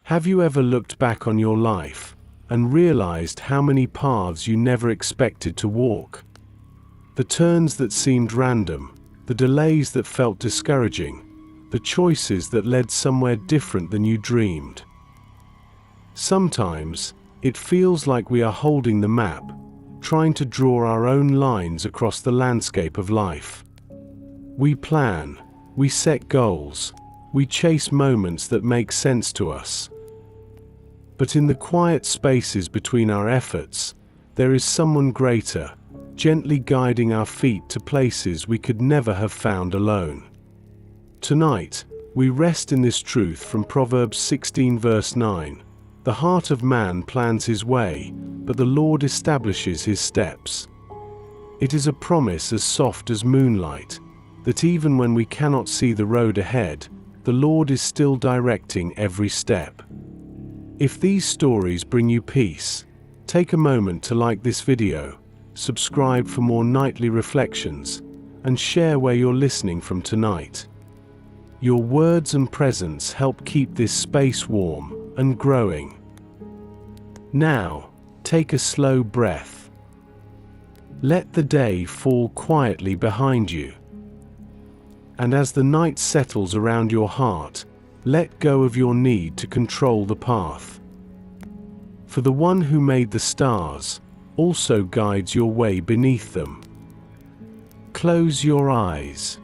Have you ever looked back on your life and realized how many paths you never expected to walk? The turns that seemed random, the delays that felt discouraging, the choices that led somewhere different than you dreamed. Sometimes, it feels like we are holding the map, trying to draw our own lines across the landscape of life. We plan, we set goals, we chase moments that make sense to us. But in the quiet spaces between our efforts, there is someone greater, gently guiding our feet to places we could never have found alone. Tonight, we rest in this truth from Proverbs 16 verse 9. The heart of man plans his way, but the Lord establishes his steps. It is a promise as soft as moonlight, that even when we cannot see the road ahead, the Lord is still directing every step. If these stories bring you peace, take a moment to like this video, subscribe for more nightly reflections, and share where you're listening from tonight. Your words and presence help keep this space warm and growing. Now, take a slow breath. Let the day fall quietly behind you. And as the night settles around your heart, let go of your need to control the path. For the one who made the stars also guides your way beneath them. Close your eyes.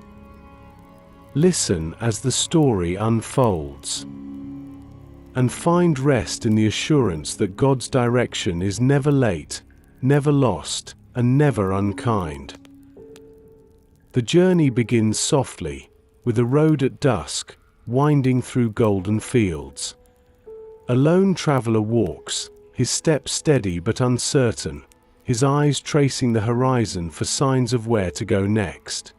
Listen as the story unfolds. And find rest in the assurance that God's direction is never late, never lost, and never unkind. The journey begins softly, with a road at dusk, winding through golden fields. A lone traveler walks, his steps steady but uncertain, his eyes tracing the horizon for signs of where to go next.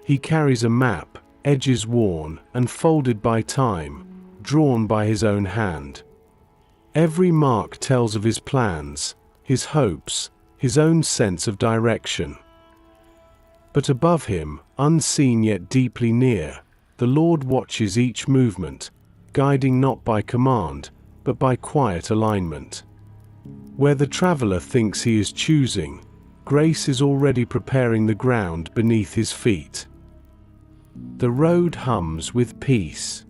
He carries a map, edges worn and folded by time, drawn by his own hand. Every mark tells of his plans, his hopes, his own sense of direction. But above him, unseen yet deeply near, the Lord watches each movement, guiding not by command, but by quiet alignment. Where the traveler thinks he is choosing, grace is already preparing the ground beneath his feet. The road hums with peace.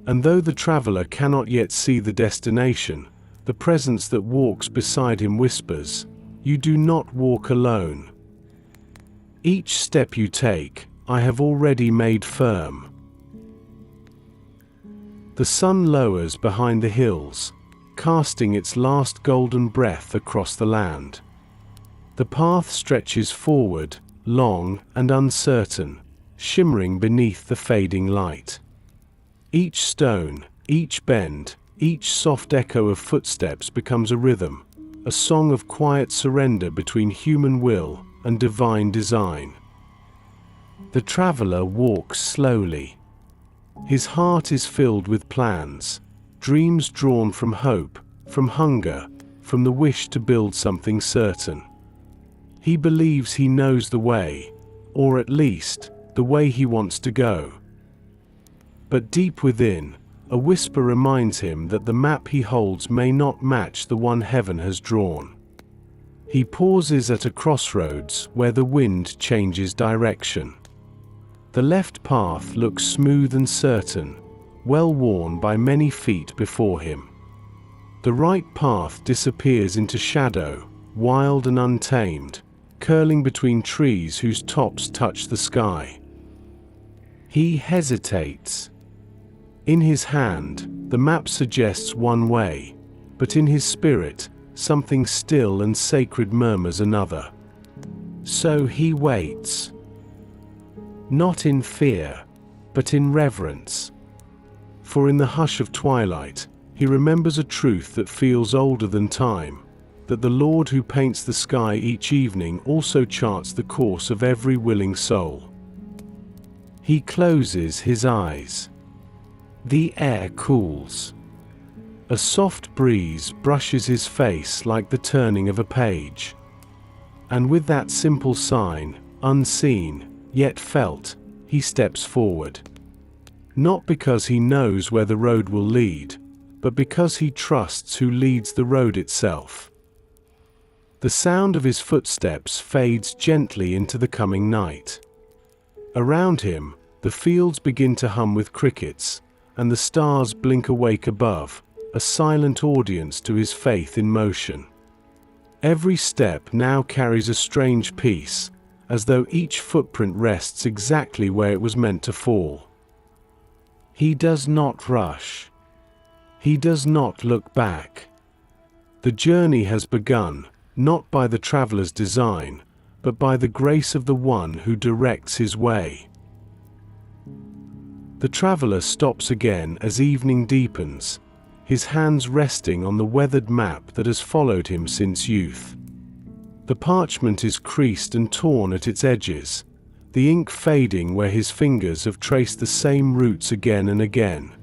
And though the traveler cannot yet see the destination, the presence that walks beside him whispers, "You do not walk alone. Each step you take, I have already made firm." The sun lowers behind the hills, casting its last golden breath across the land. The path stretches forward, long and uncertain, shimmering beneath the fading light. Each stone, each bend, each soft echo of footsteps becomes a rhythm, a song of quiet surrender between human will and divine design. The traveler walks slowly. His heart is filled with plans, dreams drawn from hope, from hunger, from the wish to build something certain. He believes he knows the way, or at least, the way he wants to go. But deep within, a whisper reminds him that the map he holds may not match the one heaven has drawn. He pauses at a crossroads where the wind changes direction. The left path looks smooth and certain, well worn by many feet before him. The right path disappears into shadow, wild and untamed, curling between trees whose tops touch the sky. He hesitates. In his hand, the map suggests one way, but in his spirit, something still and sacred murmurs another. So he waits. Not in fear, but in reverence. For in the hush of twilight, he remembers a truth that feels older than time, that the Lord who paints the sky each evening also charts the course of every willing soul. He closes his eyes. The air cools. A soft breeze brushes his face like the turning of a page. And with that simple sign, unseen, yet felt, he steps forward. Not because he knows where the road will lead, but because he trusts who leads the road itself. The sound of his footsteps fades gently into the coming night. Around him, the fields begin to hum with crickets, and the stars blink awake above, a silent audience to his faith in motion. Every step now carries a strange peace, as though each footprint rests exactly where it was meant to fall. He does not rush. He does not look back. The journey has begun, not by the traveler's design, but by the grace of the one who directs his way. The traveler stops again as evening deepens, his hands resting on the weathered map that has followed him since youth. The parchment is creased and torn at its edges, the ink fading where his fingers have traced the same routes again and again.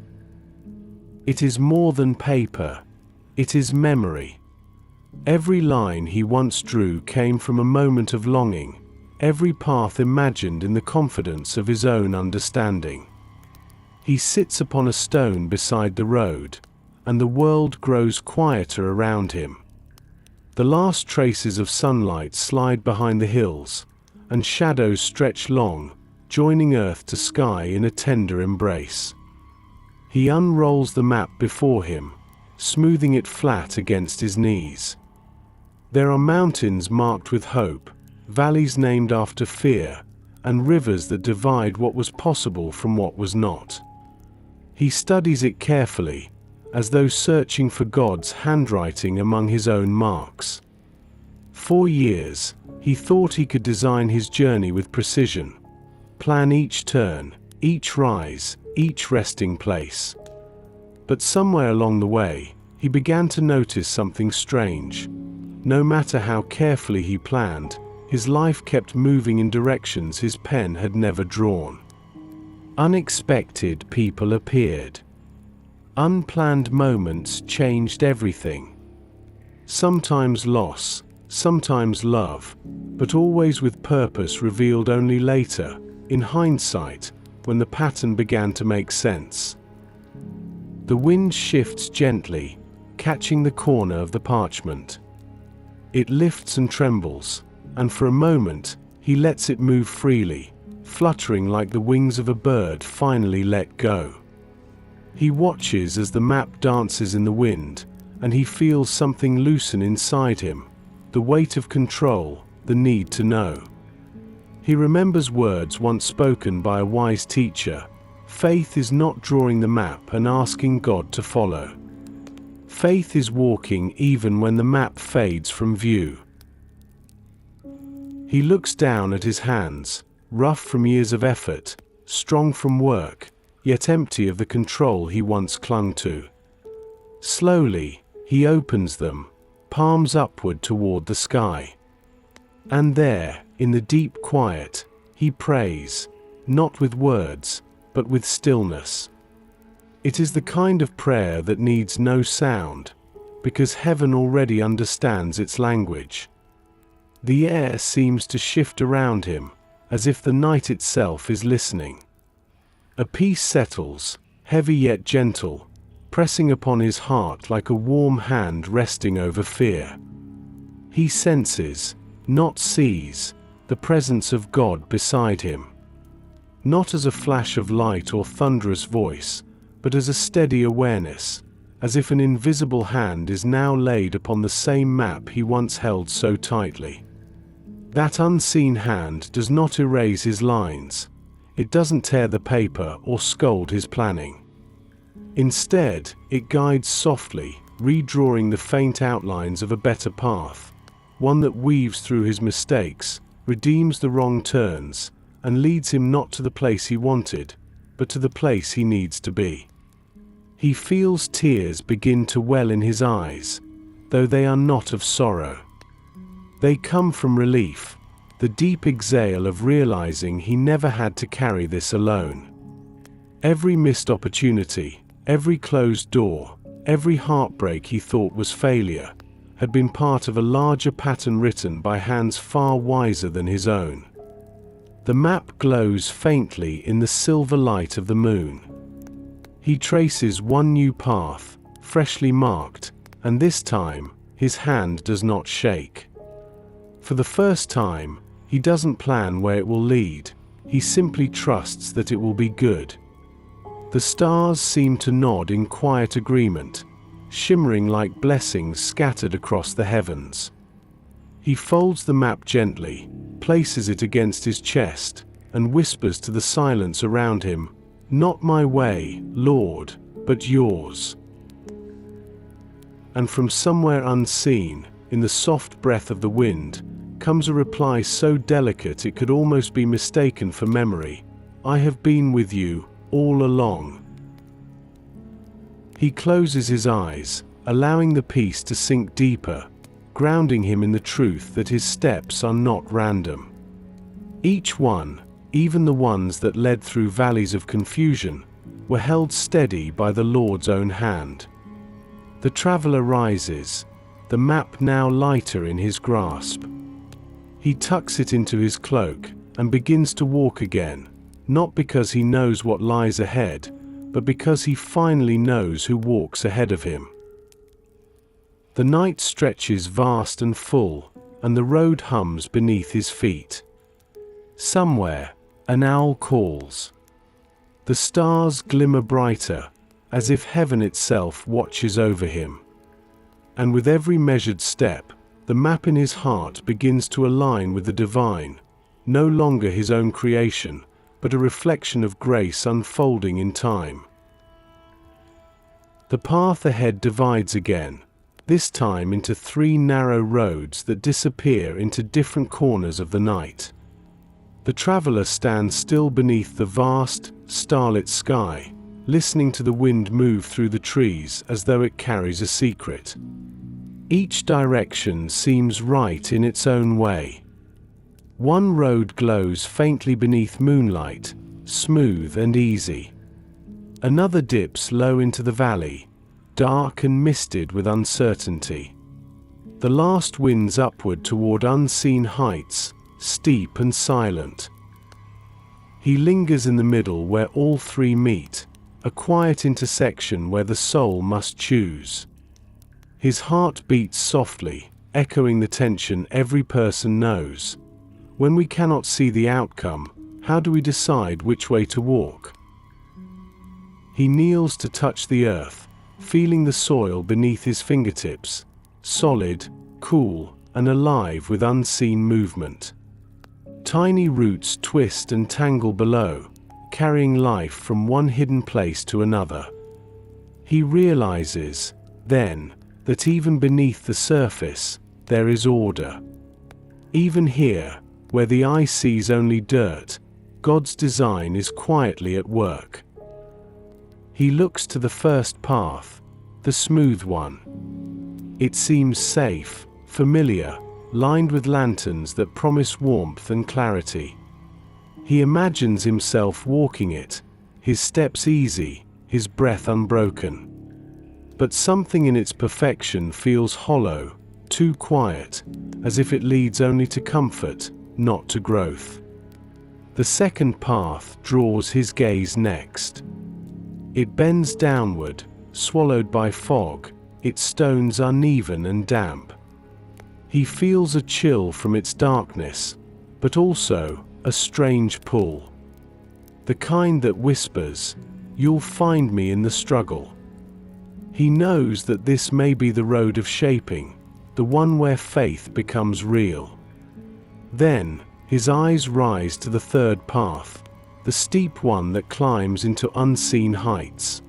It is more than paper, it is memory. Every line he once drew came from a moment of longing, every path imagined in the confidence of his own understanding. He sits upon a stone beside the road, and the world grows quieter around him. The last traces of sunlight slide behind the hills, and shadows stretch long, joining earth to sky in a tender embrace. He unrolls the map before him, smoothing it flat against his knees. There are mountains marked with hope, valleys named after fear, and rivers that divide what was possible from what was not. He studies it carefully, as though searching for God's handwriting among his own marks. For years, he thought he could design his journey with precision, plan each turn, each rise, each resting place. But somewhere along the way, he began to notice something strange. No matter how carefully he planned, his life kept moving in directions his pen had never drawn. Unexpected people appeared. Unplanned moments changed everything. Sometimes loss, sometimes love, but always with purpose revealed only later, in hindsight, when the pattern began to make sense. The wind shifts gently, catching the corner of the parchment. It lifts and trembles, and for a moment, he lets it move freely, fluttering like the wings of a bird finally let go. He watches as the map dances in the wind, and he feels something loosen inside him, the weight of control, the need to know. He remembers words once spoken by a wise teacher: faith is not drawing the map and asking God to follow. Faith is walking even when the map fades from view. He looks down at his hands, rough from years of effort, strong from work, yet empty of the control he once clung to. Slowly, he opens them, palms upward toward the sky. And there, in the deep quiet, he prays, not with words, but with stillness. It is the kind of prayer that needs no sound, because heaven already understands its language. The air seems to shift around him, as if the night itself is listening. A peace settles, heavy yet gentle, pressing upon his heart like a warm hand resting over fear. He senses, not sees, the presence of God beside him. Not as a flash of light or thunderous voice, but as a steady awareness, as if an invisible hand is now laid upon the same map he once held so tightly. That unseen hand does not erase his lines. It doesn't tear the paper or scold his planning. Instead, it guides softly, redrawing the faint outlines of a better path, one that weaves through his mistakes, redeems the wrong turns, and leads him not to the place he wanted, but to the place he needs to be. He feels tears begin to well in his eyes, though they are not of sorrow. They come from relief, the deep exhale of realizing he never had to carry this alone. Every missed opportunity, every closed door, every heartbreak he thought was failure, had been part of a larger pattern written by hands far wiser than his own. The map glows faintly in the silver light of the moon. He traces one new path, freshly marked, and this time, his hand does not shake. For the first time, he doesn't plan where it will lead, he simply trusts that it will be good. The stars seem to nod in quiet agreement, shimmering like blessings scattered across the heavens. He folds the map gently, places it against his chest, and whispers to the silence around him, "Not my way, Lord, but yours." And from somewhere unseen, in the soft breath of the wind, comes a reply so delicate it could almost be mistaken for memory. "I have been with you, all along." He closes his eyes, allowing the peace to sink deeper, grounding him in the truth that his steps are not random. Each one, even the ones that led through valleys of confusion, were held steady by the Lord's own hand. The traveler rises, the map now lighter in his grasp. He tucks it into his cloak and begins to walk again, not because he knows what lies ahead, but because he finally knows who walks ahead of him. The night stretches vast and full, and the road hums beneath his feet. Somewhere, an owl calls. The stars glimmer brighter, as if heaven itself watches over him. And with every measured step, the map in his heart begins to align with the divine, no longer his own creation, but a reflection of grace unfolding in time. The path ahead divides again, this time into 3 narrow roads that disappear into different corners of the night. The traveler stands still beneath the vast, starlit sky, listening to the wind move through the trees as though it carries a secret. Each direction seems right in its own way. One road glows faintly beneath moonlight, smooth and easy. Another dips low into the valley, dark and misted with uncertainty. The last winds upward toward unseen heights, steep and silent. He lingers in the middle where all 3 meet, a quiet intersection where the soul must choose. His heart beats softly, echoing the tension every person knows. When we cannot see the outcome, how do we decide which way to walk? He kneels to touch the earth, feeling the soil beneath his fingertips, solid, cool, and alive with unseen movement. Tiny roots twist and tangle below, carrying life from one hidden place to another. He realizes, then, that even beneath the surface, there is order. Even here, where the eye sees only dirt, God's design is quietly at work. He looks to the first path, the smooth one. It seems safe, familiar, lined with lanterns that promise warmth and clarity. He imagines himself walking it, his steps easy, his breath unbroken. But something in its perfection feels hollow, too quiet, as if it leads only to comfort, not to growth. The second path draws his gaze next. It bends downward, swallowed by fog, its stones uneven and damp. He feels a chill from its darkness, but also a strange pull. The kind that whispers, "You'll find me in the struggle." He knows that this may be the road of shaping, the one where faith becomes real. Then, his eyes rise to the third path, the steep one that climbs into unseen heights.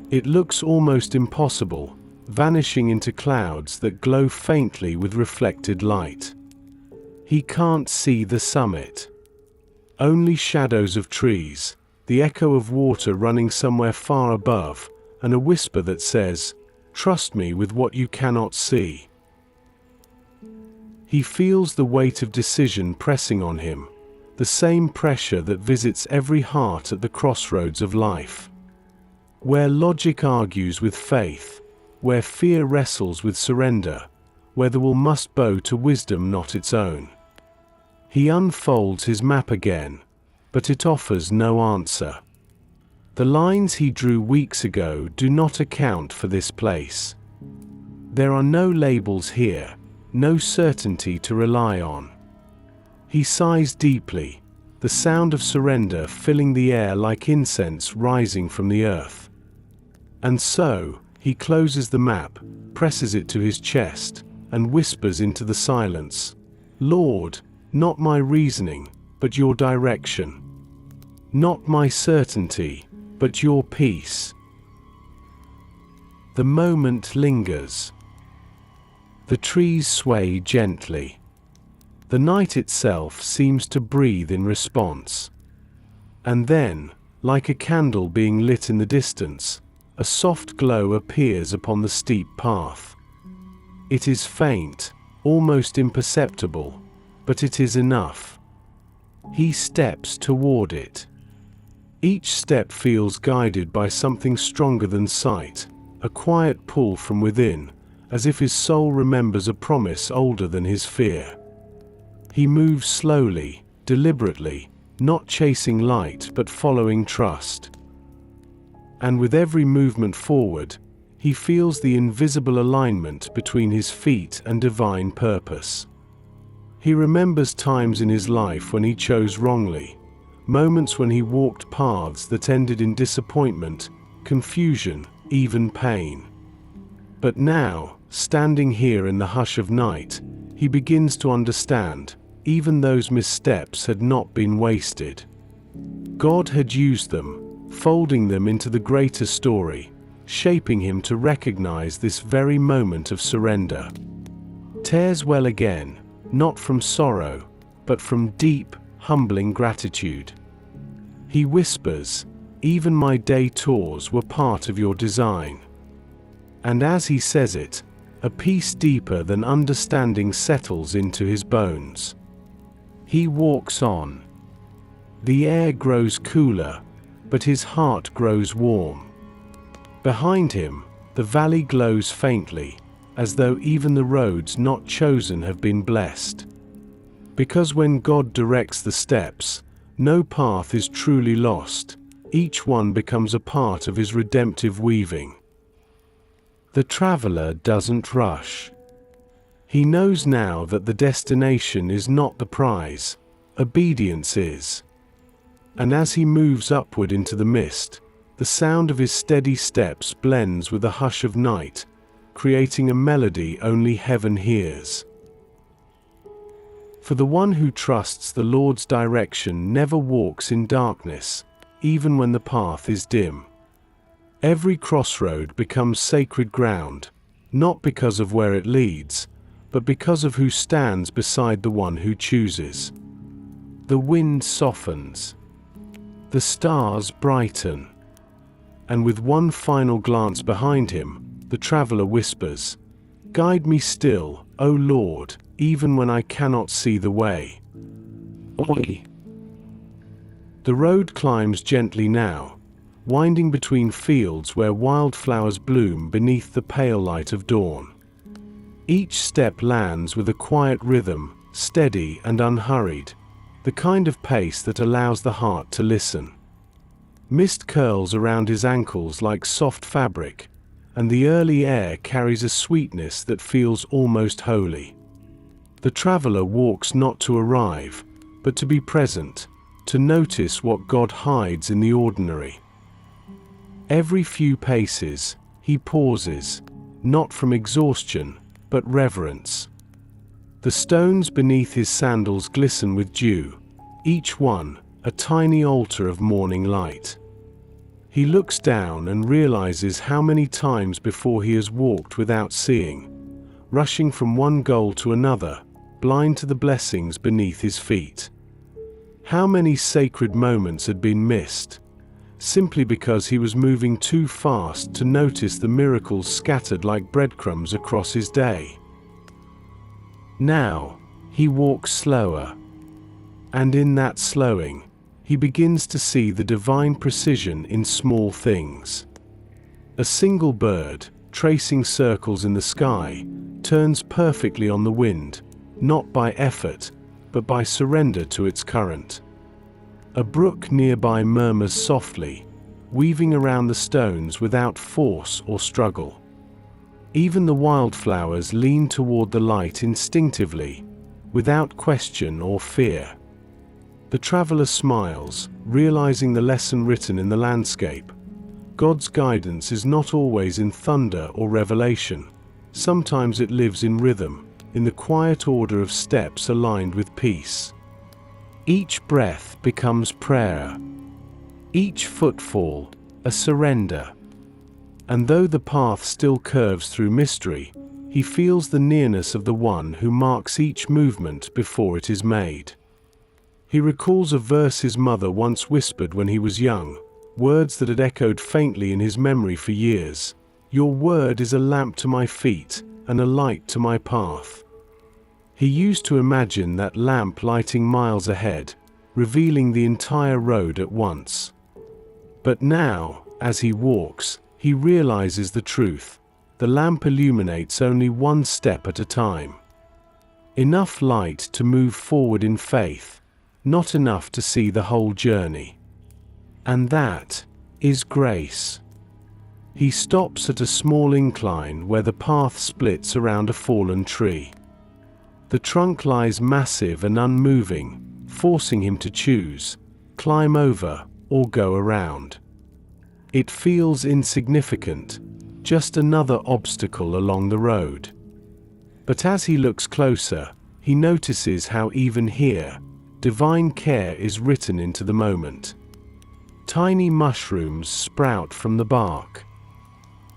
It looks almost impossible, vanishing into clouds that glow faintly with reflected light. He can't see the summit. Only shadows of trees, the echo of water running somewhere far above, and a whisper that says, "Trust me with what you cannot see." He feels the weight of decision pressing on him, the same pressure that visits every heart at the crossroads of life. Where logic argues with faith, where fear wrestles with surrender, where the will must bow to wisdom not its own. He unfolds his map again, but it offers no answer. The lines he drew weeks ago do not account for this place. There are no labels here, no certainty to rely on. He sighs deeply, the sound of surrender filling the air like incense rising from the earth. And so, he closes the map, presses it to his chest, and whispers into the silence, "Lord, not my reasoning, but your direction. Not my certainty, but your peace." The moment lingers. The trees sway gently. The night itself seems to breathe in response. And then, like a candle being lit in the distance, a soft glow appears upon the steep path. It is faint, almost imperceptible, but it is enough. He steps toward it. Each step feels guided by something stronger than sight, a quiet pull from within, as if his soul remembers a promise older than his fear. He moves slowly, deliberately, not chasing light but following trust. And with every movement forward, he feels the invisible alignment between his feet and divine purpose. He remembers times in his life when he chose wrongly, moments when he walked paths that ended in disappointment, confusion, even pain. But now, standing here in the hush of night, he begins to understand, even those missteps had not been wasted. God had used them, folding them into the greater story, shaping him to recognize this very moment of surrender. Tears well again, not from sorrow, but from deep, humbling gratitude. He whispers, "Even my detours were part of your design." And as he says it, a peace deeper than understanding settles into his bones. He walks on. The air grows cooler, but his heart grows warm. Behind him, the valley glows faintly, as though even the roads not chosen have been blessed. Because when God directs the steps, no path is truly lost, each one becomes a part of his redemptive weaving. The traveler doesn't rush. He knows now that the destination is not the prize, obedience is. And as he moves upward into the mist, the sound of his steady steps blends with the hush of night, creating a melody only heaven hears. For the one who trusts the Lord's direction never walks in darkness, even when the path is dim. Every crossroad becomes sacred ground, not because of where it leads, but because of who stands beside the one who chooses. The wind softens. The stars brighten. And with one final glance behind him, the traveler whispers, "Guide me still, O Lord, even when I cannot see the way." Oi. The road climbs gently now, winding between fields where wildflowers bloom beneath the pale light of dawn. Each step lands with a quiet rhythm, steady and unhurried, the kind of pace that allows the heart to listen. Mist curls around his ankles like soft fabric, and the early air carries a sweetness that feels almost holy. The traveler walks not to arrive, but to be present, to notice what God hides in the ordinary. Every few paces, he pauses, not from exhaustion, but reverence. The stones beneath his sandals glisten with dew, each one a tiny altar of morning light. He looks down and realizes how many times before he has walked without seeing, rushing from one goal to another, blind to the blessings beneath his feet. How many sacred moments had been missed, simply because he was moving too fast to notice the miracles scattered like breadcrumbs across his day. Now, he walks slower. And in that slowing, he begins to see the divine precision in small things. A single bird, tracing circles in the sky, turns perfectly on the wind, not by effort, but by surrender to its current. A brook nearby murmurs softly, weaving around the stones without force or struggle. Even the wildflowers lean toward the light instinctively, without question or fear. The traveler smiles, realizing the lesson written in the landscape. God's guidance is not always in thunder or revelation. Sometimes it lives in rhythm, in the quiet order of steps aligned with peace. Each breath becomes prayer. Each footfall, a surrender. And though the path still curves through mystery, he feels the nearness of the one who marks each movement before it is made. He recalls a verse his mother once whispered when he was young, words that had echoed faintly in his memory for years. "Your word is a lamp to my feet, and a light to my path." He used to imagine that lamp lighting miles ahead, revealing the entire road at once. But now, as he walks, he realizes the truth. The lamp illuminates only one step at a time. Enough light to move forward in faith, not enough to see the whole journey. And that is grace. He stops at a small incline where the path splits around a fallen tree. The trunk lies massive and unmoving, forcing him to choose, climb over, or go around. It feels insignificant, just another obstacle along the road. But as he looks closer, he notices how even here, divine care is written into the moment. Tiny mushrooms sprout from the bark.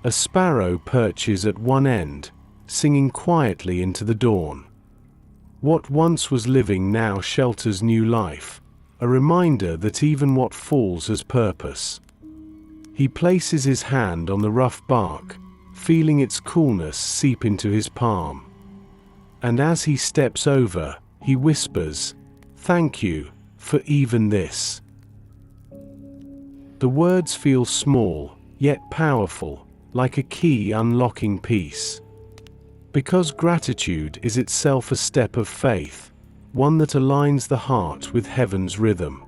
A sparrow perches at one end, singing quietly into the dawn. What once was living now shelters new life, a reminder that even what falls has purpose. He places his hand on the rough bark, feeling its coolness seep into his palm. And as he steps over, he whispers, "Thank you for even this." The words feel small, yet powerful, like a key unlocking peace. Because gratitude is itself a step of faith, one that aligns the heart with heaven's rhythm.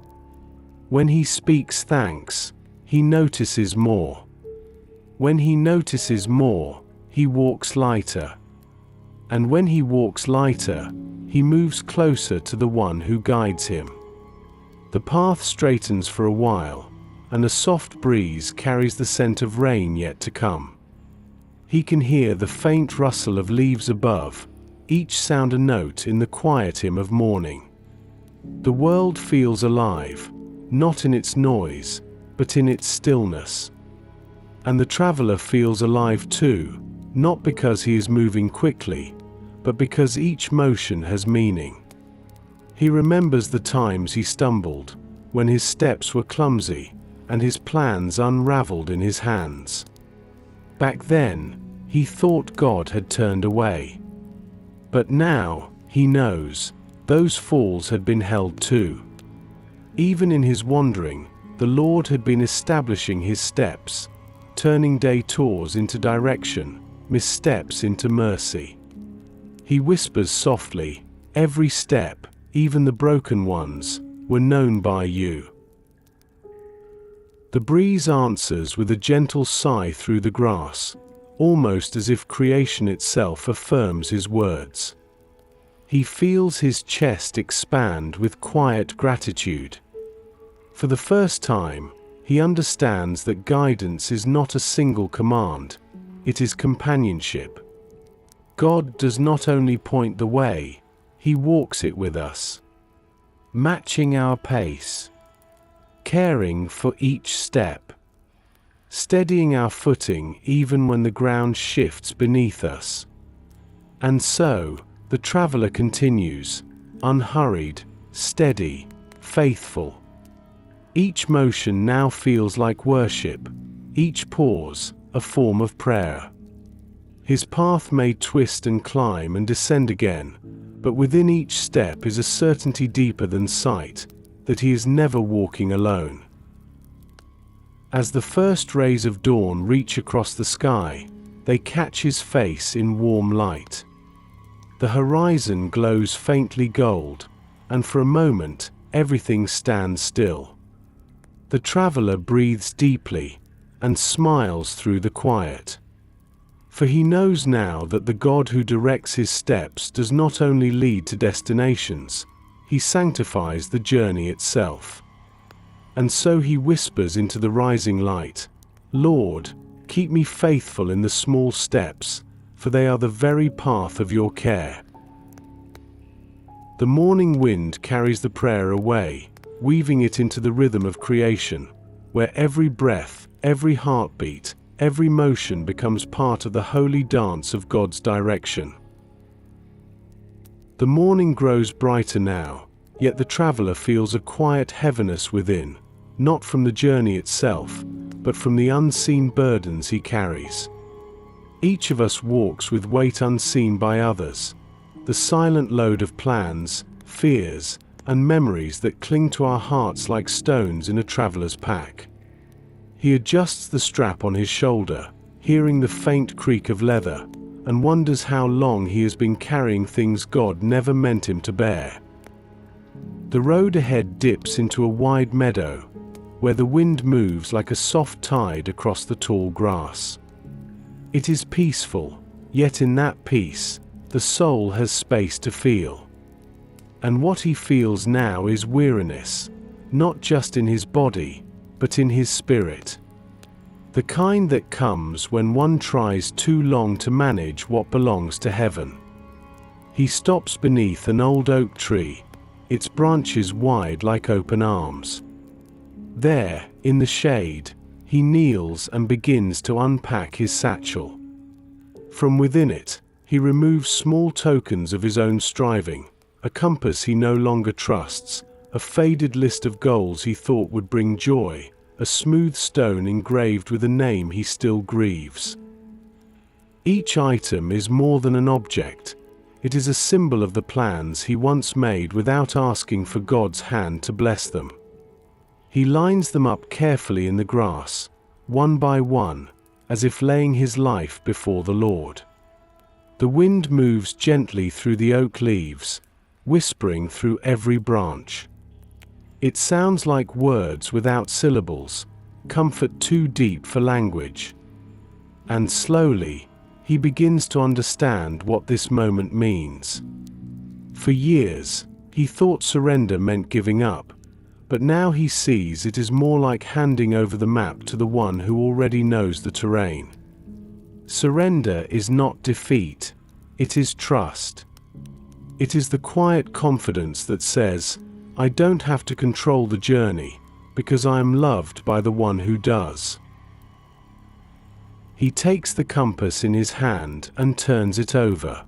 When he speaks thanks, he notices more. When he notices more, he walks lighter. And when he walks lighter, he moves closer to the one who guides him. The path straightens for a while, and a soft breeze carries the scent of rain yet to come. He can hear the faint rustle of leaves above, each sound a note in the quiet hymn of morning. The world feels alive, not in its noise, but in its stillness. And the traveler feels alive too, not because he is moving quickly, but because each motion has meaning. He remembers the times he stumbled, when his steps were clumsy, and his plans unraveled in his hands. Back then, he thought God had turned away. But now, he knows, those falls had been held too. Even in his wandering, the Lord had been establishing his steps, turning detours into direction, missteps into mercy. He whispers softly, "Every step, even the broken ones, were known by you." The breeze answers with a gentle sigh through the grass, almost as if creation itself affirms his words. He feels his chest expand with quiet gratitude. For the first time, he understands that guidance is not a single command, it is companionship. God does not only point the way, he walks it with us, matching our pace, caring for each step, steadying our footing even when the ground shifts beneath us. And so, the traveler continues, unhurried, steady, faithful. Each motion now feels like worship, each pause, a form of prayer. His path may twist and climb and descend again, but within each step is a certainty deeper than sight, that he is never walking alone. As the first rays of dawn reach across the sky, they catch his face in warm light. The horizon glows faintly gold, and for a moment, everything stands still. The traveler breathes deeply and smiles through the quiet. For he knows now that the God who directs his steps does not only lead to destinations, he sanctifies the journey itself. And so he whispers into the rising light, "Lord, keep me faithful in the small steps, for they are the very path of your care." The morning wind carries the prayer away, weaving it into the rhythm of creation, where every breath, every heartbeat, every motion becomes part of the holy dance of God's direction. The morning grows brighter now, yet the traveler feels a quiet heaviness within, not from the journey itself, but from the unseen burdens he carries. Each of us walks with weight unseen by others, the silent load of plans, fears, and memories that cling to our hearts like stones in a traveler's pack. He adjusts the strap on his shoulder, hearing the faint creak of leather, and wonders how long he has been carrying things God never meant him to bear. The road ahead dips into a wide meadow, where the wind moves like a soft tide across the tall grass. It is peaceful, yet in that peace, the soul has space to feel. And what he feels now is weariness, not just in his body, but in his spirit. The kind that comes when one tries too long to manage what belongs to heaven. He stops beneath an old oak tree, its branches wide like open arms. There, in the shade, he kneels and begins to unpack his satchel. From within it, he removes small tokens of his own striving, a compass he no longer trusts, a faded list of goals he thought would bring joy, a smooth stone engraved with a name he still grieves. Each item is more than an object. It is a symbol of the plans he once made without asking for God's hand to bless them. He lines them up carefully in the grass, one by one, as if laying his life before the Lord. The wind moves gently through the oak leaves, whispering through every branch. It sounds like words without syllables, comfort too deep for language. And slowly, he begins to understand what this moment means. For years, he thought surrender meant giving up, but now he sees it is more like handing over the map to the one who already knows the terrain. Surrender is not defeat, it is trust. It is the quiet confidence that says, I don't have to control the journey, because I am loved by the one who does. He takes the compass in his hand and turns it over.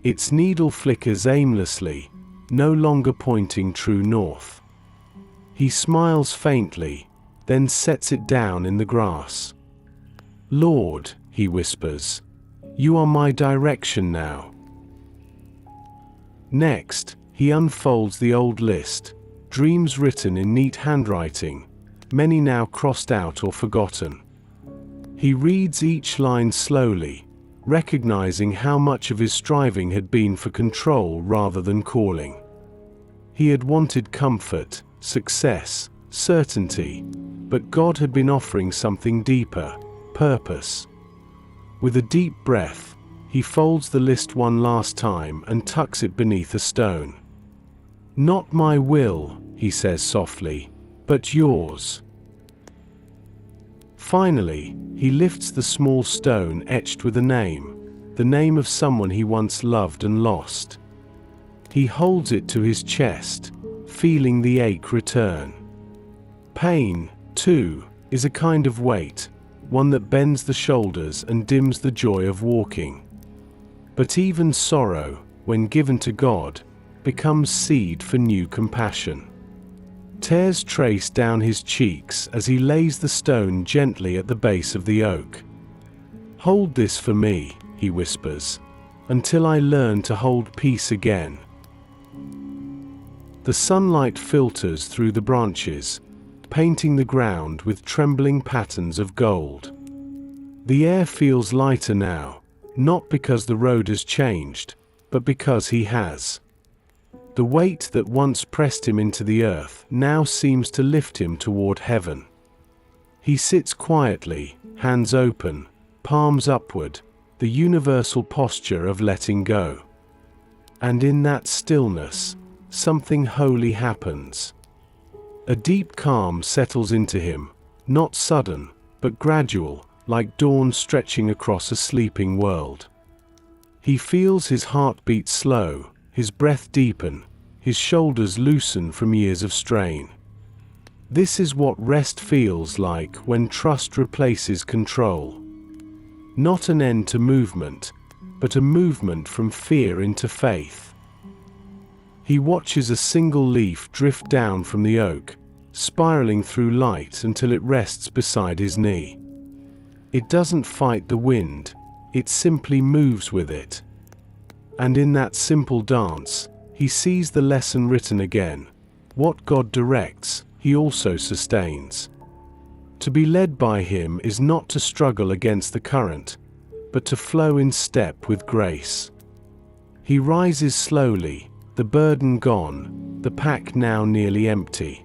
Its needle flickers aimlessly, no longer pointing true north. He smiles faintly, then sets it down in the grass. "Lord," he whispers, "you are my direction now." Next, he unfolds the old list, dreams written in neat handwriting, many now crossed out or forgotten. He reads each line slowly, recognizing how much of his striving had been for control rather than calling. He had wanted comfort, success, certainty, but God had been offering something deeper, purpose. With a deep breath, he folds the list one last time and tucks it beneath a stone. "Not my will," he says softly, "but yours." Finally, he lifts the small stone etched with a name, the name of someone he once loved and lost. He holds it to his chest, feeling the ache return. Pain, too, is a kind of weight, one that bends the shoulders and dims the joy of walking. But even sorrow, when given to God, becomes seed for new compassion. Tears trace down his cheeks as he lays the stone gently at the base of the oak. "Hold this for me," he whispers, "until I learn to hold peace again." The sunlight filters through the branches, painting the ground with trembling patterns of gold. The air feels lighter now, not because the road has changed, but because he has. The weight that once pressed him into the earth now seems to lift him toward heaven. He sits quietly, hands open, palms upward, the universal posture of letting go. And in that stillness, something holy happens. A deep calm settles into him, not sudden, but gradual, like dawn stretching across a sleeping world. He feels his heartbeat slow, his breath deepen, his shoulders loosen from years of strain. This is what rest feels like when trust replaces control. Not an end to movement, but a movement from fear into faith. He watches a single leaf drift down from the oak, spiraling through light until it rests beside his knee. It doesn't fight the wind, it simply moves with it. And in that simple dance, he sees the lesson written again. What God directs, he also sustains. To be led by him is not to struggle against the current, but to flow in step with grace. He rises slowly, the burden gone, the pack now nearly empty.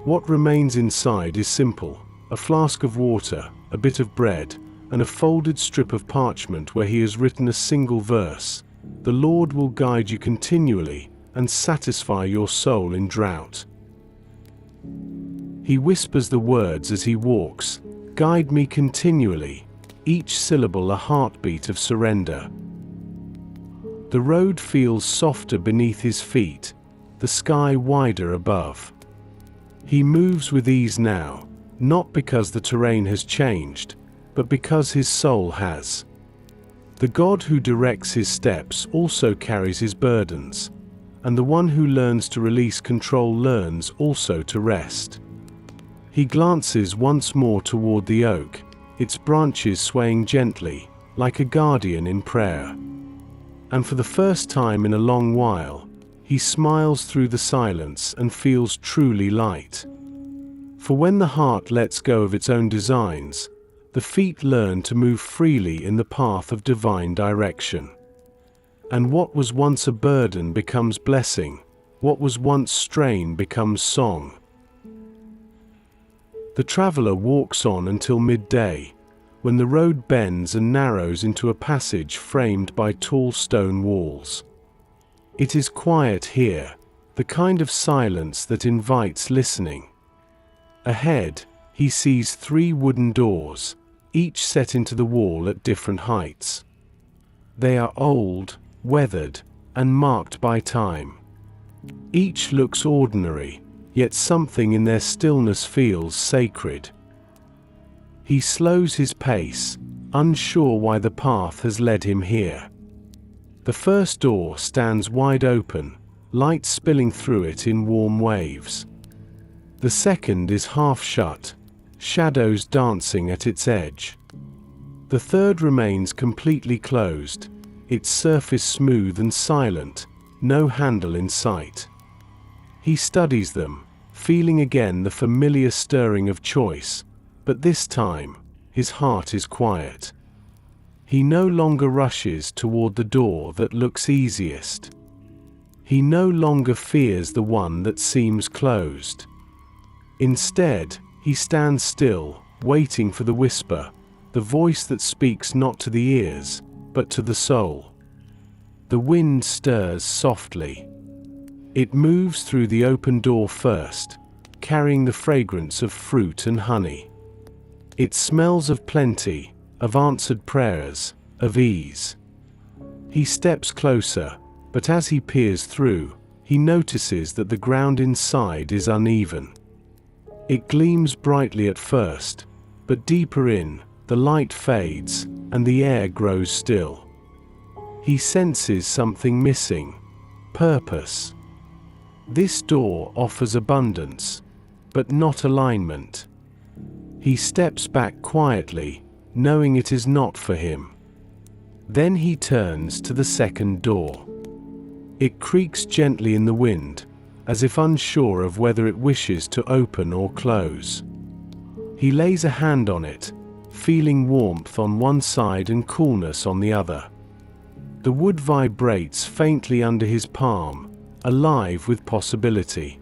What remains inside is simple: a flask of water, a bit of bread, and a folded strip of parchment where he has written a single verse. The Lord will guide you continually and satisfy your soul in drought. He whispers the words as he walks, guide me continually, each syllable a heartbeat of surrender. The road feels softer beneath his feet, the sky wider above. He moves with ease now, not because the terrain has changed, but because his soul has. The God who directs his steps also carries his burdens, and the one who learns to release control learns also to rest. He glances once more toward the oak, its branches swaying gently, like a guardian in prayer. And for the first time in a long while, he smiles through the silence and feels truly light. For when the heart lets go of its own designs, the feet learn to move freely in the path of divine direction. And what was once a burden becomes blessing, what was once strain becomes song. The traveler walks on until midday, when the road bends and narrows into a passage framed by tall stone walls. It is quiet here, the kind of silence that invites listening. Ahead, he sees 3 wooden doors, each set into the wall at different heights. They are old, weathered, and marked by time. Each looks ordinary, yet something in their stillness feels sacred. He slows his pace, unsure why the path has led him here. The first door stands wide open, light spilling through it in warm waves. The second is half shut, shadows dancing at its edge. The third remains completely closed, its surface smooth and silent, no handle in sight. He studies them, feeling again the familiar stirring of choice, but this time, his heart is quiet. He no longer rushes toward the door that looks easiest. He no longer fears the one that seems closed. Instead, he stands still, waiting for the whisper, the voice that speaks not to the ears, but to the soul. The wind stirs softly. It moves through the open door first, carrying the fragrance of fruit and honey. It smells of plenty, of answered prayers, of ease. He steps closer, but as he peers through, he notices that the ground inside is uneven. It gleams brightly at first, but deeper in, the light fades, and the air grows still. He senses something missing: purpose. This door offers abundance, but not alignment. He steps back quietly, knowing it is not for him. Then he turns to the second door. It creaks gently in the wind, as if unsure of whether it wishes to open or close. He lays a hand on it, feeling warmth on one side and coolness on the other. The wood vibrates faintly under his palm, alive with possibility.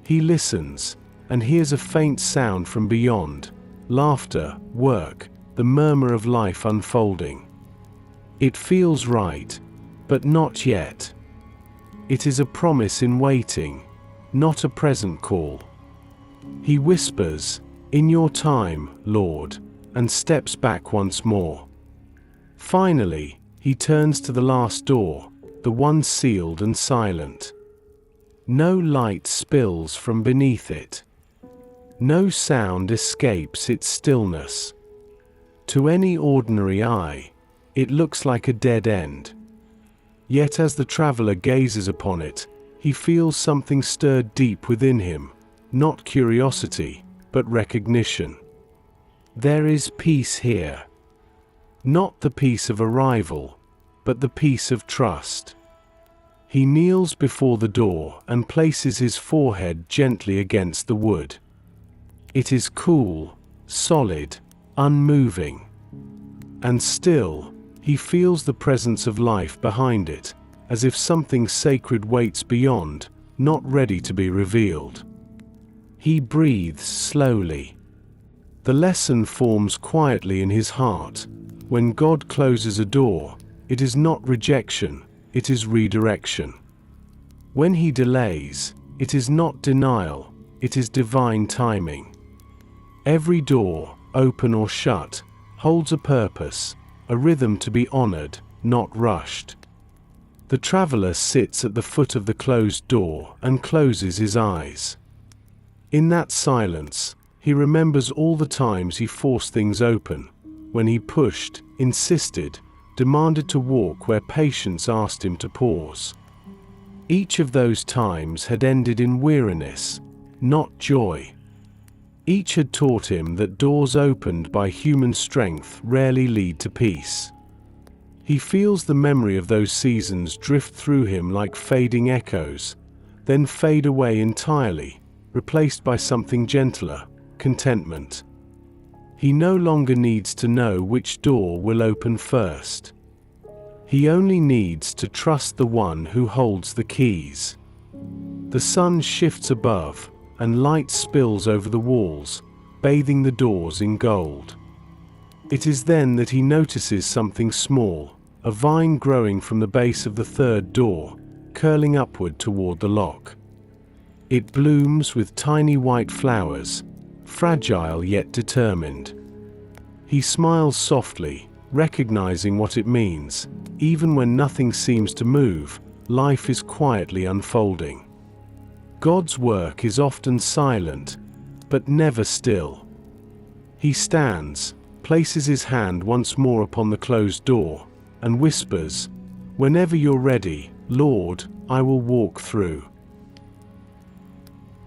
He listens, and hears a faint sound from beyond, laughter, work, the murmur of life unfolding. It feels right, but not yet. It is a promise in waiting, not a present call. He whispers, "In your time, Lord," and steps back once more. Finally, he turns to the last door, the one sealed and silent. No light spills from beneath it. No sound escapes its stillness. To any ordinary eye, it looks like a dead end. Yet as the traveler gazes upon it, he feels something stirred deep within him, not curiosity, but recognition. There is peace here. Not the peace of arrival, but the peace of trust. He kneels before the door and places his forehead gently against the wood. It is cool, solid, unmoving. And still, he feels the presence of life behind it, as if something sacred waits beyond, not ready to be revealed. He breathes slowly. The lesson forms quietly in his heart. When God closes a door, it is not rejection, it is redirection. When he delays, it is not denial, it is divine timing. Every door, open or shut, holds a purpose, a rhythm to be honored, not rushed. The traveler sits at the foot of the closed door and closes his eyes. In that silence, he remembers all the times he forced things open, when he pushed, insisted, demanded to walk where patience asked him to pause. Each of those times had ended in weariness, not joy. Each had taught him that doors opened by human strength rarely lead to peace. He feels the memory of those seasons drift through him like fading echoes, then fade away entirely, replaced by something gentler, contentment. He no longer needs to know which door will open first. He only needs to trust the one who holds the keys. The sun shifts above, and light spills over the walls, bathing the doors in gold. It is then that he notices something small, a vine growing from the base of the third door, curling upward toward the lock. It blooms with tiny white flowers, fragile yet determined. He smiles softly, recognizing what it means. Even when nothing seems to move, life is quietly unfolding. God's work is often silent, but never still. He stands, places his hand once more upon the closed door, and whispers, "Whenever you're ready, Lord, I will walk through."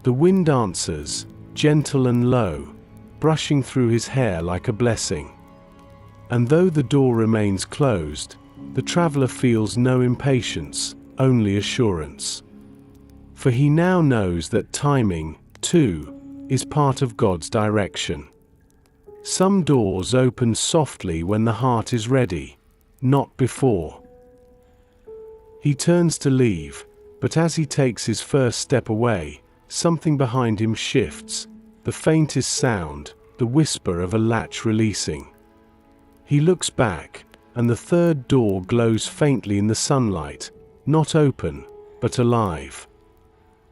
The wind answers, gentle and low, brushing through his hair like a blessing. And though the door remains closed, the traveler feels no impatience, only assurance. For he now knows that timing, too, is part of God's direction. Some doors open softly when the heart is ready, not before. He turns to leave, but as he takes his first step away, something behind him shifts, the faintest sound, the whisper of a latch releasing. He looks back, and the third door glows faintly in the sunlight, not open, but alive.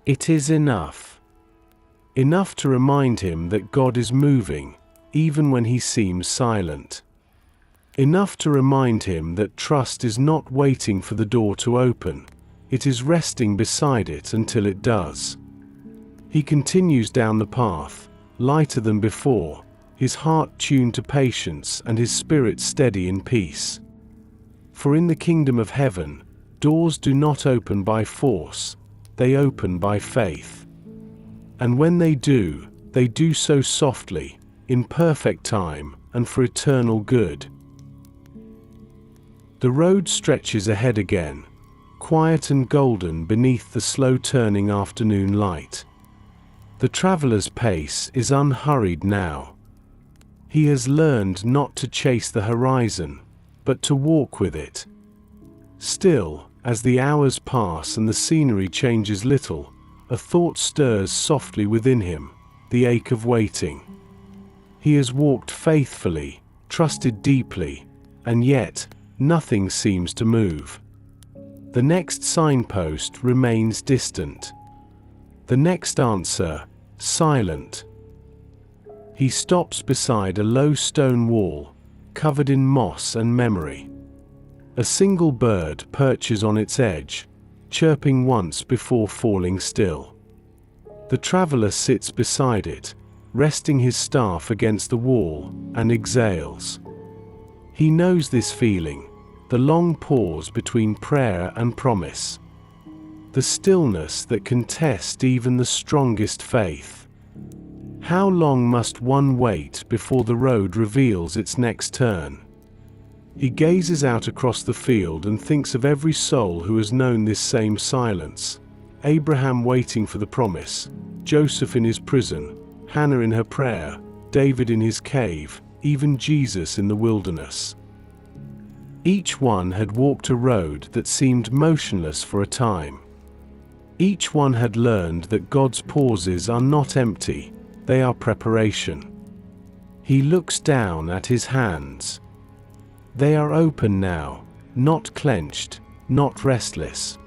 It is enough. Enough to remind him that God is moving, even when he seems silent. Enough to remind him that trust is not waiting for the door to open, it is resting beside it until it does. He continues down the path, lighter than before, his heart tuned to patience and his spirit steady in peace. For in the kingdom of heaven, doors do not open by force, they open by faith. And when they do so softly, in perfect time, and for eternal good. The road stretches ahead again, quiet and golden beneath the slow-turning afternoon light. The traveler's pace is unhurried now. He has learned not to chase the horizon, but to walk with it. Still, As the hours pass and the scenery changes little, a thought stirs softly within him, the ache of waiting. He has walked faithfully, trusted deeply, and yet nothing seems to move. The next signpost remains distant. The next answer, silent. He stops beside a low stone wall, covered in moss and memory. A single bird perches on its edge, chirping once before falling still. The traveler sits beside it, resting his staff against the wall, and exhales. He knows this feeling, the long pause between prayer and promise. The stillness that can test even the strongest faith. How long must one wait before the road reveals its next turn? He gazes out across the field and thinks of every soul who has known this same silence. Abraham waiting for the promise, Joseph in his prison, Hannah in her prayer, David in his cave, even Jesus in the wilderness. Each one had walked a road that seemed motionless for a time. Each one had learned that God's pauses are not empty, they are preparation. He looks down at his hands. They are open now, not clenched, not restless.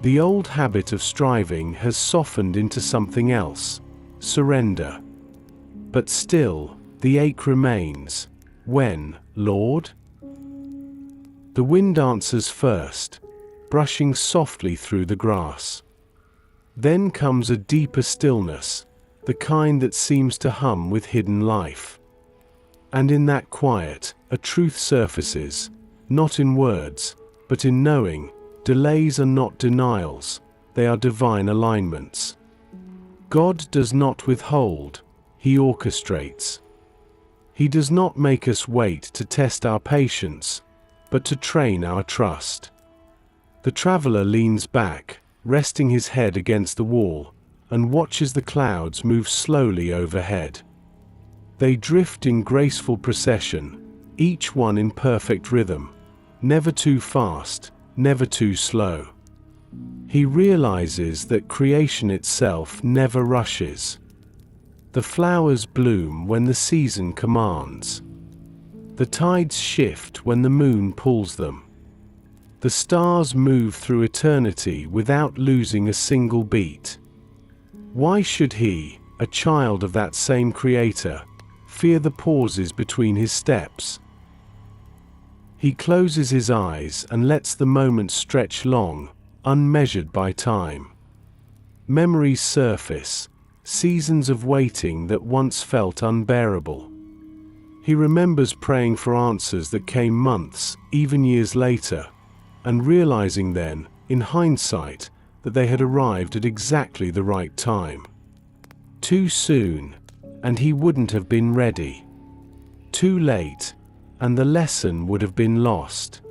The old habit of striving has softened into something else, surrender. But still, the ache remains. When, Lord? The wind answers first, brushing softly through the grass. Then comes a deeper stillness, the kind that seems to hum with hidden life. And in that quiet, a truth surfaces, not in words, but in knowing. Delays are not denials, they are divine alignments. God does not withhold, He orchestrates. He does not make us wait to test our patience, but to train our trust. The traveler leans back, resting his head against the wall, and watches the clouds move slowly overhead. They drift in graceful procession, each one in perfect rhythm, never too fast, never too slow. He realizes that creation itself never rushes. The flowers bloom when the season commands. The tides shift when the moon pulls them. The stars move through eternity without losing a single beat. Why should he, a child of that same Creator, fear the pauses between his steps? He closes his eyes and lets the moments stretch long, unmeasured by time. Memories surface, seasons of waiting that once felt unbearable. He remembers praying for answers that came months, even years later, and realizing then, in hindsight, that they had arrived at exactly the right time. Too soon, and he wouldn't have been ready. Too late, and the lesson would have been lost.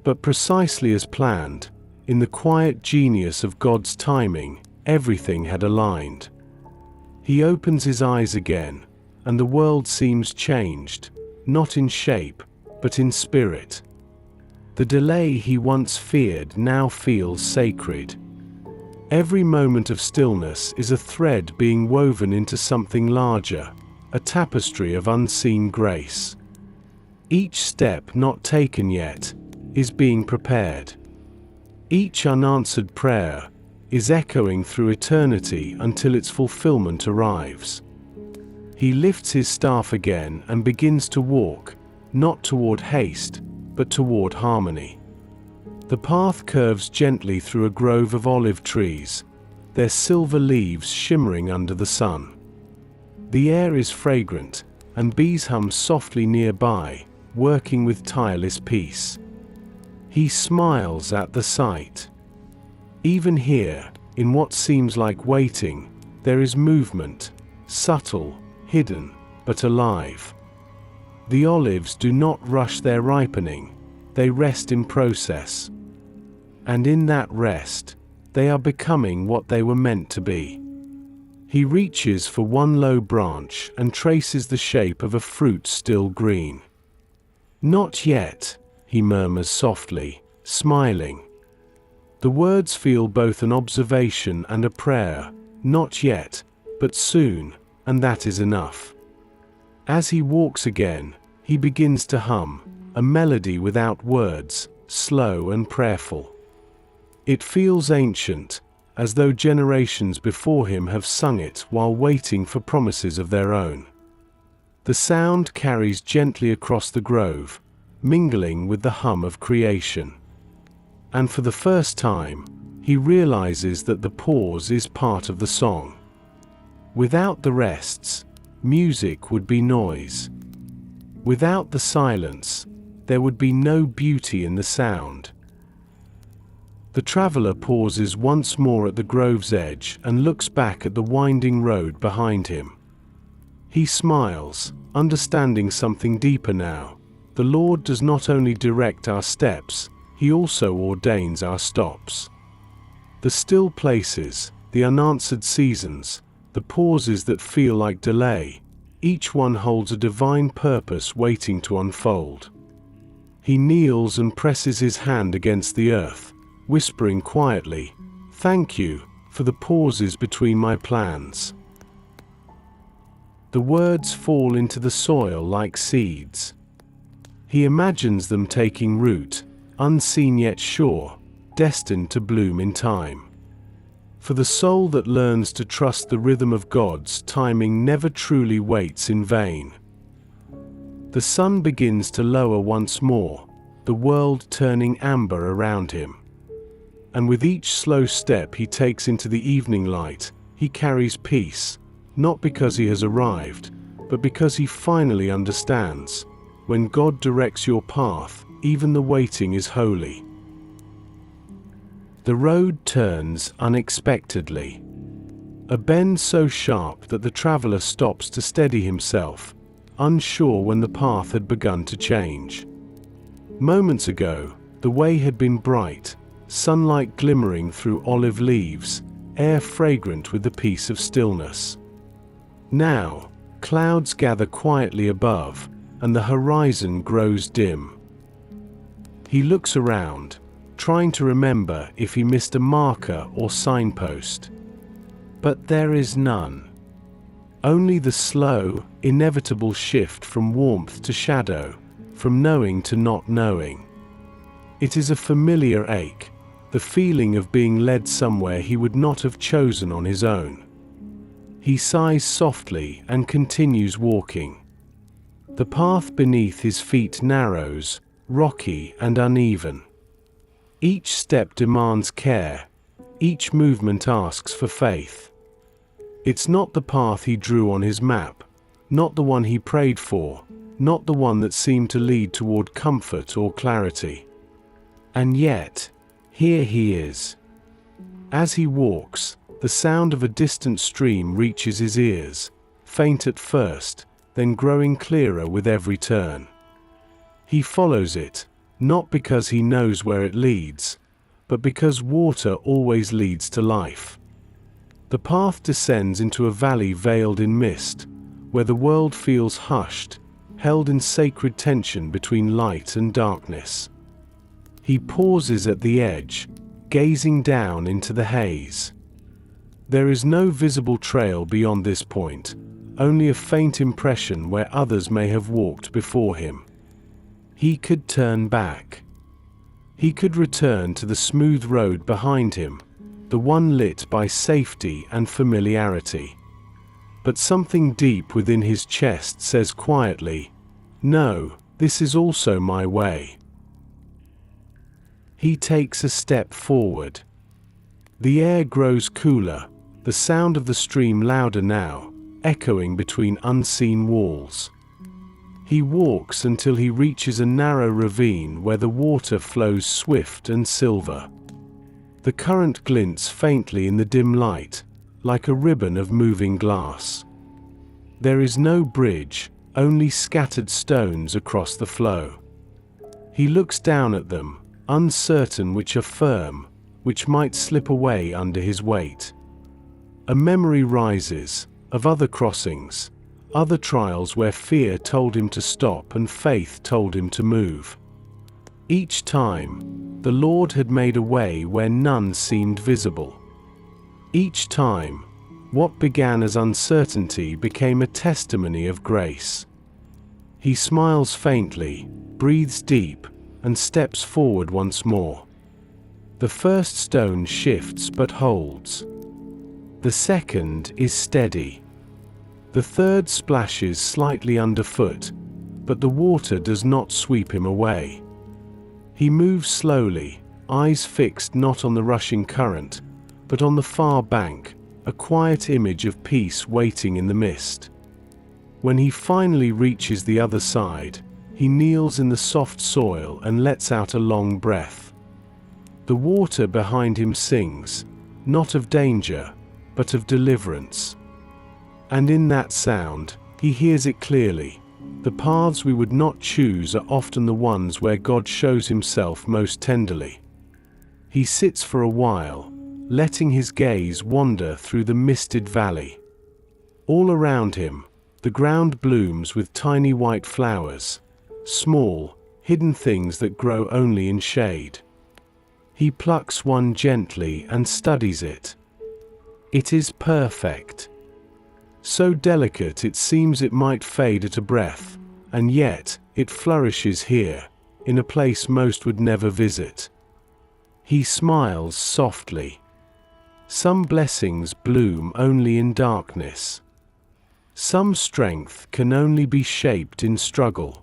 But precisely as planned, in the quiet genius of God's timing, everything had aligned. He opens his eyes again, and the world seems changed, not in shape, but in spirit. The delay he once feared now feels sacred. Every moment of stillness is a thread being woven into something larger, a tapestry of unseen grace. Each step not taken yet is being prepared. Each unanswered prayer is echoing through eternity until its fulfillment arrives. He lifts his staff again and begins to walk, not toward haste, but toward harmony. The path curves gently through a grove of olive trees, their silver leaves shimmering under the sun. The air is fragrant, and bees hum softly nearby, working with tireless peace. He smiles at the sight. Even here, in what seems like waiting, there is movement, subtle, hidden, but alive. The olives do not rush their ripening, they rest in process. And in that rest, they are becoming what they were meant to be. He reaches for one low branch and traces the shape of a fruit still green. "Not yet," he murmurs softly, smiling. The words feel both an observation and a prayer, not yet, but soon, and that is enough. As he walks again, he begins to hum, a melody without words, slow and prayerful. It feels ancient, as though generations before him have sung it while waiting for promises of their own. The sound carries gently across the grove, mingling with the hum of creation. And for the first time, he realizes that the pause is part of the song. Without the rests, music would be noise. Without the silence, there would be no beauty in the sound. The traveler pauses once more at the grove's edge and looks back at the winding road behind him. He smiles, understanding something deeper now. The Lord does not only direct our steps, He also ordains our stops. The still places, the unanswered seasons, the pauses that feel like delay, each one holds a divine purpose waiting to unfold. He kneels and presses his hand against the earth, whispering quietly, "Thank you for the pauses between my plans." The words fall into the soil like seeds. He imagines them taking root, unseen yet sure, destined to bloom in time. For the soul that learns to trust the rhythm of God's timing never truly waits in vain. The sun begins to lower once more, the world turning amber around him. And with each slow step he takes into the evening light, he carries peace, not because he has arrived, but because he finally understands. When God directs your path, even the waiting is holy. The road turns unexpectedly. A bend so sharp that the traveler stops to steady himself, unsure when the path had begun to change. Moments ago, the way had been bright, sunlight glimmering through olive leaves, air fragrant with the peace of stillness. Now, clouds gather quietly above, and the horizon grows dim. He looks around, trying to remember if he missed a marker or signpost. But there is none. Only the slow, inevitable shift from warmth to shadow, from knowing to not knowing. It is a familiar ache, the feeling of being led somewhere he would not have chosen on his own. He sighs softly and continues walking. The path beneath his feet narrows, rocky and uneven. Each step demands care, each movement asks for faith. It's not the path he drew on his map, not the one he prayed for, not the one that seemed to lead toward comfort or clarity. And yet, here he is. As he walks, the sound of a distant stream reaches his ears, faint at first, then growing clearer with every turn. He follows it, not because he knows where it leads, but because water always leads to life. The path descends into a valley veiled in mist, where the world feels hushed, held in sacred tension between light and darkness. He pauses at the edge, gazing down into the haze. There is no visible trail beyond this point, only a faint impression where others may have walked before him. He could turn back. He could return to the smooth road behind him, the one lit by safety and familiarity. But something deep within his chest says quietly, "No, this is also my way." He takes a step forward. The air grows cooler, the sound of the stream louder now, echoing between unseen walls. He walks until he reaches a narrow ravine where the water flows swift and silver. The current glints faintly in the dim light, like a ribbon of moving glass. There is no bridge, only scattered stones across the flow. He looks down at them, uncertain which are firm, which might slip away under his weight. A memory rises, of other crossings, other trials where fear told him to stop and faith told him to move. Each time, The Lord had made a way where none seemed visible. Each time, what began as uncertainty became a testimony of grace. He smiles faintly, breathes deep, and steps forward once more. The first stone shifts but holds. The second is steady. The third splashes slightly underfoot, but the water does not sweep him away. He moves slowly, eyes fixed not on the rushing current, but on the far bank, a quiet image of peace waiting in the mist. When he finally reaches the other side, he kneels in the soft soil and lets out a long breath. The water behind him sings, not of danger, but of deliverance. And in that sound, he hears it clearly. The paths we would not choose are often the ones where God shows himself most tenderly. He sits for a while, letting his gaze wander through the misted valley. All around him, the ground blooms with tiny white flowers, small, hidden things that grow only in shade. He plucks one gently and studies it. It is perfect. So delicate it seems it might fade at a breath, and yet it flourishes here, in a place most would never visit. He smiles softly. Some blessings bloom only in darkness. Some strength can only be shaped in struggle.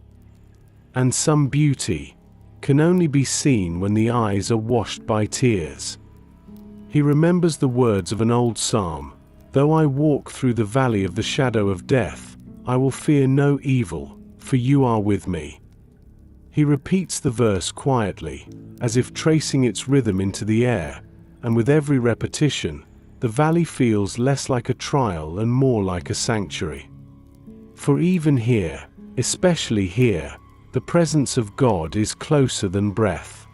And some beauty can only be seen when the eyes are washed by tears. He remembers the words of an old psalm, "Though I walk through the valley of the shadow of death, I will fear no evil, for you are with me." He repeats the verse quietly, as if tracing its rhythm into the air, and with every repetition, the valley feels less like a trial and more like a sanctuary. For even here, especially here, the presence of God is closer than breath.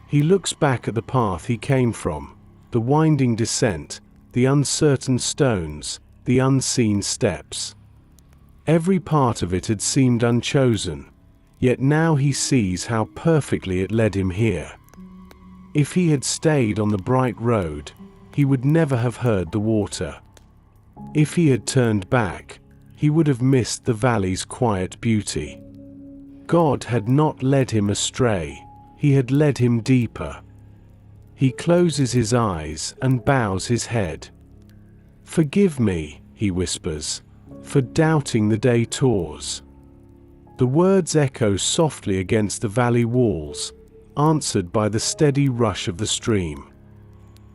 He looks back at the path he came from, the winding descent, the uncertain stones, the unseen steps. Every part of it had seemed unchosen, yet now he sees how perfectly it led him here. If he had stayed on the bright road, he would never have heard the water. If he had turned back, he would have missed the valley's quiet beauty. God had not led him astray, he had led him deeper. He closes his eyes and bows his head. "Forgive me," he whispers, "for doubting the detours." The words echo softly against the valley walls, answered by the steady rush of the stream.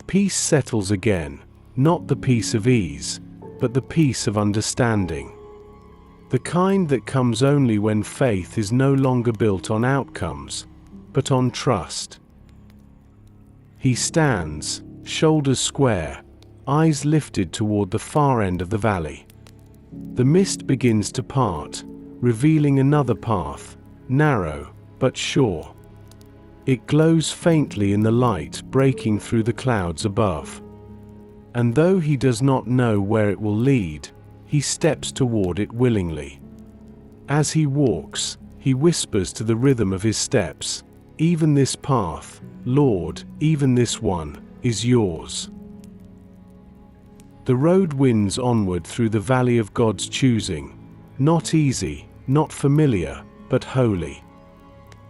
Peace settles again, not the peace of ease, but the peace of understanding. The kind that comes only when faith is no longer built on outcomes, but on trust. He stands, shoulders square, eyes lifted toward the far end of the valley. The mist begins to part, revealing another path, narrow, but sure. It glows faintly in the light breaking through the clouds above. And though he does not know where it will lead, he steps toward it willingly. As he walks, he whispers to the rhythm of his steps, "Even this path, Lord, even this one, is yours." The road winds onward through the valley of God's choosing, not easy, not familiar, but holy.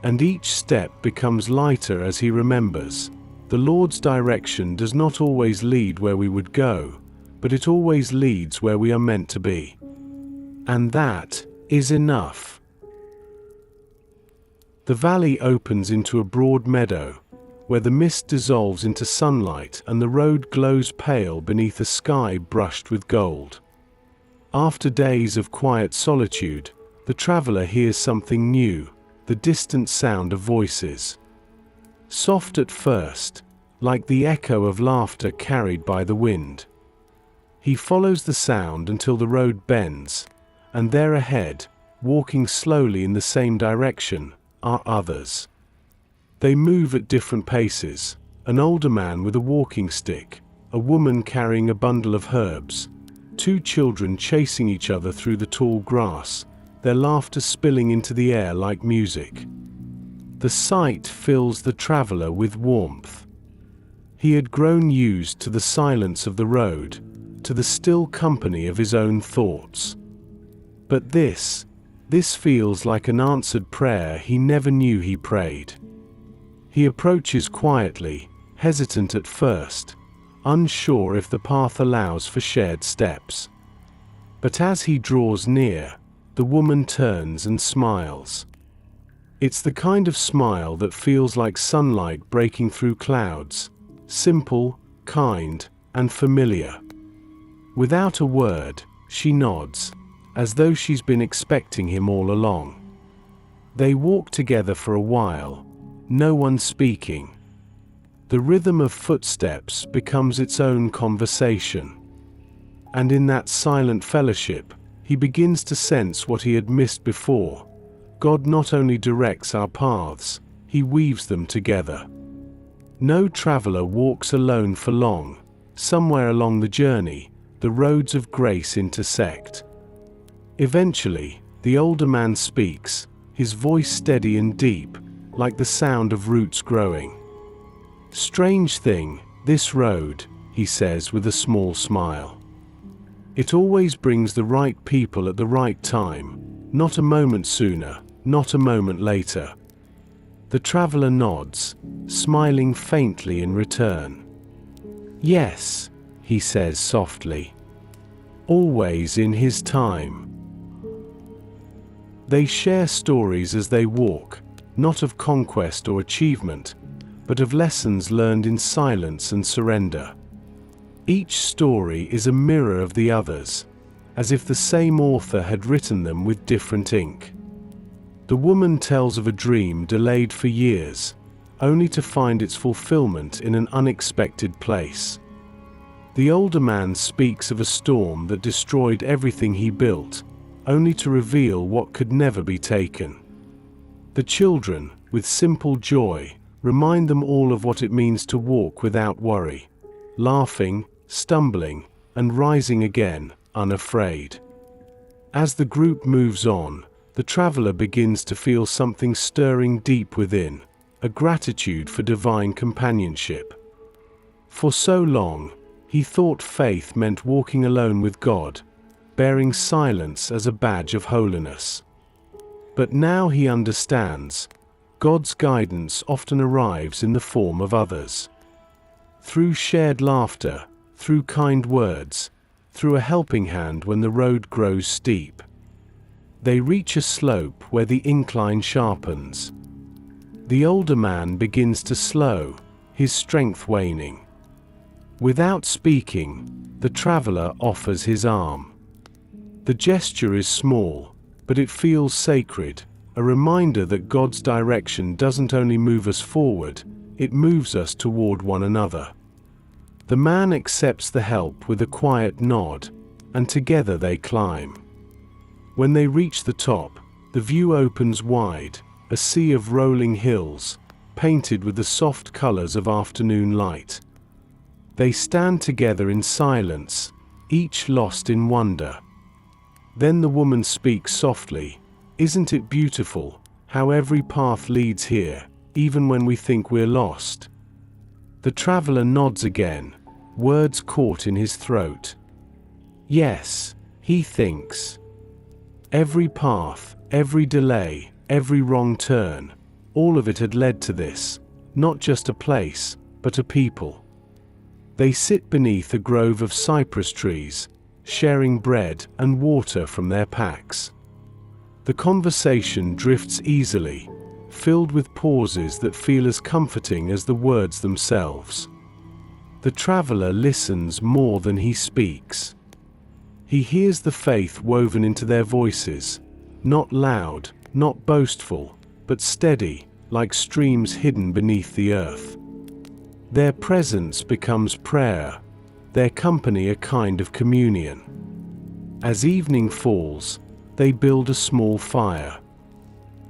And each step becomes lighter as he remembers, the Lord's direction does not always lead where we would go, but it always leads where we are meant to be. And that is enough. The valley opens into a broad meadow, where the mist dissolves into sunlight and the road glows pale beneath a sky brushed with gold. After days of quiet solitude, the traveler hears something new, the distant sound of voices. Soft at first, like the echo of laughter carried by the wind. He follows the sound until the road bends, and there ahead, walking slowly in the same direction, are others. They move at different paces, an older man with a walking stick, a woman carrying a bundle of herbs, two children chasing each other through the tall grass, their laughter spilling into the air like music. The sight fills the traveler with warmth. He had grown used to the silence of the road, to the still company of his own thoughts. But this feels like an answered prayer he never knew he prayed. He approaches quietly, hesitant at first, unsure if the path allows for shared steps. But as he draws near, the woman turns and smiles. It's the kind of smile that feels like sunlight breaking through clouds, simple, kind, and familiar. Without a word, she nods, as though she's been expecting him all along. They walk together for a while, no one speaking. The rhythm of footsteps becomes its own conversation. And in that silent fellowship, he begins to sense what he had missed before. God not only directs our paths, he weaves them together. No traveler walks alone for long. Somewhere along the journey, the roads of grace intersect. Eventually, the older man speaks, his voice steady and deep, like the sound of roots growing. "Strange thing, this road," he says with a small smile. "It always brings the right people at the right time, not a moment sooner, not a moment later." The traveler nods, smiling faintly in return. "Yes," he says softly. "Always in his time." They share stories as they walk, not of conquest or achievement, but of lessons learned in silence and surrender. Each story is a mirror of the others, as if the same author had written them with different ink. The woman tells of a dream delayed for years, only to find its fulfillment in an unexpected place. The older man speaks of a storm that destroyed everything he built, only to reveal what could never be taken. The children, with simple joy, remind them all of what it means to walk without worry, laughing, stumbling, and rising again, unafraid. As the group moves on, the traveler begins to feel something stirring deep within, a gratitude for divine companionship. For so long, he thought faith meant walking alone with God, bearing silence as a badge of holiness. But now he understands, God's guidance often arrives in the form of others. Through shared laughter, through kind words, through a helping hand when the road grows steep. They reach a slope where the incline sharpens. The older man begins to slow, his strength waning. Without speaking, the traveler offers his arm. The gesture is small, but it feels sacred, a reminder that God's direction doesn't only move us forward, it moves us toward one another. The man accepts the help with a quiet nod, and together they climb. When they reach the top, the view opens wide, a sea of rolling hills, painted with the soft colors of afternoon light. They stand together in silence, each lost in wonder. Then the woman speaks softly, "Isn't it beautiful, how every path leads here, even when we think we're lost?" The traveler nods again, words caught in his throat. Yes, he thinks. Every path, every delay, every wrong turn, all of it had led to this, not just a place, but a people. They sit beneath a grove of cypress trees, sharing bread and water from their packs. The conversation drifts easily, filled with pauses that feel as comforting as the words themselves. The traveler listens more than he speaks. He hears the faith woven into their voices, not loud, not boastful, but steady, like streams hidden beneath the earth. Their presence becomes prayer, their company a kind of communion. As evening falls, they build a small fire.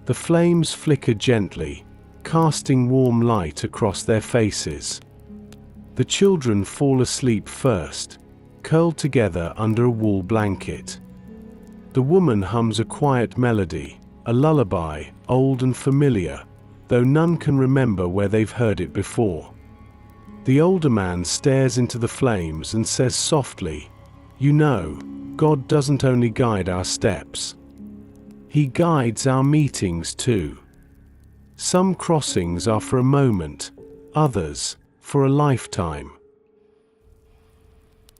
The flames flicker gently, casting warm light across their faces. The children fall asleep first, curled together under a wool blanket. The woman hums a quiet melody, a lullaby, old and familiar, though none can remember where they've heard it before. The older man stares into the flames and says softly, "You know, God doesn't only guide our steps. He guides our meetings too. Some crossings are for a moment, others for a lifetime."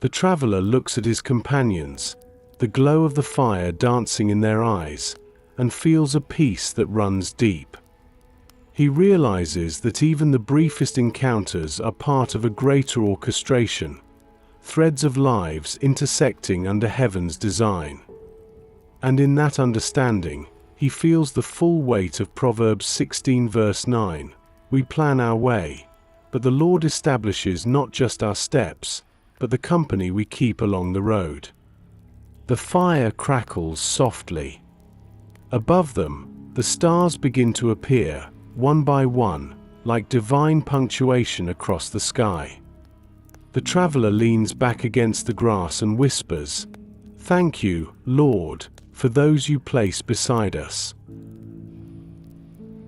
The traveler looks at his companions, the glow of the fire dancing in their eyes, and feels a peace that runs deep. He realizes that even the briefest encounters are part of a greater orchestration, threads of lives intersecting under heaven's design. And in that understanding, he feels the full weight of Proverbs 16 verse 9. We plan our way, but the Lord establishes not just our steps, but the company we keep along the road. The fire crackles softly. Above them, the stars begin to appear, one by one, like divine punctuation across the sky. The traveler leans back against the grass and whispers, "Thank you, Lord, for those you place beside us."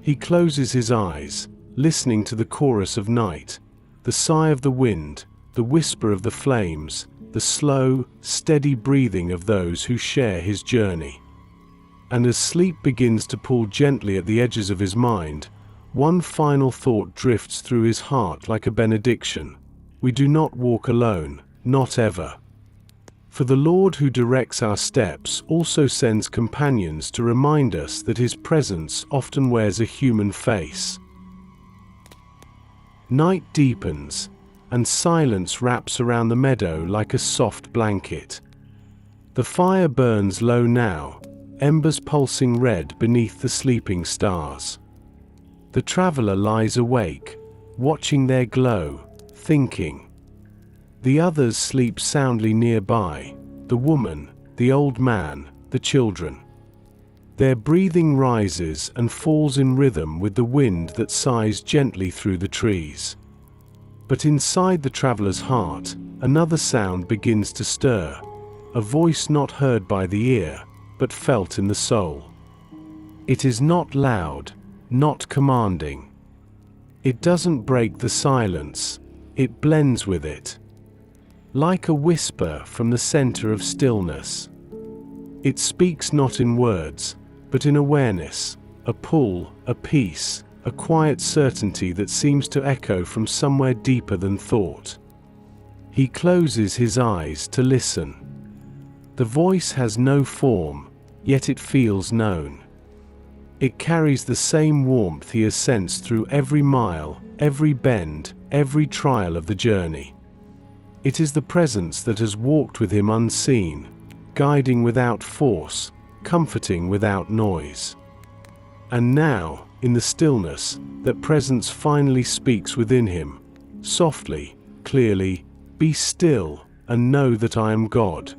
He closes his eyes, listening to the chorus of night, the sigh of the wind, the whisper of the flames, the slow, steady breathing of those who share his journey. And as sleep begins to pull gently at the edges of his mind, one final thought drifts through his heart like a benediction. We do not walk alone, not ever. For the Lord who directs our steps also sends companions to remind us that his presence often wears a human face. Night deepens, and silence wraps around the meadow like a soft blanket. The fire burns low now, embers pulsing red beneath the sleeping stars. The traveler lies awake, watching their glow, thinking. The others sleep soundly nearby, the woman, the old man, the children. Their breathing rises and falls in rhythm with the wind that sighs gently through the trees. But inside the traveler's heart, another sound begins to stir, a voice not heard by the ear, but felt in the soul. It is not loud, not commanding. It doesn't break the silence, it blends with it. Like a whisper from the center of stillness. It speaks not in words, but in awareness, a pull, a peace, a quiet certainty that seems to echo from somewhere deeper than thought. He closes his eyes to listen. The voice has no form, yet it feels known. It carries the same warmth he has sensed through every mile, every bend, every trial of the journey. It is the presence that has walked with him unseen, guiding without force, comforting without noise. And now, in the stillness, that presence finally speaks within him, softly, clearly, "Be still, and know that I am God."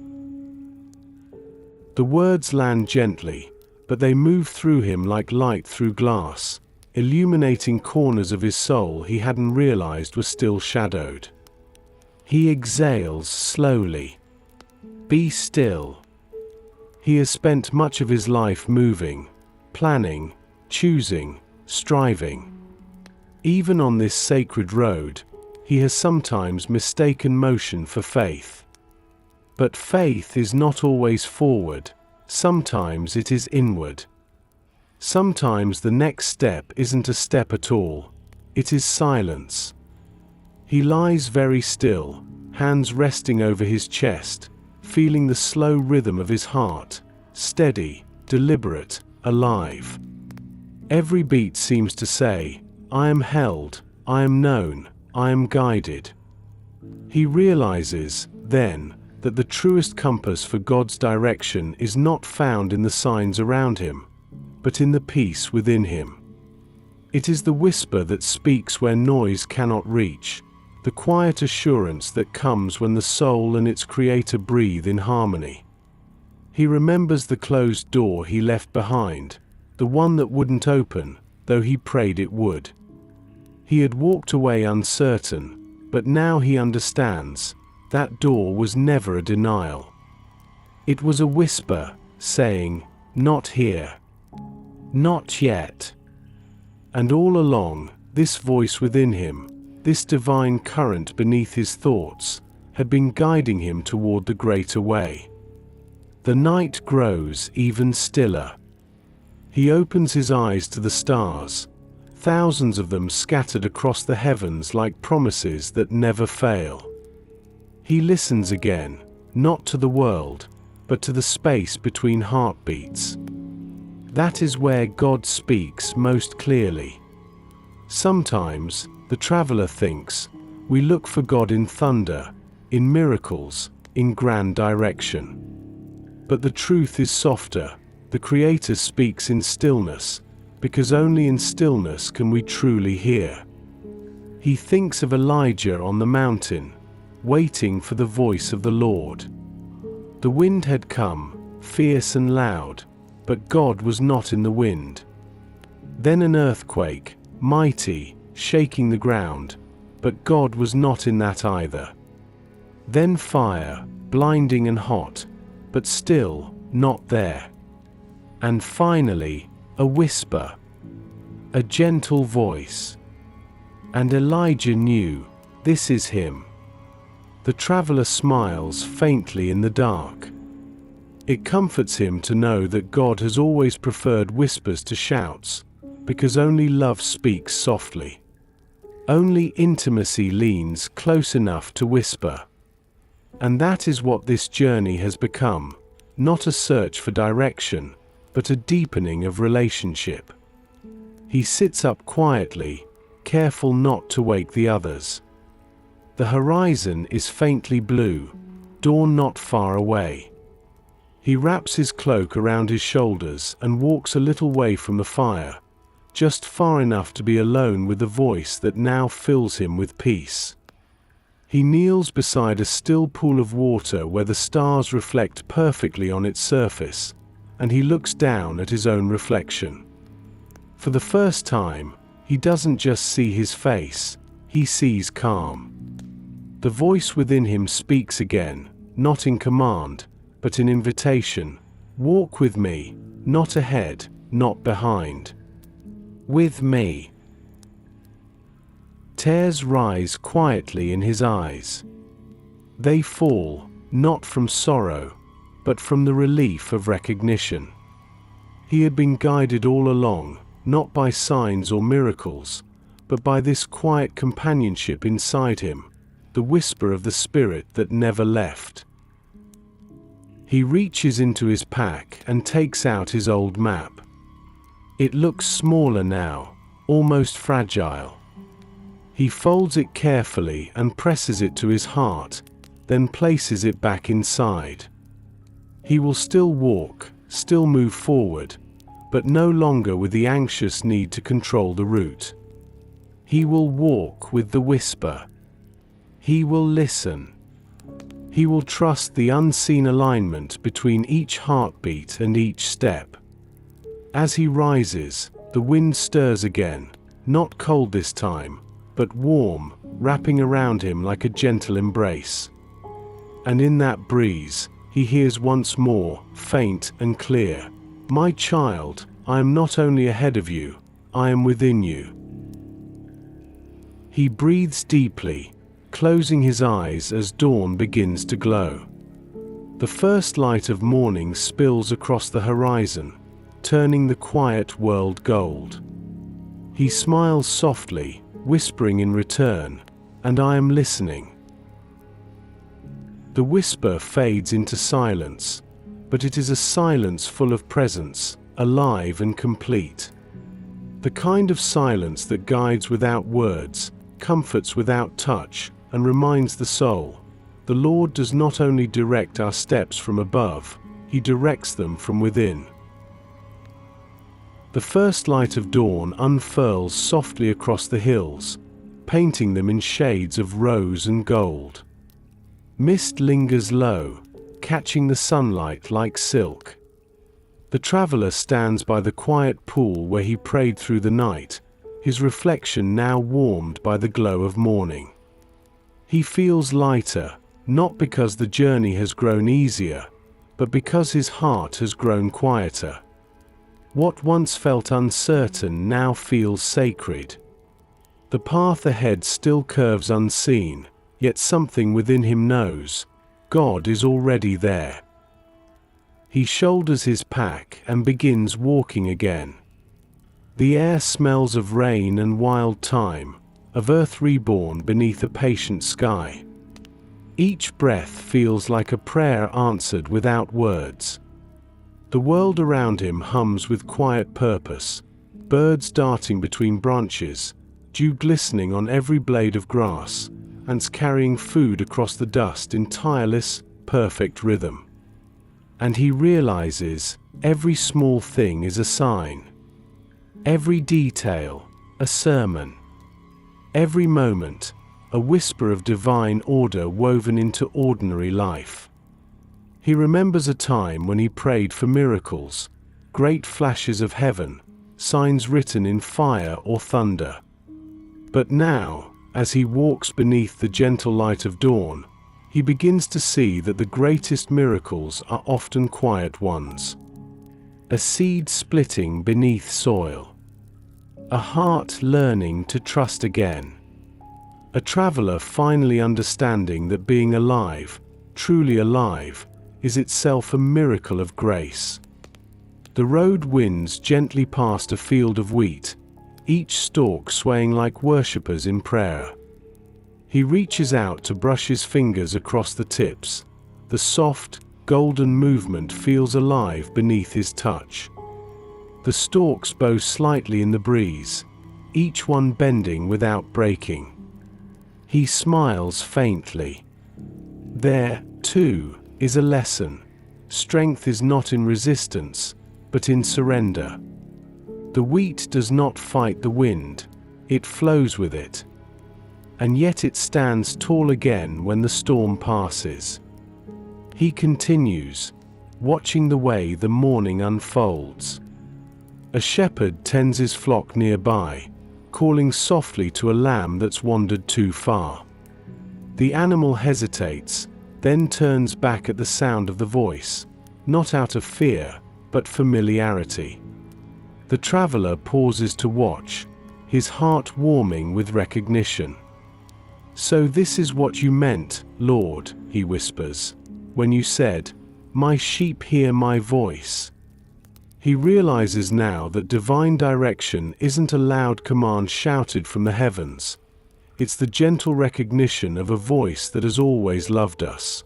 The words land gently, but they move through him like light through glass, illuminating corners of his soul he hadn't realized were still shadowed. He exhales slowly. Be still. He has spent much of his life moving, planning, choosing, striving. Even on this sacred road, he has sometimes mistaken motion for faith. But faith is not always forward, sometimes it is inward. Sometimes the next step isn't a step at all, it is silence. He lies very still, hands resting over his chest, feeling the slow rhythm of his heart, steady, deliberate, alive. Every beat seems to say, "I am held, I am known, I am guided." He realizes, then, that the truest compass for God's direction is not found in the signs around him, but in the peace within him. It is the whisper that speaks where noise cannot reach, the quiet assurance that comes when the soul and its creator breathe in harmony. He remembers the closed door he left behind, the one that wouldn't open, though he prayed it would. He had walked away uncertain, but now he understands. That door was never a denial. It was a whisper, saying, "Not here. Not yet." And all along, this voice within him, this divine current beneath his thoughts, had been guiding him toward the greater way. The night grows even stiller. He opens his eyes to the stars, thousands of them scattered across the heavens like promises that never fail. He listens again, not to the world, but to the space between heartbeats. That is where God speaks most clearly. Sometimes, the traveler thinks, we look for God in thunder, in miracles, in grand direction. But the truth is softer. The Creator speaks in stillness, because only in stillness can we truly hear. He thinks of Elijah on the mountain, waiting for the voice of the Lord. The wind had come, fierce and loud, but God was not in the wind. Then an earthquake, mighty, shaking the ground, but God was not in that either. Then fire, blinding and hot, but still not there. And finally, a whisper, a gentle voice. And Elijah knew, this is him. The traveler smiles faintly in the dark. It comforts him to know that God has always preferred whispers to shouts, because only love speaks softly. Only intimacy leans close enough to whisper. And that is what this journey has become, not a search for direction, but a deepening of relationship. He sits up quietly, careful not to wake the others. The horizon is faintly blue, dawn not far away. He wraps his cloak around his shoulders and walks a little way from the fire, just far enough to be alone with the voice that now fills him with peace. He kneels beside a still pool of water where the stars reflect perfectly on its surface, and he looks down at his own reflection. For the first time, he doesn't just see his face, he sees calm. The voice within him speaks again, not in command, but in invitation. Walk with me, not ahead, not behind. With me. Tears rise quietly in his eyes. They fall, not from sorrow, but from the relief of recognition. He had been guided all along, not by signs or miracles, but by this quiet companionship inside him, the whisper of the Spirit that never left. He reaches into his pack and takes out his old map. It looks smaller now, almost fragile. He folds it carefully and presses it to his heart, then places it back inside. He will still walk, still move forward, but no longer with the anxious need to control the route. He will walk with the whisper. He will listen. He will trust the unseen alignment between each heartbeat and each step. As he rises, the wind stirs again, not cold this time, but warm, wrapping around him like a gentle embrace. And in that breeze, he hears once more, faint and clear, "My child, I am not only ahead of you, I am within you." He breathes deeply, closing his eyes as dawn begins to glow. The first light of morning spills across the horizon, turning the quiet world gold. He smiles softly, whispering in return, "And I am listening." The whisper fades into silence, but it is a silence full of presence, alive and complete. The kind of silence that guides without words, comforts without touch, and reminds the soul, the Lord does not only direct our steps from above, He directs them from within. The first light of dawn unfurls softly across the hills, painting them in shades of rose and gold. Mist lingers low, catching the sunlight like silk. The traveler stands by the quiet pool where he prayed through the night, his reflection now warmed by the glow of morning. He feels lighter, not because the journey has grown easier, but because his heart has grown quieter. What once felt uncertain now feels sacred. The path ahead still curves unseen, yet something within him knows God is already there. He shoulders his pack and begins walking again. The air smells of rain and wild thyme, of earth reborn beneath a patient sky. Each breath feels like a prayer answered without words. The world around him hums with quiet purpose, birds darting between branches, dew glistening on every blade of grass, ants carrying food across the dust in tireless, perfect rhythm. And he realizes every small thing is a sign. Every detail, a sermon. Every moment, a whisper of divine order woven into ordinary life. He remembers a time when he prayed for miracles, great flashes of heaven, signs written in fire or thunder. But now, as he walks beneath the gentle light of dawn, he begins to see that the greatest miracles are often quiet ones. A seed splitting beneath soil. A heart learning to trust again. A traveler finally understanding that being alive, truly alive, is itself a miracle of grace. The road winds gently past a field of wheat, each stalk swaying like worshippers in prayer. He reaches out to brush his fingers across the tips. The soft, golden movement feels alive beneath his touch. The stalks bow slightly in the breeze, each one bending without breaking. He smiles faintly. There, too, is a lesson. Strength is not in resistance, but in surrender. The wheat does not fight the wind, it flows with it. And yet it stands tall again when the storm passes. He continues, watching the way the morning unfolds. A shepherd tends his flock nearby, calling softly to a lamb that's wandered too far. The animal hesitates, then turns back at the sound of the voice, not out of fear, but familiarity. The traveler pauses to watch, his heart warming with recognition. "So this is what you meant, Lord," he whispers, "when you said, 'My sheep hear my voice.'" He realizes now that divine direction isn't a loud command shouted from the heavens. It's the gentle recognition of a voice that has always loved us.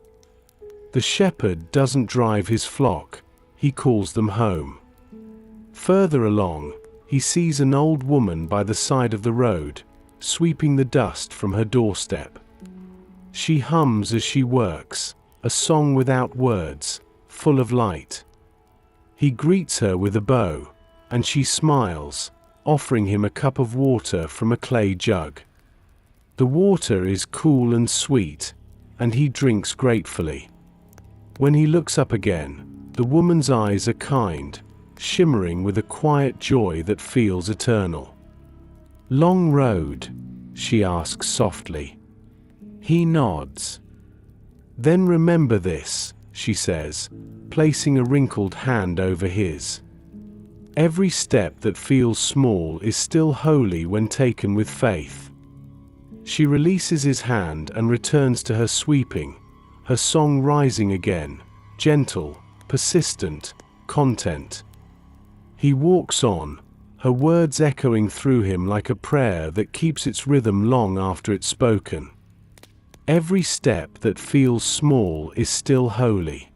The shepherd doesn't drive his flock, he calls them home. Further along, he sees an old woman by the side of the road, sweeping the dust from her doorstep. She hums as she works, a song without words, full of light. He greets her with a bow, and she smiles, offering him a cup of water from a clay jug. The water is cool and sweet, and he drinks gratefully. When he looks up again, the woman's eyes are kind, shimmering with a quiet joy that feels eternal. "Long road?" she asks softly. He nods. "Then remember this," she says, placing a wrinkled hand over his. "Every step that feels small is still holy when taken with faith." She releases his hand and returns to her sweeping, her song rising again, gentle, persistent, content. He walks on, her words echoing through him like a prayer that keeps its rhythm long after it's spoken. Every step that feels small is still holy.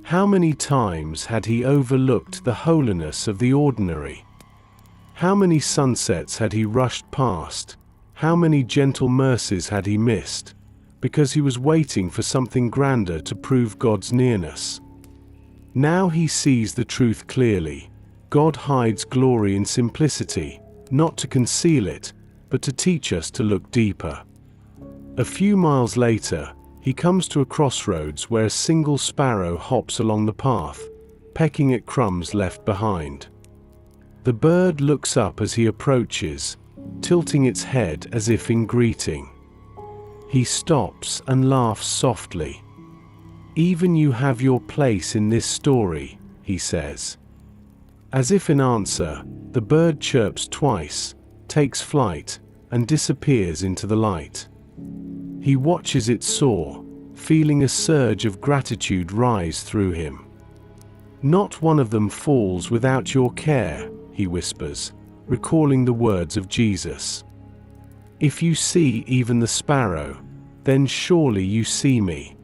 How many times had he overlooked the holiness of the ordinary? How many sunsets had he rushed past? How many gentle mercies had he missed, because he was waiting for something grander to prove God's nearness? Now he sees the truth clearly. God hides glory in simplicity, not to conceal it, but to teach us to look deeper. A few miles later, he comes to a crossroads where a single sparrow hops along the path, pecking at crumbs left behind. The bird looks up as he approaches, tilting its head as if in greeting. He stops and laughs softly. "Even you have your place in this story," he says. As if in answer, the bird chirps twice, takes flight, and disappears into the light. He watches it soar, feeling a surge of gratitude rise through him. "Not one of them falls without your care," he whispers, recalling the words of Jesus. "If you see even the sparrow, then surely you see me."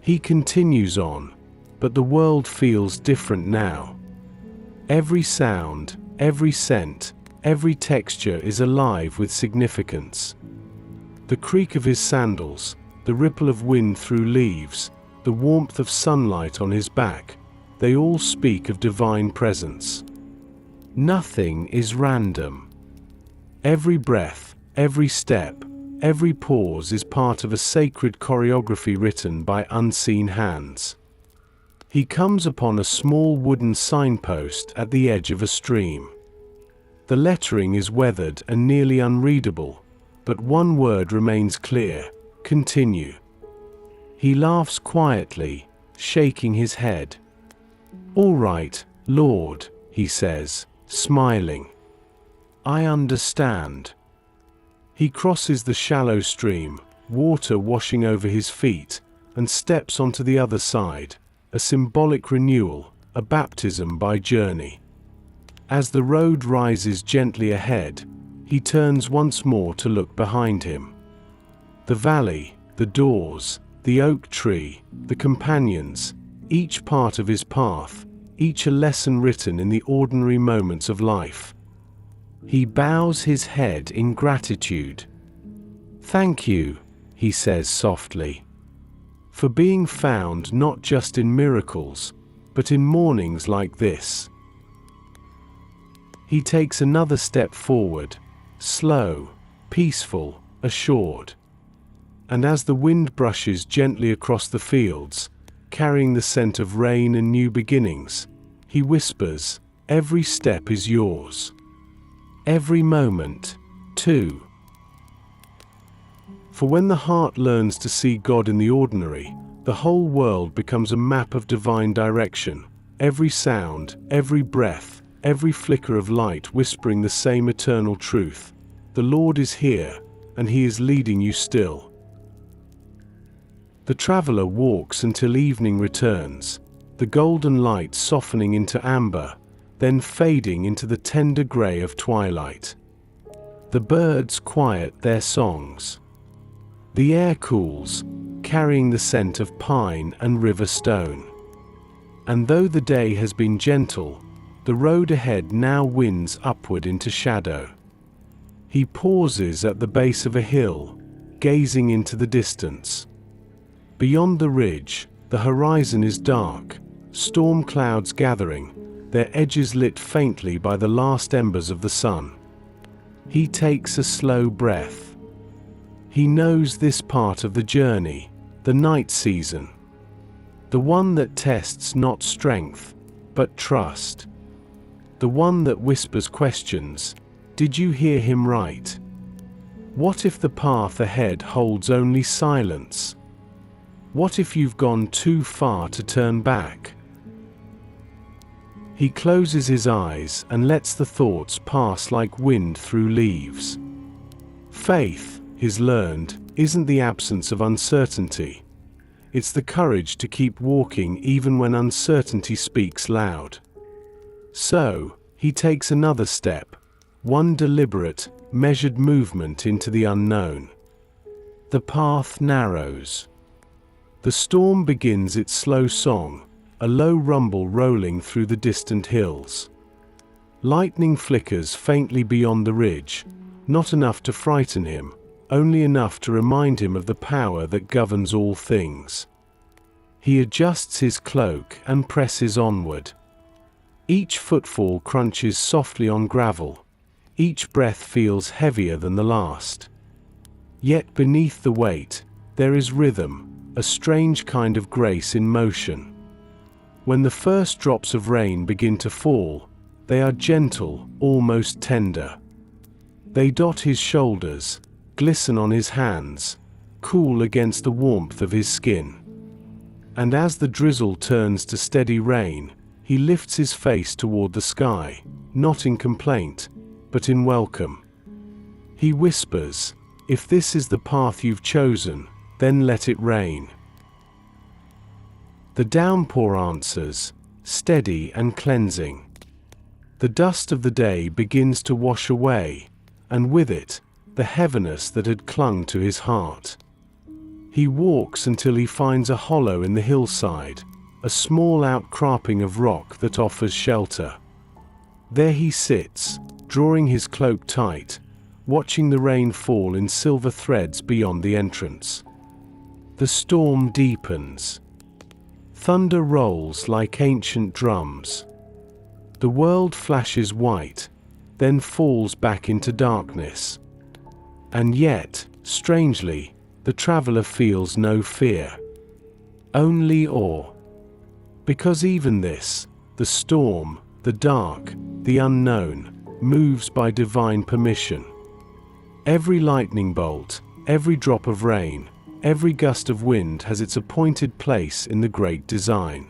He continues on, but the world feels different now. Every sound, every scent, every texture is alive with significance. The creak of his sandals, the ripple of wind through leaves, the warmth of sunlight on his back, they all speak of divine presence. Nothing is random. Every breath, every step, every pause is part of a sacred choreography written by unseen hands. He comes upon a small wooden signpost at the edge of a stream. The lettering is weathered and nearly unreadable, but one word remains clear: continue. He laughs quietly, shaking his head. "All right, Lord," he says, smiling. "I understand." He crosses the shallow stream, water washing over his feet, and steps onto the other side, a symbolic renewal, a baptism by journey. As the road rises gently ahead, he turns once more to look behind him. The valley, the doors, the oak tree, the companions, each part of his path, each a lesson written in the ordinary moments of life. He bows his head in gratitude. "Thank you," he says softly, "for being found not just in miracles, but in mornings like this." He takes another step forward, slow, peaceful, assured. And as the wind brushes gently across the fields, carrying the scent of rain and new beginnings, he whispers, "Every step is yours. Every moment, too." For when the heart learns to see God in the ordinary, the whole world becomes a map of divine direction. Every sound, every breath, every flicker of light whispering the same eternal truth: the Lord is here, and He is leading you still. The traveler walks until evening returns, the golden light softening into amber, then fading into the tender grey of twilight. The birds quiet their songs. The air cools, carrying the scent of pine and river stone. And though the day has been gentle, the road ahead now winds upward into shadow. He pauses at the base of a hill, gazing into the distance. Beyond the ridge, the horizon is dark, storm clouds gathering, their edges lit faintly by the last embers of the sun. He takes a slow breath. He knows this part of the journey, the night season. The one that tests not strength, but trust. The one that whispers questions: did you hear him right? What if the path ahead holds only silence? What if you've gone too far to turn back? He closes his eyes and lets the thoughts pass like wind through leaves. Faith, he's learned, isn't the absence of uncertainty. It's the courage to keep walking even when uncertainty speaks loud. So, he takes another step, one deliberate, measured movement into the unknown. The path narrows. The storm begins its slow song, a low rumble rolling through the distant hills. Lightning flickers faintly beyond the ridge, not enough to frighten him, only enough to remind him of the power that governs all things. He adjusts his cloak and presses onward. Each footfall crunches softly on gravel. Each breath feels heavier than the last. Yet beneath the weight, there is rhythm, a strange kind of grace in motion. When the first drops of rain begin to fall, they are gentle, almost tender. They dot his shoulders, glisten on his hands, cool against the warmth of his skin. And as the drizzle turns to steady rain, he lifts his face toward the sky, not in complaint, but in welcome. He whispers, "If this is the path you've chosen, then let it rain." The downpour answers, steady and cleansing. The dust of the day begins to wash away, and with it, the heaviness that had clung to his heart. He walks until he finds a hollow in the hillside, a small outcropping of rock that offers shelter. There he sits, drawing his cloak tight, watching the rain fall in silver threads beyond the entrance. The storm deepens. Thunder rolls like ancient drums. The world flashes white, then falls back into darkness. And yet, strangely, the traveler feels no fear, only awe. Because even this, the storm, the dark, the unknown, moves by divine permission. Every lightning bolt, every drop of rain, every gust of wind has its appointed place in the great design.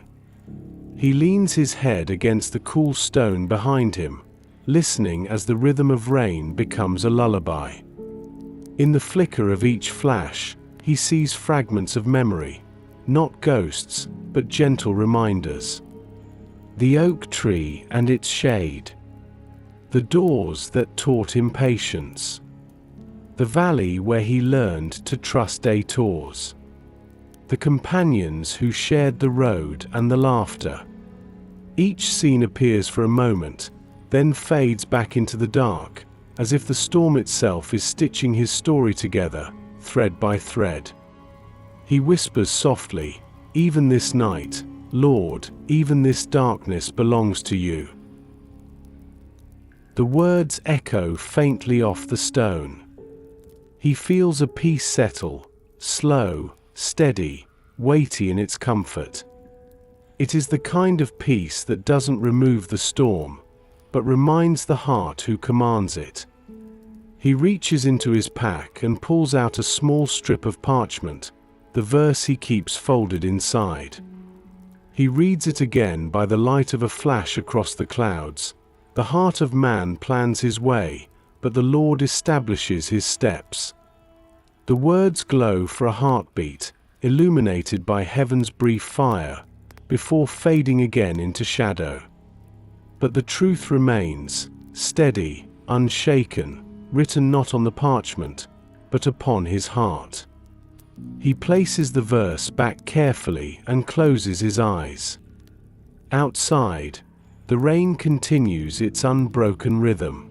He leans his head against the cool stone behind him, listening as the rhythm of rain becomes a lullaby. In the flicker of each flash, he sees fragments of memory, not ghosts, but gentle reminders. The oak tree and its shade. The doors that taught him patience. The valley where he learned to trust detours. The companions who shared the road and the laughter. Each scene appears for a moment, then fades back into the dark, as if the storm itself is stitching his story together, thread by thread. He whispers softly, "Even this night, Lord, even this darkness belongs to you." The words echo faintly off the stone. He feels a peace settle, slow, steady, weighty in its comfort. It is the kind of peace that doesn't remove the storm, but reminds the heart who commands it. He reaches into his pack and pulls out a small strip of parchment, the verse he keeps folded inside. He reads it again by the light of a flash across the clouds. The heart of man plans his way, but the Lord establishes his steps. The words glow for a heartbeat, illuminated by heaven's brief fire, before fading again into shadow. But the truth remains, steady, unshaken, written not on the parchment, but upon his heart. He places the verse back carefully and closes his eyes. Outside, the rain continues its unbroken rhythm.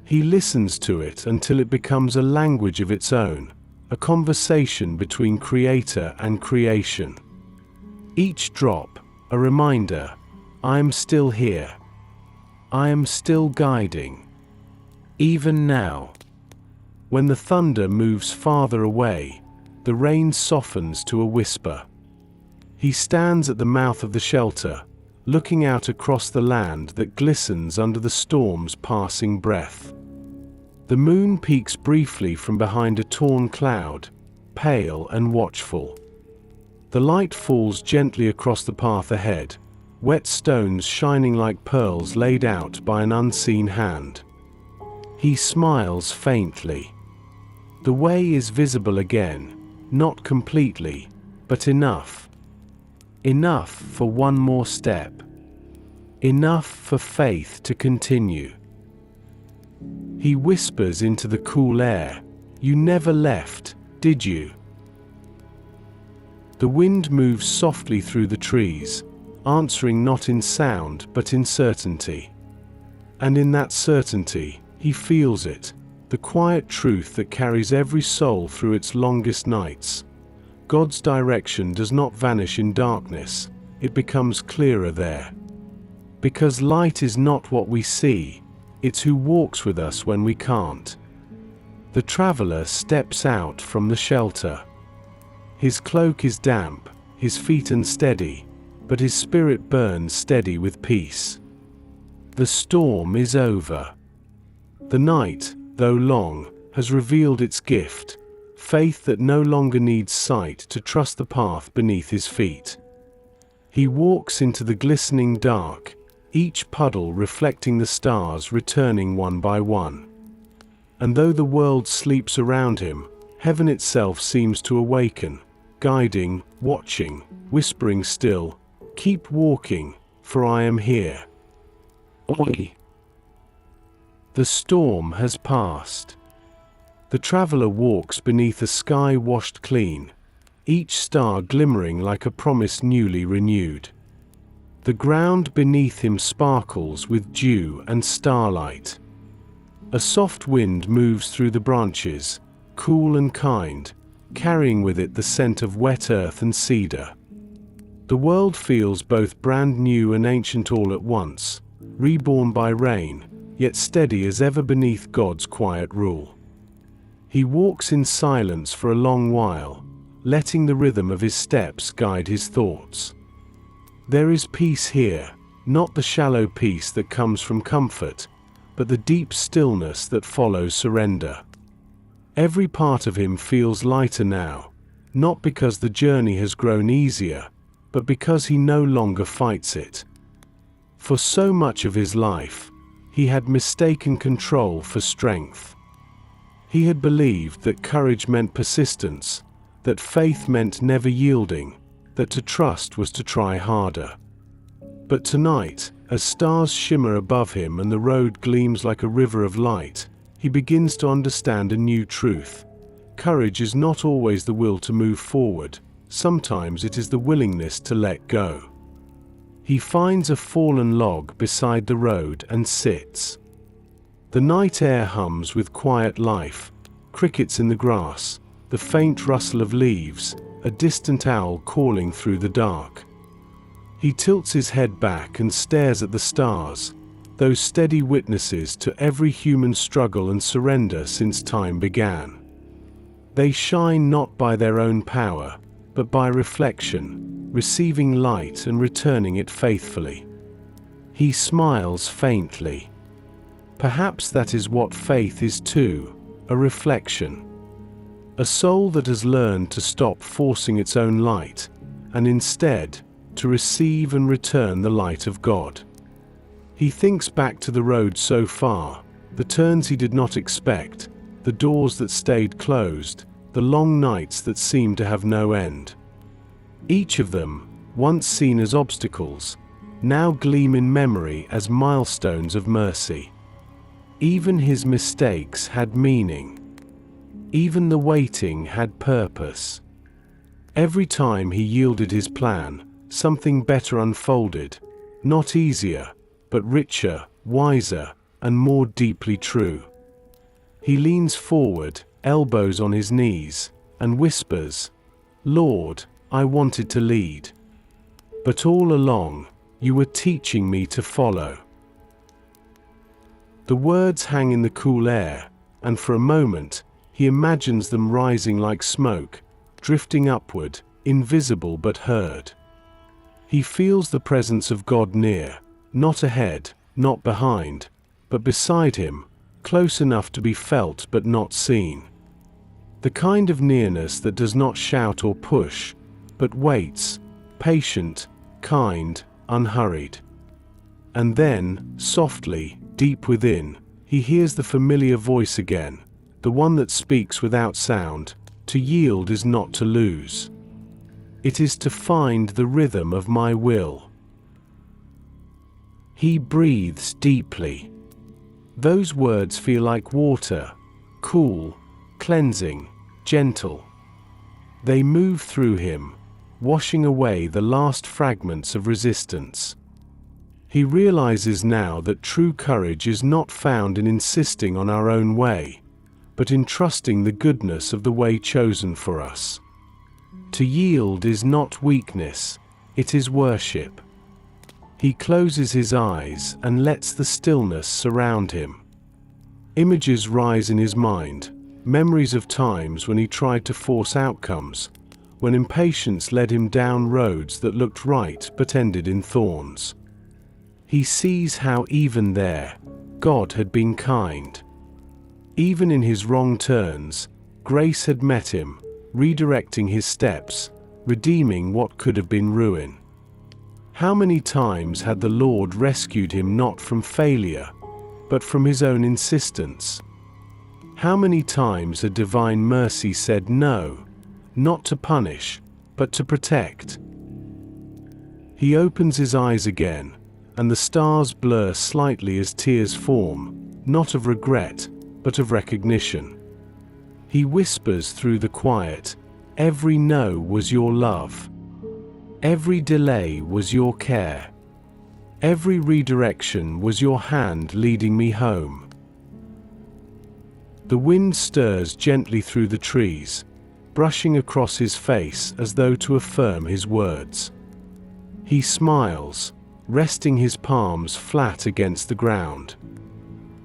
He listens to it until it becomes a language of its own, a conversation between creator and creation. Each drop, a reminder, I am still here. I am still guiding. Even now. When the thunder moves farther away, the rain softens to a whisper. He stands at the mouth of the shelter, looking out across the land that glistens under the storm's passing breath. The moon peeks briefly from behind a torn cloud, pale and watchful. The light falls gently across the path ahead, wet stones shining like pearls laid out by an unseen hand. He smiles faintly. The way is visible again, not completely, but enough. Enough for one more step. Enough for faith to continue. He whispers into the cool air, "You never left, did you?" The wind moves softly through the trees, answering not in sound but in certainty. And in that certainty, he feels it, the quiet truth that carries every soul through its longest nights. God's direction does not vanish in darkness, it becomes clearer there. Because light is not what we see, it's who walks with us when we can't. The traveler steps out from the shelter. His cloak is damp, his feet unsteady, but his spirit burns steady with peace. The storm is over. The night, though long, has revealed its gift, faith that no longer needs sight to trust the path beneath his feet. He walks into the glistening dark, each puddle reflecting the stars returning one by one. And though the world sleeps around him, heaven itself seems to awaken, guiding, watching, whispering still, "Keep walking, for I am here." Oi. The storm has passed. The traveler walks beneath a sky washed clean, each star glimmering like a promise newly renewed. The ground beneath him sparkles with dew and starlight. A soft wind moves through the branches, cool and kind, carrying with it the scent of wet earth and cedar. The world feels both brand new and ancient all at once, reborn by rain, yet steady as ever beneath God's quiet rule. He walks in silence for a long while, letting the rhythm of his steps guide his thoughts. There is peace here, not the shallow peace that comes from comfort, but the deep stillness that follows surrender. Every part of him feels lighter now, not because the journey has grown easier, but because he no longer fights it. For so much of his life, he had mistaken control for strength. He had believed that courage meant persistence, that faith meant never yielding, that to trust was to try harder. But tonight, as stars shimmer above him and the road gleams like a river of light, he begins to understand a new truth. Courage is not always the will to move forward, sometimes it is the willingness to let go. He finds a fallen log beside the road and sits. The night air hums with quiet life, crickets in the grass, the faint rustle of leaves, a distant owl calling through the dark. He tilts his head back and stares at the stars, those steady witnesses to every human struggle and surrender since time began. They shine not by their own power, but by reflection, receiving light and returning it faithfully. He smiles faintly. Perhaps that is what faith is too, a reflection. A soul that has learned to stop forcing its own light, and instead, to receive and return the light of God. He thinks back to the road so far, the turns he did not expect, the doors that stayed closed, the long nights that seemed to have no end. Each of them, once seen as obstacles, now gleam in memory as milestones of mercy. Even his mistakes had meaning. Even the waiting had purpose. Every time he yielded his plan, something better unfolded, not easier, but richer, wiser, and more deeply true. He leans forward, elbows on his knees, and whispers, "Lord, I wanted to lead. But all along, you were teaching me to follow." The words hang in the cool air, and for a moment, he imagines them rising like smoke, drifting upward, invisible but heard. He feels the presence of God near, not ahead, not behind, but beside him, close enough to be felt but not seen. The kind of nearness that does not shout or push, but waits, patient, kind, unhurried. And then, softly, deep within, he hears the familiar voice again, the one that speaks without sound. To yield is not to lose. It is to find the rhythm of my will. He breathes deeply. Those words feel like water, cool, cleansing, gentle. They move through him, washing away the last fragments of resistance. He realizes now that true courage is not found in insisting on our own way, but in trusting the goodness of the way chosen for us. To yield is not weakness, it is worship. He closes his eyes and lets the stillness surround him. Images rise in his mind, memories of times when he tried to force outcomes, when impatience led him down roads that looked right but ended in thorns. He sees how even there, God had been kind. Even in his wrong turns, grace had met him, redirecting his steps, redeeming what could have been ruin. How many times had the Lord rescued him not from failure, but from his own insistence? How many times had divine mercy said no, not to punish, but to protect? He opens his eyes again, and the stars blur slightly as tears form, not of regret, but of recognition. He whispers through the quiet, "Every no was your love. Every delay was your care. Every redirection was your hand leading me home." The wind stirs gently through the trees, brushing across his face as though to affirm his words. He smiles, resting his palms flat against the ground.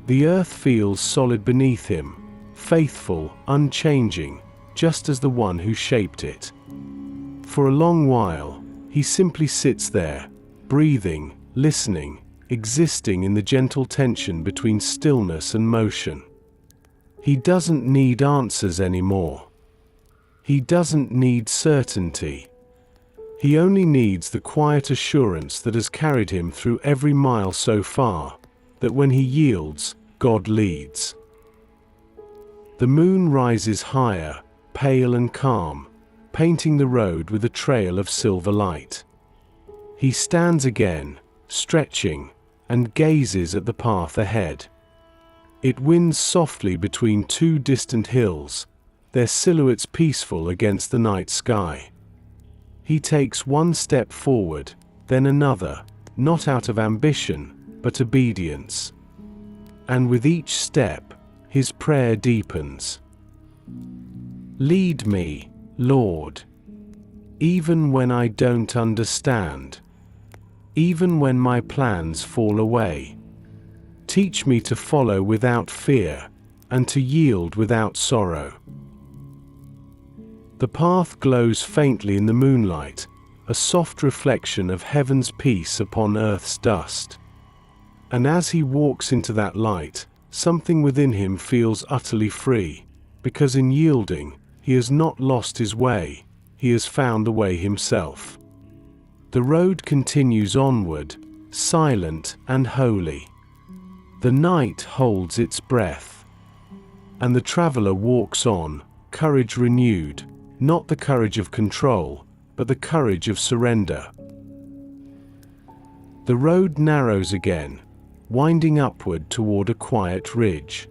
The earth feels solid beneath him, faithful, unchanging, just as the one who shaped it. For a long while, he simply sits there, breathing, listening, existing in the gentle tension between stillness and motion. He doesn't need answers anymore. He doesn't need certainty. He only needs the quiet assurance that has carried him through every mile so far, that when he yields, God leads. The moon rises higher, pale and calm, painting the road with a trail of silver light. He stands again, stretching, and gazes at the path ahead. It winds softly between two distant hills, their silhouettes peaceful against the night sky. He takes one step forward, then another, not out of ambition, but obedience. And with each step, his prayer deepens. Lead me, Lord, even when I don't understand, even when my plans fall away. Teach me to follow without fear, and to yield without sorrow. The path glows faintly in the moonlight, a soft reflection of heaven's peace upon earth's dust. And as he walks into that light, something within him feels utterly free, because in yielding, he has not lost his way, he has found the way himself. The road continues onward, silent and holy. The night holds its breath, and the traveler walks on, courage renewed, not the courage of control, but the courage of surrender. The road narrows again, winding upward toward a quiet ridge.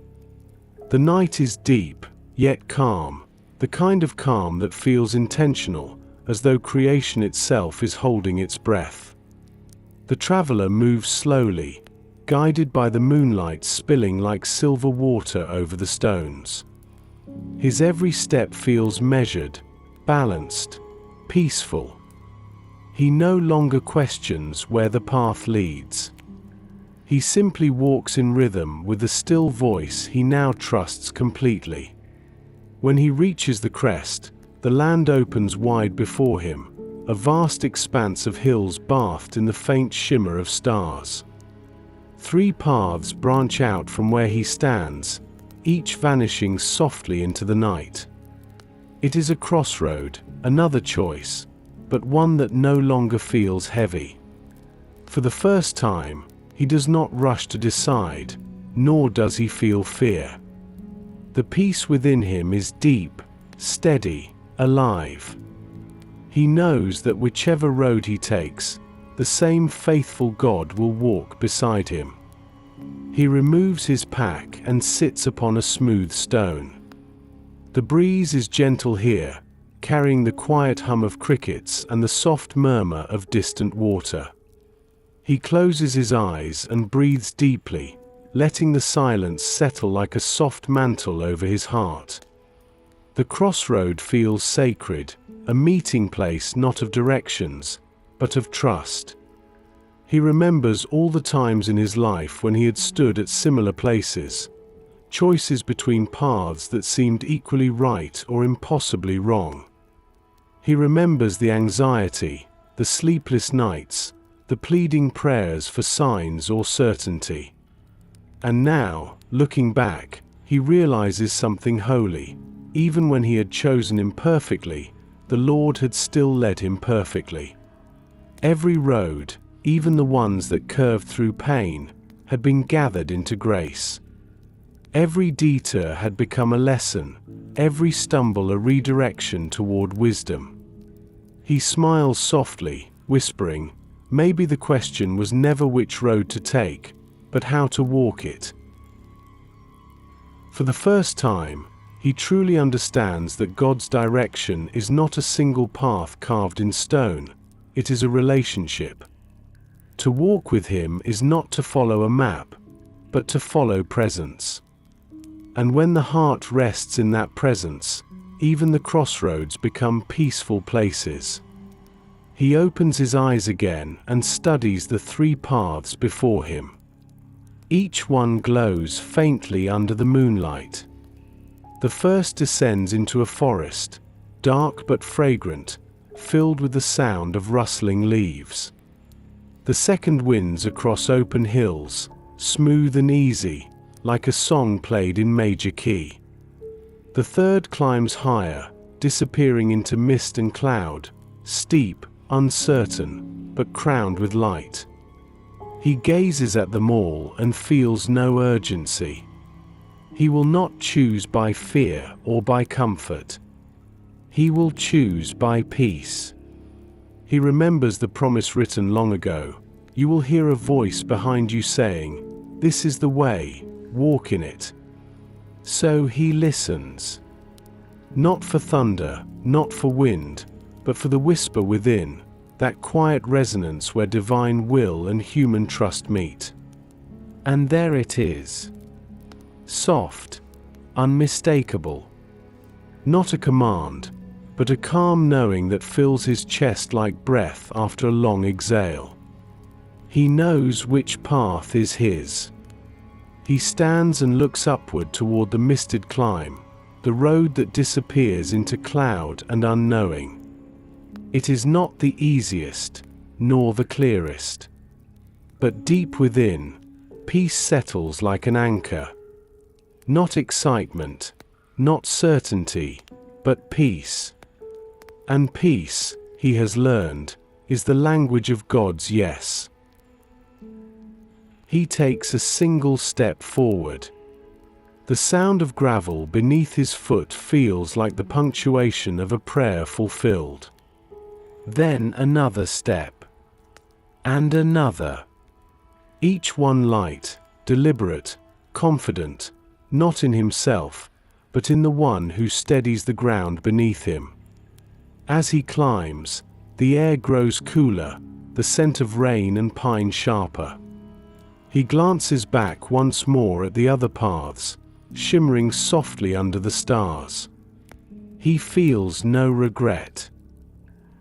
The night is deep, yet calm, the kind of calm that feels intentional, as though creation itself is holding its breath. The traveler moves slowly, guided by the moonlight spilling like silver water over the stones. His every step feels measured, balanced, peaceful. He no longer questions where the path leads. He simply walks in rhythm with the still voice he now trusts completely. When he reaches the crest, the land opens wide before him, a vast expanse of hills bathed in the faint shimmer of stars. 3 paths branch out from where he stands, each vanishing softly into the night. It is a crossroad, another choice, but one that no longer feels heavy. For the first time, he does not rush to decide, nor does he feel fear. The peace within him is deep, steady, alive. He knows that whichever road he takes, the same faithful God will walk beside him. He removes his pack and sits upon a smooth stone. The breeze is gentle here, carrying the quiet hum of crickets and the soft murmur of distant water. He closes his eyes and breathes deeply, letting the silence settle like a soft mantle over his heart. The crossroad feels sacred, a meeting place not of directions, but of trust. He remembers all the times in his life when he had stood at similar places, choices between paths that seemed equally right or impossibly wrong. He remembers the anxiety, the sleepless nights, the pleading prayers for signs or certainty. And now, looking back, he realizes something holy. Even when he had chosen imperfectly, the Lord had still led him perfectly. Every road, even the ones that curved through pain, had been gathered into grace. Every detour had become a lesson, every stumble a redirection toward wisdom. He smiles softly, whispering, maybe the question was never which road to take, but how to walk it. For the first time, he truly understands that God's direction is not a single path carved in stone, it is a relationship. To walk with him is not to follow a map, but to follow presence. And when the heart rests in that presence, even the crossroads become peaceful places. He opens his eyes again and studies the three paths before him. Each one glows faintly under the moonlight. The first descends into a forest, dark but fragrant, filled with the sound of rustling leaves. The second winds across open hills, smooth and easy, like a song played in major key. The third climbs higher, disappearing into mist and cloud, steep, uncertain, but crowned with light. He gazes at them all and feels no urgency. He will not choose by fear or by comfort. He will choose by peace. He remembers the promise written long ago. You will hear a voice behind you saying, "This is the way, walk in it." So he listens. Not for thunder, not for wind, but for the whisper within, that quiet resonance where divine will and human trust meet. And there it is. Soft, unmistakable. Not a command, but a calm knowing that fills his chest like breath after a long exhale. He knows which path is his. He stands and looks upward toward the misted climb, the road that disappears into cloud and unknowing. It is not the easiest, nor the clearest. But deep within, peace settles like an anchor. Not excitement, not certainty, but peace. And peace, he has learned, is the language of God's yes. He takes a single step forward. The sound of gravel beneath his foot feels like the punctuation of a prayer fulfilled. Then another step. And another. Each one light, deliberate, confident, not in himself, but in the one who steadies the ground beneath him. As he climbs, the air grows cooler, the scent of rain and pine sharper. He glances back once more at the other paths, shimmering softly under the stars. He feels no regret.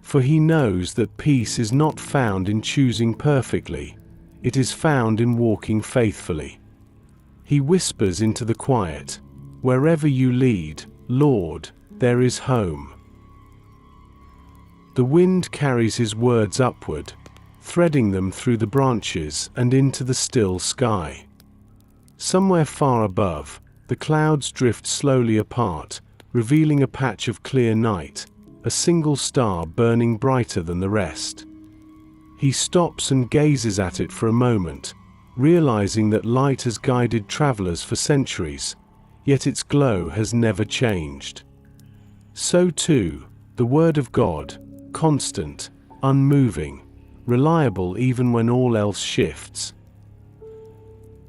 For he knows that peace is not found in choosing perfectly, it is found in walking faithfully. He whispers into the quiet, "Wherever you lead, Lord, there is home." The wind carries his words upward, threading them through the branches and into the still sky. Somewhere far above, the clouds drift slowly apart, revealing a patch of clear night, a single star burning brighter than the rest. He stops and gazes at it for a moment, realizing that light has guided travelers for centuries, yet its glow has never changed. So too, the Word of God, constant, unmoving, reliable even when all else shifts.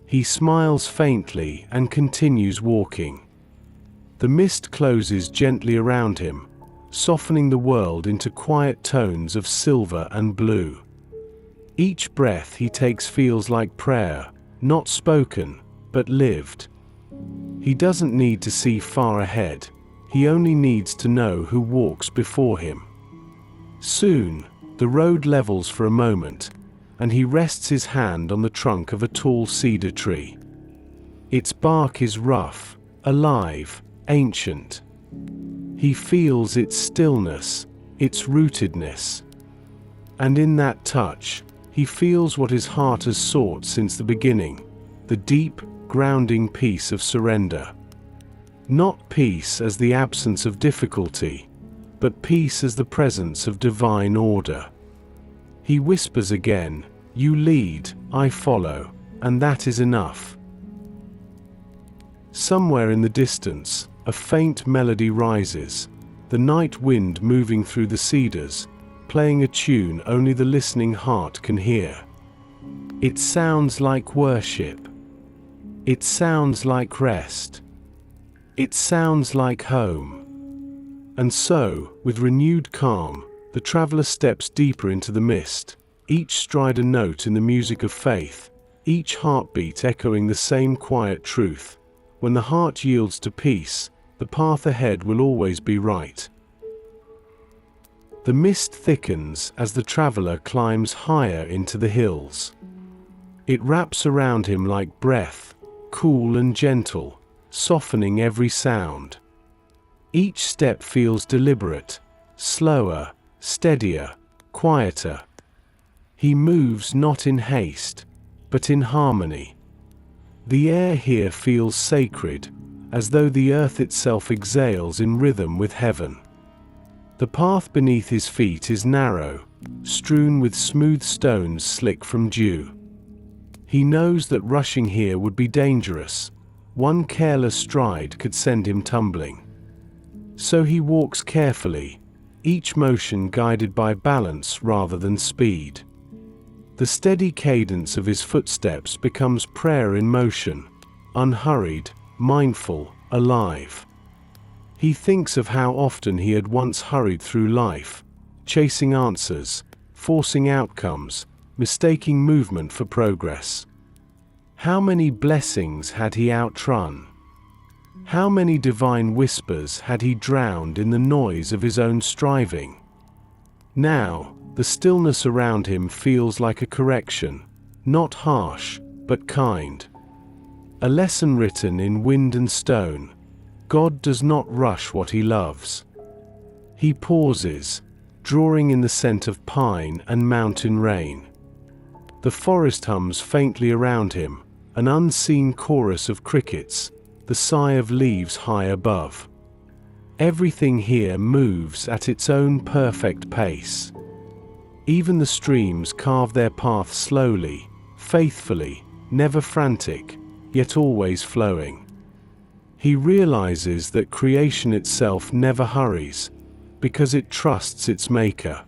He smiles faintly and continues walking. The mist closes gently around him, softening the world into quiet tones of silver and blue. Each breath he takes feels like prayer, not spoken, but lived. He doesn't need to see far ahead, he only needs to know who walks before him. Soon, the road levels for a moment, and he rests his hand on the trunk of a tall cedar tree. Its bark is rough, alive, ancient. He feels its stillness, its rootedness. And in that touch, he feels what his heart has sought since the beginning, the deep, grounding peace of surrender. Not peace as the absence of difficulty, but peace as the presence of divine order. He whispers again, "You lead, I follow, and that is enough." Somewhere in the distance, a faint melody rises, the night wind moving through the cedars, playing a tune only the listening heart can hear. It sounds like worship. It sounds like rest. It sounds like home. And so, with renewed calm, the traveler steps deeper into the mist, each stride a note in the music of faith, each heartbeat echoing the same quiet truth. When the heart yields to peace, the path ahead will always be right. The mist thickens as the traveler climbs higher into the hills. It wraps around him like breath, cool and gentle, softening every sound. Each step feels deliberate, slower, steadier, quieter. He moves not in haste, but in harmony. The air here feels sacred, as though the earth itself exhales in rhythm with heaven. The path beneath his feet is narrow, strewn with smooth stones slick from dew. He knows that rushing here would be dangerous. One careless stride could send him tumbling. So he walks carefully, each motion guided by balance rather than speed. The steady cadence of his footsteps becomes prayer in motion, unhurried, mindful, alive. He thinks of how often he had once hurried through life, chasing answers, forcing outcomes, mistaking movement for progress. How many blessings had he outrun? How many divine whispers had he drowned in the noise of his own striving? Now, the stillness around him feels like a correction, not harsh, but kind. A lesson written in wind and stone. God does not rush what he loves. He pauses, drawing in the scent of pine and mountain rain. The forest hums faintly around him, an unseen chorus of crickets, the sigh of leaves high above. Everything here moves at its own perfect pace. Even the streams carve their path slowly, faithfully, never frantic, yet always flowing. He realizes that creation itself never hurries, because it trusts its maker.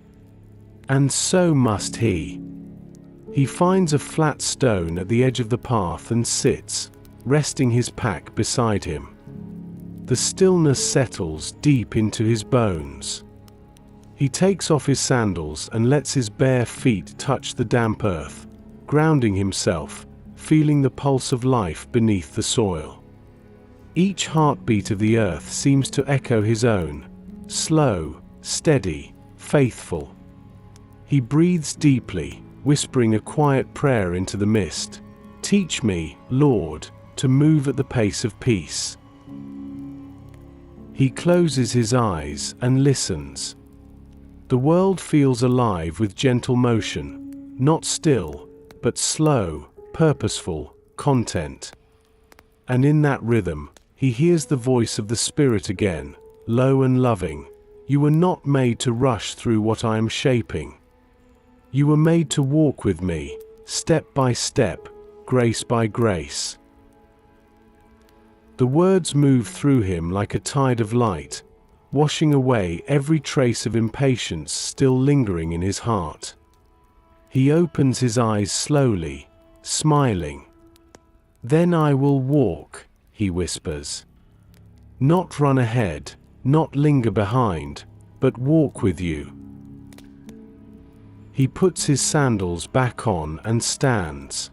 And so must he. He finds a flat stone at the edge of the path and sits, resting his pack beside him. The stillness settles deep into his bones. He takes off his sandals and lets his bare feet touch the damp earth, grounding himself, feeling the pulse of life beneath the soil. Each heartbeat of the earth seems to echo his own, slow, steady, faithful. He breathes deeply, whispering a quiet prayer into the mist. "Teach me, Lord, to move at the pace of peace." He closes his eyes and listens. The world feels alive with gentle motion, not still, but slow, purposeful, content. And in that rhythm, he hears the voice of the Spirit again, low and loving. "You were not made to rush through what I am shaping. You were made to walk with me, step by step, grace by grace." The words move through him like a tide of light, washing away every trace of impatience still lingering in his heart. He opens his eyes slowly, smiling. "Then I will walk," he whispers. "Not run ahead, not linger behind, but walk with you." He puts his sandals back on and stands.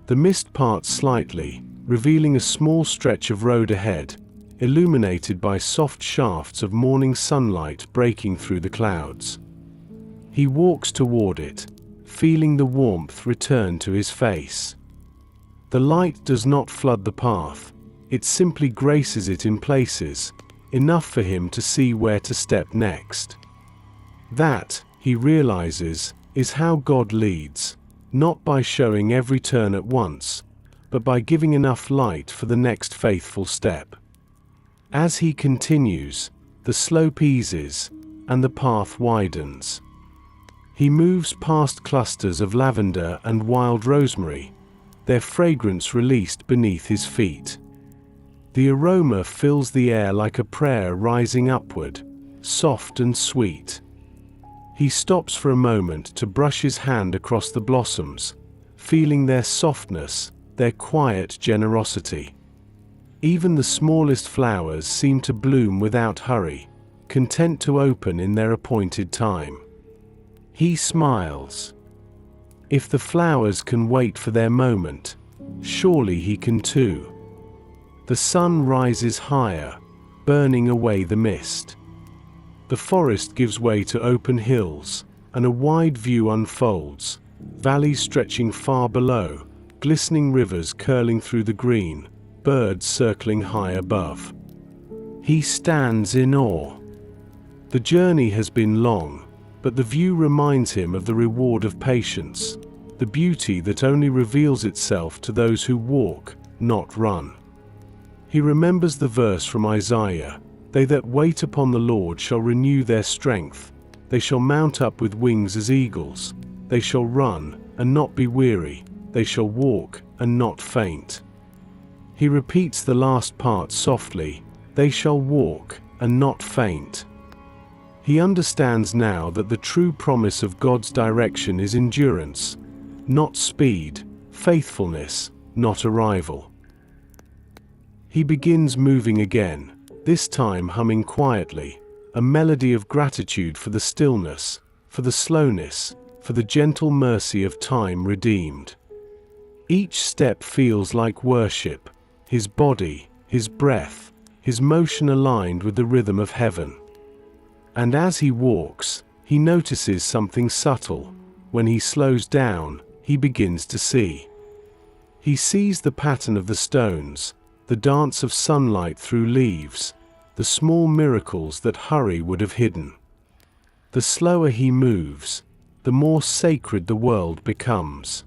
The mist parts slightly, revealing a small stretch of road ahead, illuminated by soft shafts of morning sunlight breaking through the clouds. He walks toward it, feeling the warmth return to his face. The light does not flood the path, it simply graces it in places, enough for him to see where to step next. That, he realizes, is how God leads, not by showing every turn at once, but by giving enough light for the next faithful step. As he continues, the slope eases, and the path widens. He moves past clusters of lavender and wild rosemary, their fragrance released beneath his feet. The aroma fills the air like a prayer rising upward, soft and sweet. He stops for a moment to brush his hand across the blossoms, feeling their softness, their quiet generosity. Even the smallest flowers seem to bloom without hurry, content to open in their appointed time. He smiles. If the flowers can wait for their moment, surely he can too. The sun rises higher, burning away the mist. The forest gives way to open hills, and a wide view unfolds, valleys stretching far below, glistening rivers curling through the green, birds circling high above. He stands in awe. The journey has been long, but the view reminds him of the reward of patience, the beauty that only reveals itself to those who walk, not run. He remembers the verse from Isaiah, "They that wait upon the Lord shall renew their strength. They shall mount up with wings as eagles. They shall run and not be weary. They shall walk and not faint." He repeats the last part softly, "They shall walk and not faint." He understands now that the true promise of God's direction is endurance, not speed, faithfulness, not arrival. He begins moving again, this time humming quietly, a melody of gratitude for the stillness, for the slowness, for the gentle mercy of time redeemed. Each step feels like worship, his body, his breath, his motion aligned with the rhythm of heaven. And as he walks, he notices something subtle. When he slows down, he begins to see. He sees the pattern of the stones, the dance of sunlight through leaves, the small miracles that hurry would have hidden. The slower he moves, the more sacred the world becomes.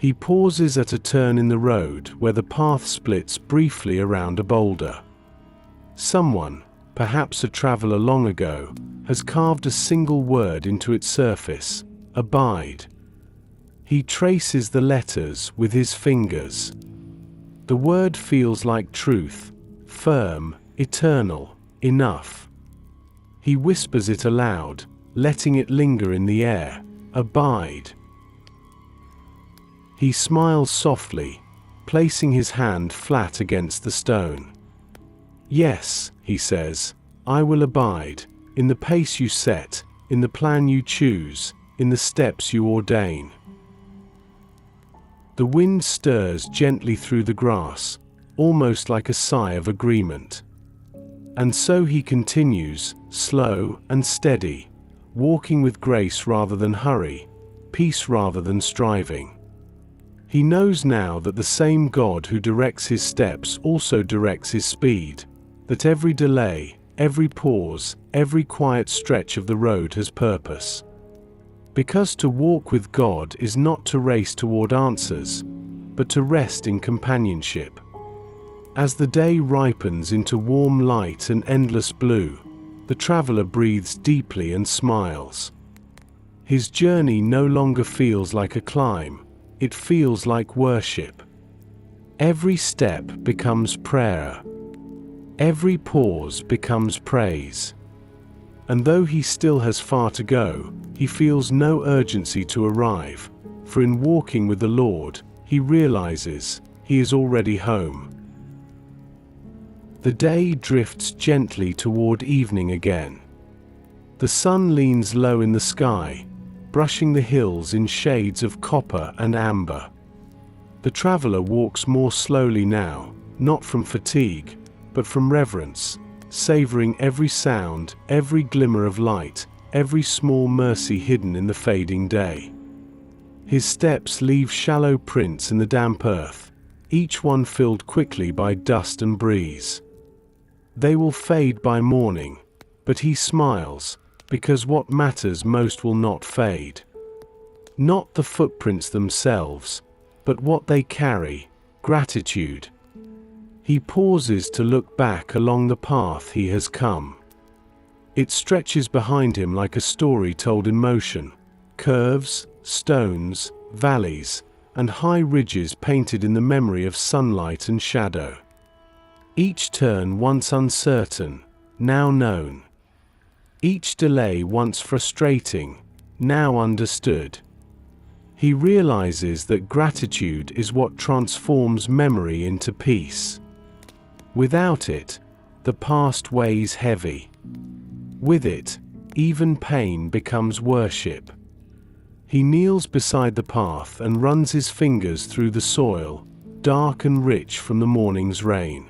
He pauses at a turn in the road where the path splits briefly around a boulder. Someone, perhaps a traveler long ago, has carved a single word into its surface: abide. He traces the letters with his fingers. The word feels like truth, firm, eternal, enough. He whispers it aloud, letting it linger in the air: abide. He smiles softly, placing his hand flat against the stone. "Yes," he says, "I will abide, in the pace you set, in the plan you choose, in the steps you ordain." The wind stirs gently through the grass, almost like a sigh of agreement. And so he continues, slow and steady, walking with grace rather than hurry, peace rather than striving. He knows now that the same God who directs his steps also directs his speed, that every delay, every pause, every quiet stretch of the road has purpose. Because to walk with God is not to race toward answers, but to rest in companionship. As the day ripens into warm light and endless blue, the traveler breathes deeply and smiles. His journey no longer feels like a climb, it feels like worship. Every step becomes prayer. Every pause becomes praise. And though he still has far to go, he feels no urgency to arrive, for in walking with the Lord, he realizes he is already home. The day drifts gently toward evening again. The sun leans low in the sky, brushing the hills in shades of copper and amber. The traveler walks more slowly now, not from fatigue, but from reverence, savoring every sound, every glimmer of light, every small mercy hidden in the fading day. His steps leave shallow prints in the damp earth, each one filled quickly by dust and breeze. They will fade by morning, but he smiles, because what matters most will not fade. Not the footprints themselves, but what they carry: gratitude. He pauses to look back along the path he has come. It stretches behind him like a story told in motion, curves, stones, valleys, and high ridges painted in the memory of sunlight and shadow. Each turn once uncertain, now known. Each delay once frustrating, now understood. He realizes that gratitude is what transforms memory into peace. Without it, the past weighs heavy. With it, even pain becomes worship. He kneels beside the path and runs his fingers through the soil, dark and rich from the morning's rain.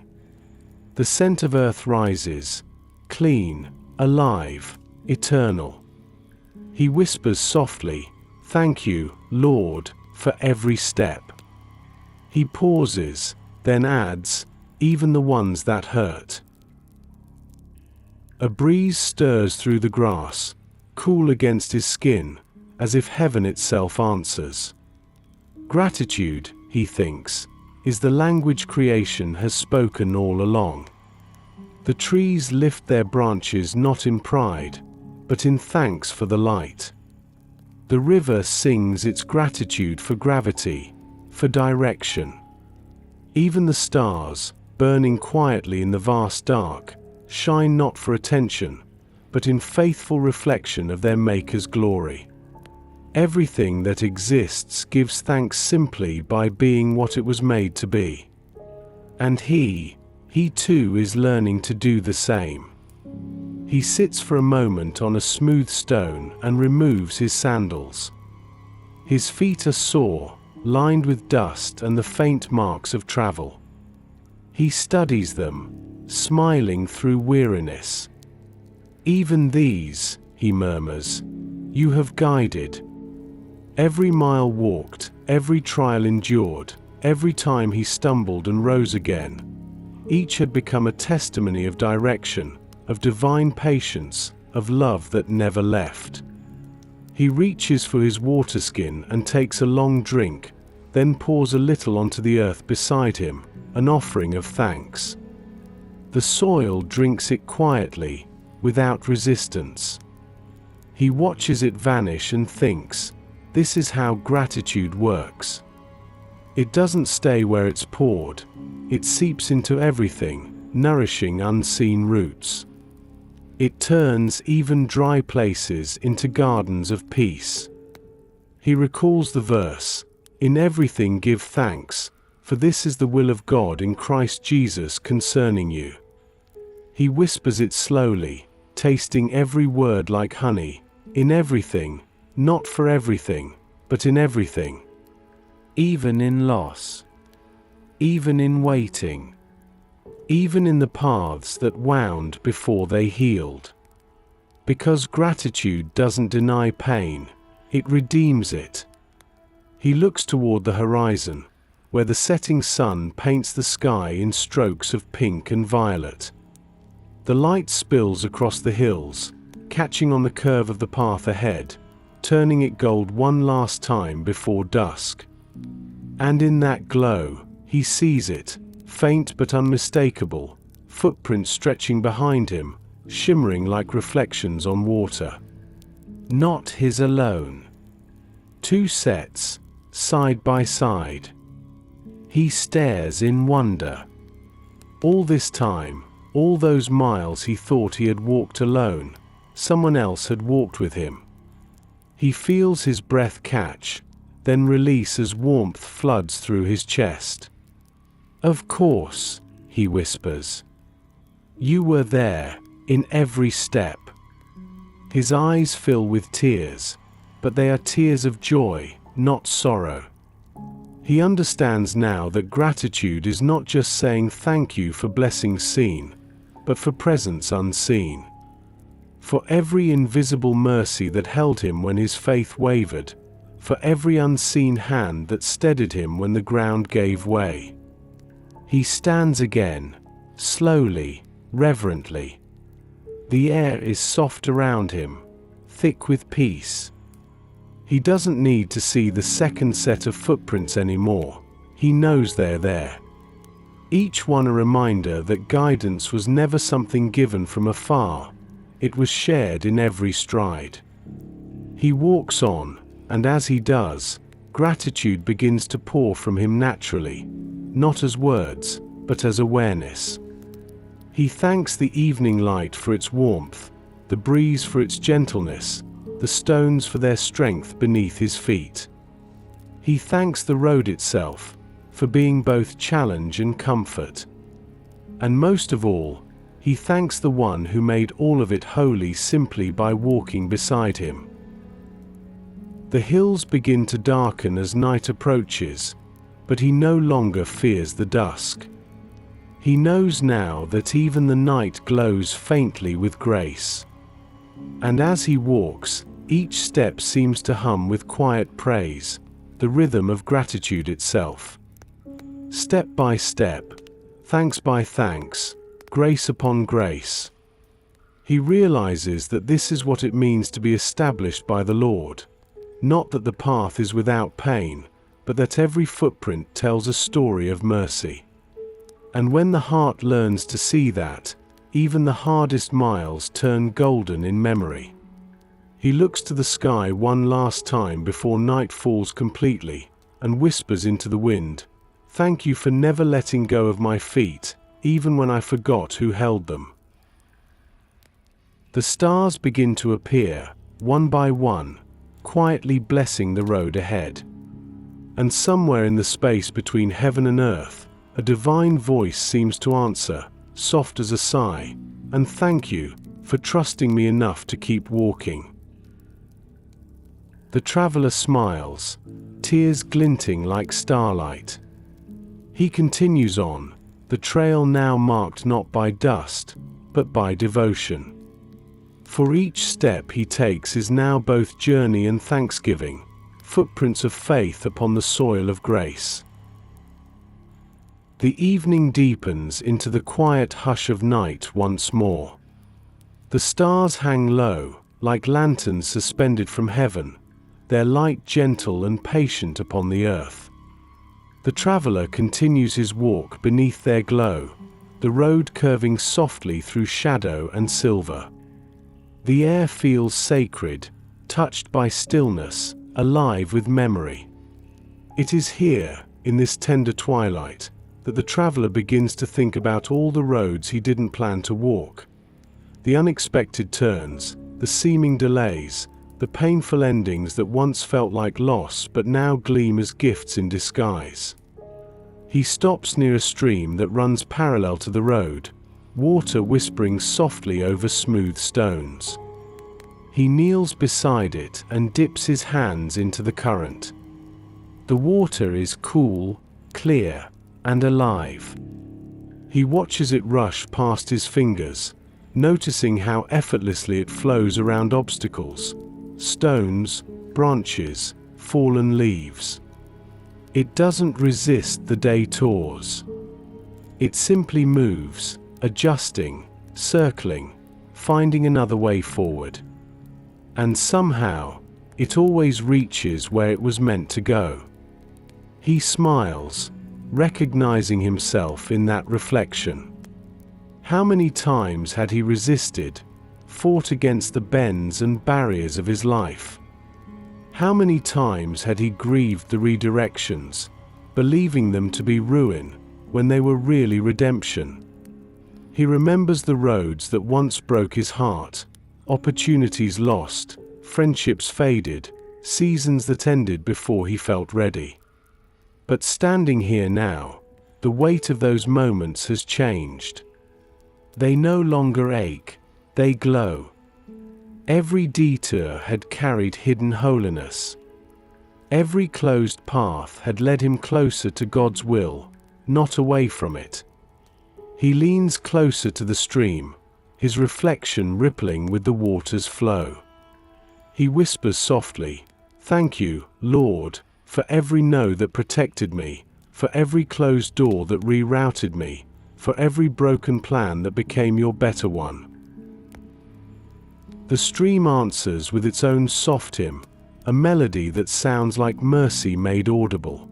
The scent of earth rises, clean, alive, eternal. He whispers softly, "Thank you, Lord, for every step." He pauses, then adds, "Even the ones that hurt." A breeze stirs through the grass, cool against his skin, as if heaven itself answers. Gratitude, he thinks, is the language creation has spoken all along. The trees lift their branches not in pride, but in thanks for the light. The river sings its gratitude for gravity, for direction. Even the stars, burning quietly in the vast dark, shine not for attention, but in faithful reflection of their Maker's glory. Everything that exists gives thanks simply by being what it was made to be. And he too is learning to do the same. He sits for a moment on a smooth stone and removes his sandals. His feet are sore, lined with dust and the faint marks of travel. He studies them, smiling through weariness. "Even these," he murmurs, "you have guided." Every mile walked, every trial endured, every time he stumbled and rose again, each had become a testimony of direction, of divine patience, of love that never left. He reaches for his water skin and takes a long drink, then pours a little onto the earth beside him, an offering of thanks. The soil drinks it quietly, without resistance. He watches it vanish and thinks, this is how gratitude works. It doesn't stay where it's poured, it seeps into everything, nourishing unseen roots. It turns even dry places into gardens of peace. He recalls the verse, "In everything give thanks, for this is the will of God in Christ Jesus concerning you." He whispers it slowly, tasting every word like honey, "In everything, not for everything, but in everything." Even in loss. Even in waiting. Even in the paths that wound before they healed. Because gratitude doesn't deny pain, it redeems it. He looks toward the horizon, where the setting sun paints the sky in strokes of pink and violet. The light spills across the hills, catching on the curve of the path ahead, turning it gold one last time before dusk. And in that glow, he sees it, faint but unmistakable, footprints stretching behind him, shimmering like reflections on water. Not his alone. Two sets, side by side. He stares in wonder. All this time, all those miles he thought he had walked alone, someone else had walked with him. He feels his breath catch, then release as warmth floods through his chest. "Of course," he whispers. "You were there, in every step." His eyes fill with tears, but they are tears of joy, not sorrow. He understands now that gratitude is not just saying thank you for blessings seen, but for presence unseen. For every invisible mercy that held him when his faith wavered, for every unseen hand that steadied him when the ground gave way. He stands again, slowly, reverently. The air is soft around him, thick with peace. He doesn't need to see the second set of footprints anymore. He knows they're there. Each one a reminder that guidance was never something given from afar. It was shared in every stride. He walks on, and as he does, gratitude begins to pour from him naturally, not as words, but as awareness. He thanks the evening light for its warmth, the breeze for its gentleness, the stones for their strength beneath his feet. He thanks the road itself, for being both challenge and comfort. And most of all, he thanks the one who made all of it holy simply by walking beside him. The hills begin to darken as night approaches, but he no longer fears the dusk. He knows now that even the night glows faintly with grace. And as he walks, each step seems to hum with quiet praise, the rhythm of gratitude itself. Step by step, thanks by thanks, grace upon grace. He realizes that this is what it means to be established by the Lord. Not that the path is without pain, but that every footprint tells a story of mercy. And when the heart learns to see that, even the hardest miles turn golden in memory. He looks to the sky one last time before night falls completely, and whispers into the wind, "Thank you for never letting go of my feet, even when I forgot who held them." The stars begin to appear, one by one, quietly blessing the road ahead. And somewhere in the space between heaven and earth, a divine voice seems to answer, soft as a sigh, "And thank you for trusting me enough to keep walking." The traveler smiles, tears glinting like starlight. He continues on, the trail now marked not by dust, but by devotion. For each step he takes is now both journey and thanksgiving, footprints of faith upon the soil of grace. The evening deepens into the quiet hush of night once more. The stars hang low, like lanterns suspended from heaven, their light gentle and patient upon the earth. The traveler continues his walk beneath their glow, the road curving softly through shadow and silver. The air feels sacred, touched by stillness, alive with memory. It is here, in this tender twilight, that the traveler begins to think about all the roads he didn't plan to walk. The unexpected turns, the seeming delays, the painful endings that once felt like loss but now gleam as gifts in disguise. He stops near a stream that runs parallel to the road, water whispering softly over smooth stones. He kneels beside it and dips his hands into the current. The water is cool, clear, and alive. He watches it rush past his fingers, noticing how effortlessly it flows around obstacles, stones, branches, fallen leaves. It doesn't resist the detours. It simply moves, adjusting, circling, finding another way forward. And somehow, it always reaches where it was meant to go. He smiles, recognizing himself in that reflection. How many times had he resisted, fought against the bends and barriers of his life? How many times had he grieved the redirections, believing them to be ruin, when they were really redemption? He remembers the roads that once broke his heart, opportunities lost, friendships faded, seasons that ended before he felt ready. But standing here now, the weight of those moments has changed. They no longer ache, they glow. Every detour had carried hidden holiness. Every closed path had led him closer to God's will, not away from it. He leans closer to the stream, his reflection rippling with the water's flow. He whispers softly, "Thank you, Lord, for every no that protected me, for every closed door that rerouted me, for every broken plan that became your better one." The stream answers with its own soft hymn, a melody that sounds like mercy made audible.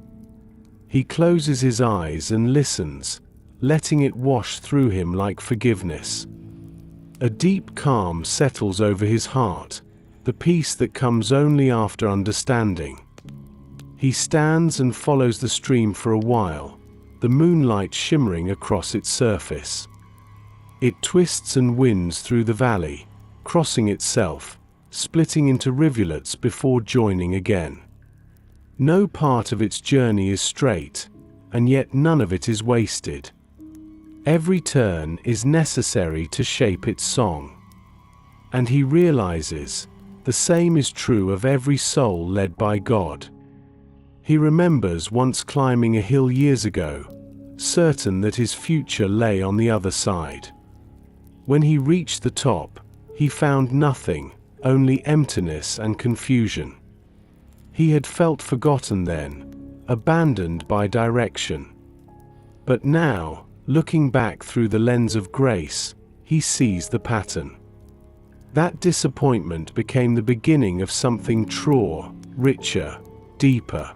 He closes his eyes and listens, letting it wash through him like forgiveness. A deep calm settles over his heart, the peace that comes only after understanding. He stands and follows the stream for a while, the moonlight shimmering across its surface. It twists and winds through the valley, crossing itself, splitting into rivulets before joining again. No part of its journey is straight, and yet none of it is wasted. Every turn is necessary to shape its song. And he realizes, the same is true of every soul led by God. He remembers once climbing a hill years ago, certain that his future lay on the other side. When he reached the top, he found nothing, only emptiness and confusion. He had felt forgotten then, abandoned by direction. But now, looking back through the lens of grace, he sees the pattern. That disappointment became the beginning of something truer, richer, deeper.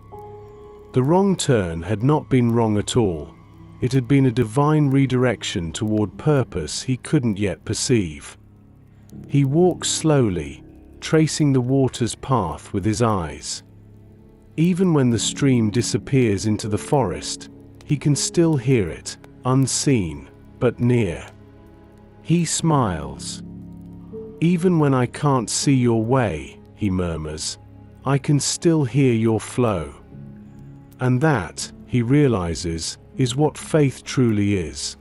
The wrong turn had not been wrong at all. It had been a divine redirection toward purpose he couldn't yet perceive. He walks slowly, tracing the water's path with his eyes. Even when the stream disappears into the forest, he can still hear it, unseen, but near. He smiles. Even when I can't see your way, he murmurs, I can still hear your flow. And that, he realizes, is what faith truly is.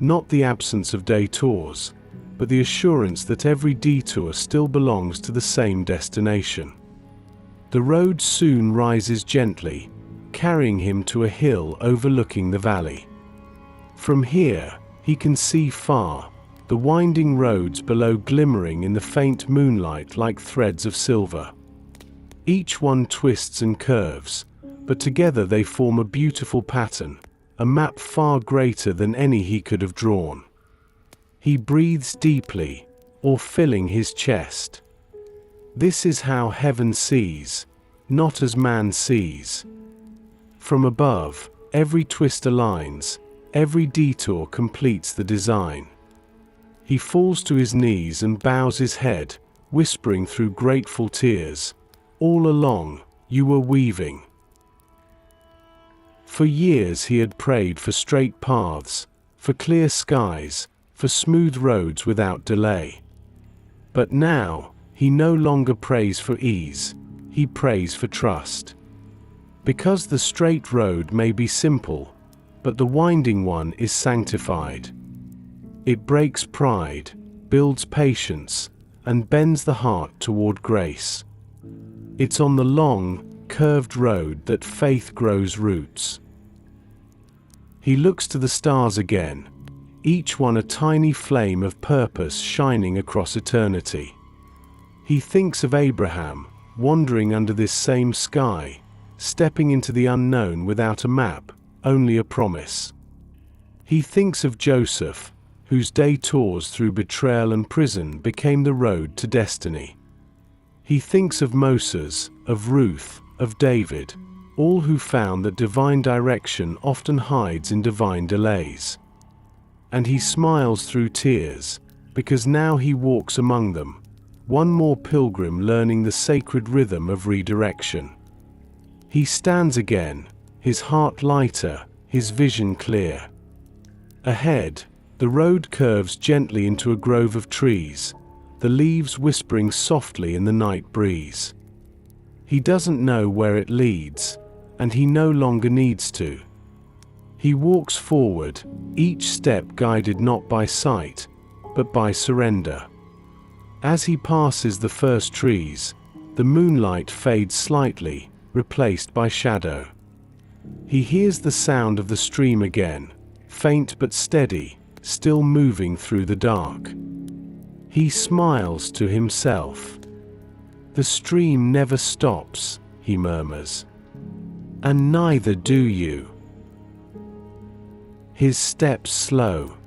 Not the absence of detours, but the assurance that every detour still belongs to the same destination. The road soon rises gently, carrying him to a hill overlooking the valley. From here, he can see far, the winding roads below glimmering in the faint moonlight like threads of silver. Each one twists and curves, but together they form a beautiful pattern, a map far greater than any he could have drawn. He breathes deeply, or filling his chest. This is how heaven sees, not as man sees. From above, every twist aligns, every detour completes the design. He falls to his knees and bows his head, whispering through grateful tears, all along, you were weaving. For years he had prayed for straight paths, for clear skies, for smooth roads without delay. But now, he no longer prays for ease, he prays for trust. Because the straight road may be simple, but the winding one is sanctified. It breaks pride, builds patience, and bends the heart toward grace. It's on the long, curved road that faith grows roots. He looks to the stars again, each one a tiny flame of purpose shining across eternity. He thinks of Abraham, wandering under this same sky, stepping into the unknown without a map, only a promise. He thinks of Joseph, whose detours through betrayal and prison became the road to destiny. He thinks of Moses, of Ruth, of David, all who found that divine direction often hides in divine delays. And he smiles through tears, because now he walks among them, one more pilgrim learning the sacred rhythm of redirection. He stands again, his heart lighter, his vision clear. Ahead, the road curves gently into a grove of trees, the leaves whispering softly in the night breeze. He doesn't know where it leads, and he no longer needs to. He walks forward, each step guided not by sight, but by surrender. As he passes the first trees, the moonlight fades slightly, replaced by shadow. He hears the sound of the stream again, faint but steady, still moving through the dark. He smiles to himself. The stream never stops, he murmurs. And neither do you. His steps slow.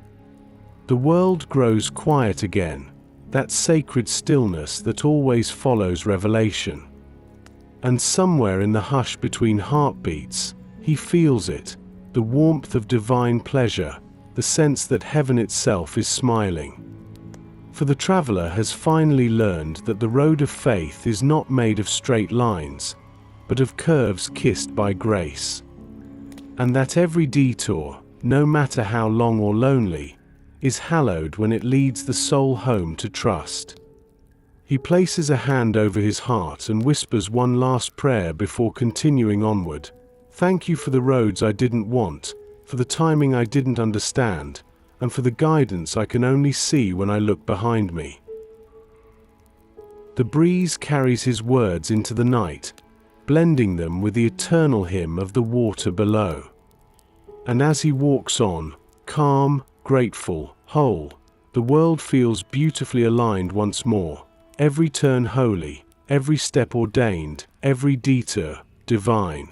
The world grows quiet again, that sacred stillness that always follows revelation. And somewhere in the hush between heartbeats, he feels it, the warmth of divine pleasure, the sense that heaven itself is smiling. For the traveler has finally learned that the road of faith is not made of straight lines, but of curves kissed by grace. And that every detour, no matter how long or lonely, is hallowed when it leads the soul home to trust. He places a hand over his heart and whispers one last prayer before continuing onward. Thank you for the roads I didn't want, for the timing I didn't understand, and for the guidance I can only see when I look behind me. The breeze carries his words into the night, blending them with the eternal hymn of the water below. And as he walks on, calm, grateful, whole, the world feels beautifully aligned once more, every turn holy, every step ordained, every detour divine.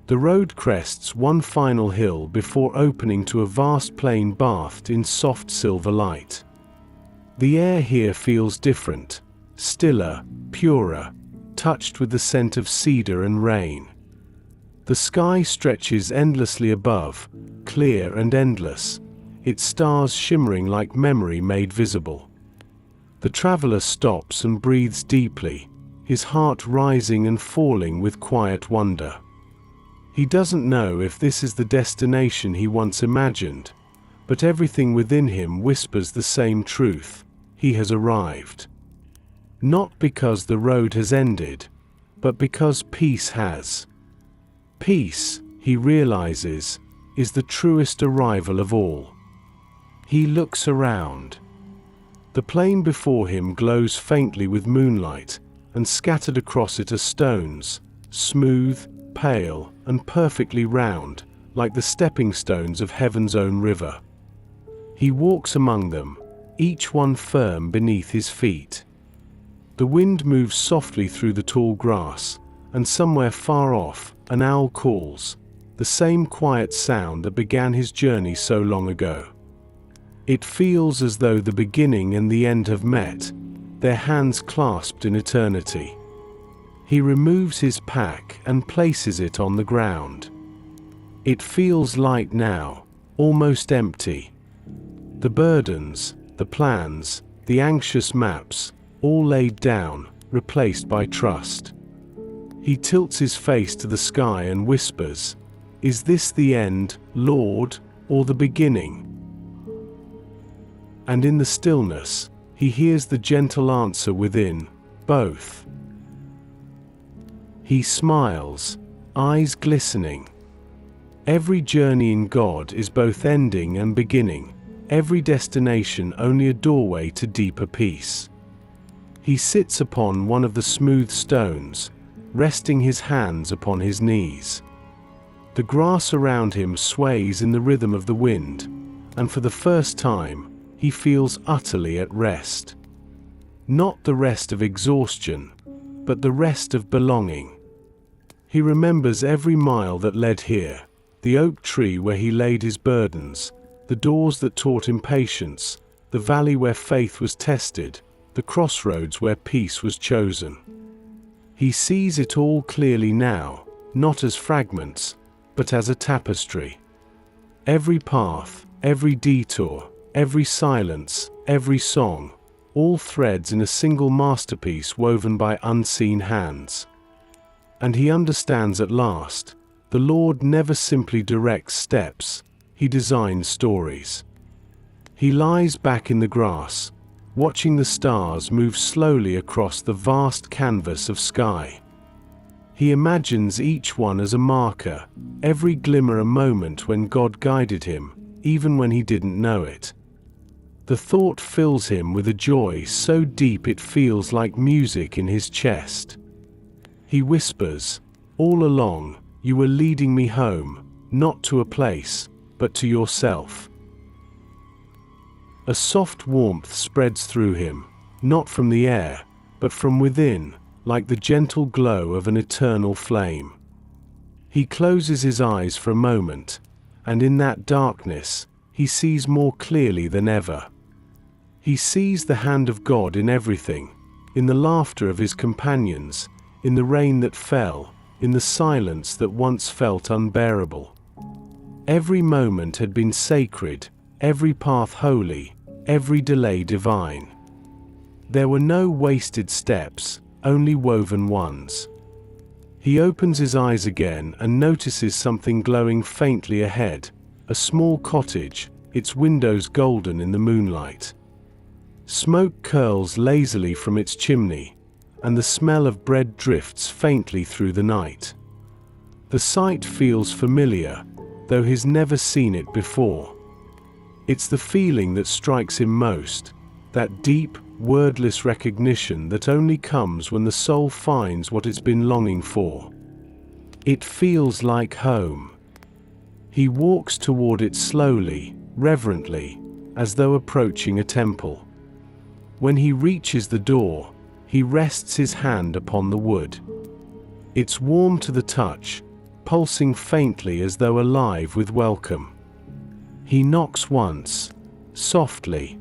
The road crests one final hill before opening to a vast plain bathed in soft silver light. The air here feels different, stiller, purer, touched with the scent of cedar and rain. The sky stretches endlessly above, clear and endless, its stars shimmering like memory made visible. The traveler stops and breathes deeply, his heart rising and falling with quiet wonder. He doesn't know if this is the destination he once imagined, but everything within him whispers the same truth: he has arrived. Not because the road has ended, but because peace has. Peace, he realizes, is the truest arrival of all. He looks around. The plain before him glows faintly with moonlight, and scattered across it are stones, smooth, pale, and perfectly round, like the stepping stones of heaven's own river. He walks among them, each one firm beneath his feet. The wind moves softly through the tall grass, and somewhere far off, an owl calls, the same quiet sound that began his journey so long ago. It feels as though the beginning and the end have met, their hands clasped in eternity. He removes his pack and places it on the ground. It feels light now, almost empty. The burdens, the plans, the anxious maps, all laid down, replaced by trust. He tilts his face to the sky and whispers, "Is this the end, Lord, or the beginning?" And in the stillness, he hears the gentle answer within, "Both." He smiles, eyes glistening. Every journey in God is both ending and beginning, every destination only a doorway to deeper peace. He sits upon one of the smooth stones, resting his hands upon his knees. The grass around him sways in the rhythm of the wind, and for the first time, he feels utterly at rest. Not the rest of exhaustion, but the rest of belonging. He remembers every mile that led here, the oak tree where he laid his burdens, the doors that taught him patience, the valley where faith was tested, the crossroads where peace was chosen. He sees it all clearly now, not as fragments, but as a tapestry. Every path, every detour, every silence, every song, all threads in a single masterpiece woven by unseen hands. And he understands at last, the Lord never simply directs steps, he designs stories. He lies back in the grass, watching the stars move slowly across the vast canvas of sky. He imagines each one as a marker, every glimmer a moment when God guided him, even when he didn't know it. The thought fills him with a joy so deep it feels like music in his chest. He whispers, "All along, you were leading me home, not to a place, but to yourself." A soft warmth spreads through him, not from the air, but from within, like the gentle glow of an eternal flame. He closes his eyes for a moment, and in that darkness, he sees more clearly than ever. He sees the hand of God in everything, in the laughter of his companions, in the rain that fell, in the silence that once felt unbearable. Every moment had been sacred, every path holy, every delay divine. There were no wasted steps, only woven ones. He opens his eyes again and notices something glowing faintly ahead, a small cottage, its windows golden in the moonlight. Smoke curls lazily from its chimney, and the smell of bread drifts faintly through the night. The sight feels familiar, though he's never seen it before. It's the feeling that strikes him most, that deep, wordless recognition that only comes when the soul finds what it's been longing for. It feels like home. He walks toward it slowly, reverently, as though approaching a temple. When he reaches the door, he rests his hand upon the wood. It's warm to the touch, pulsing faintly as though alive with welcome. He knocks once, softly.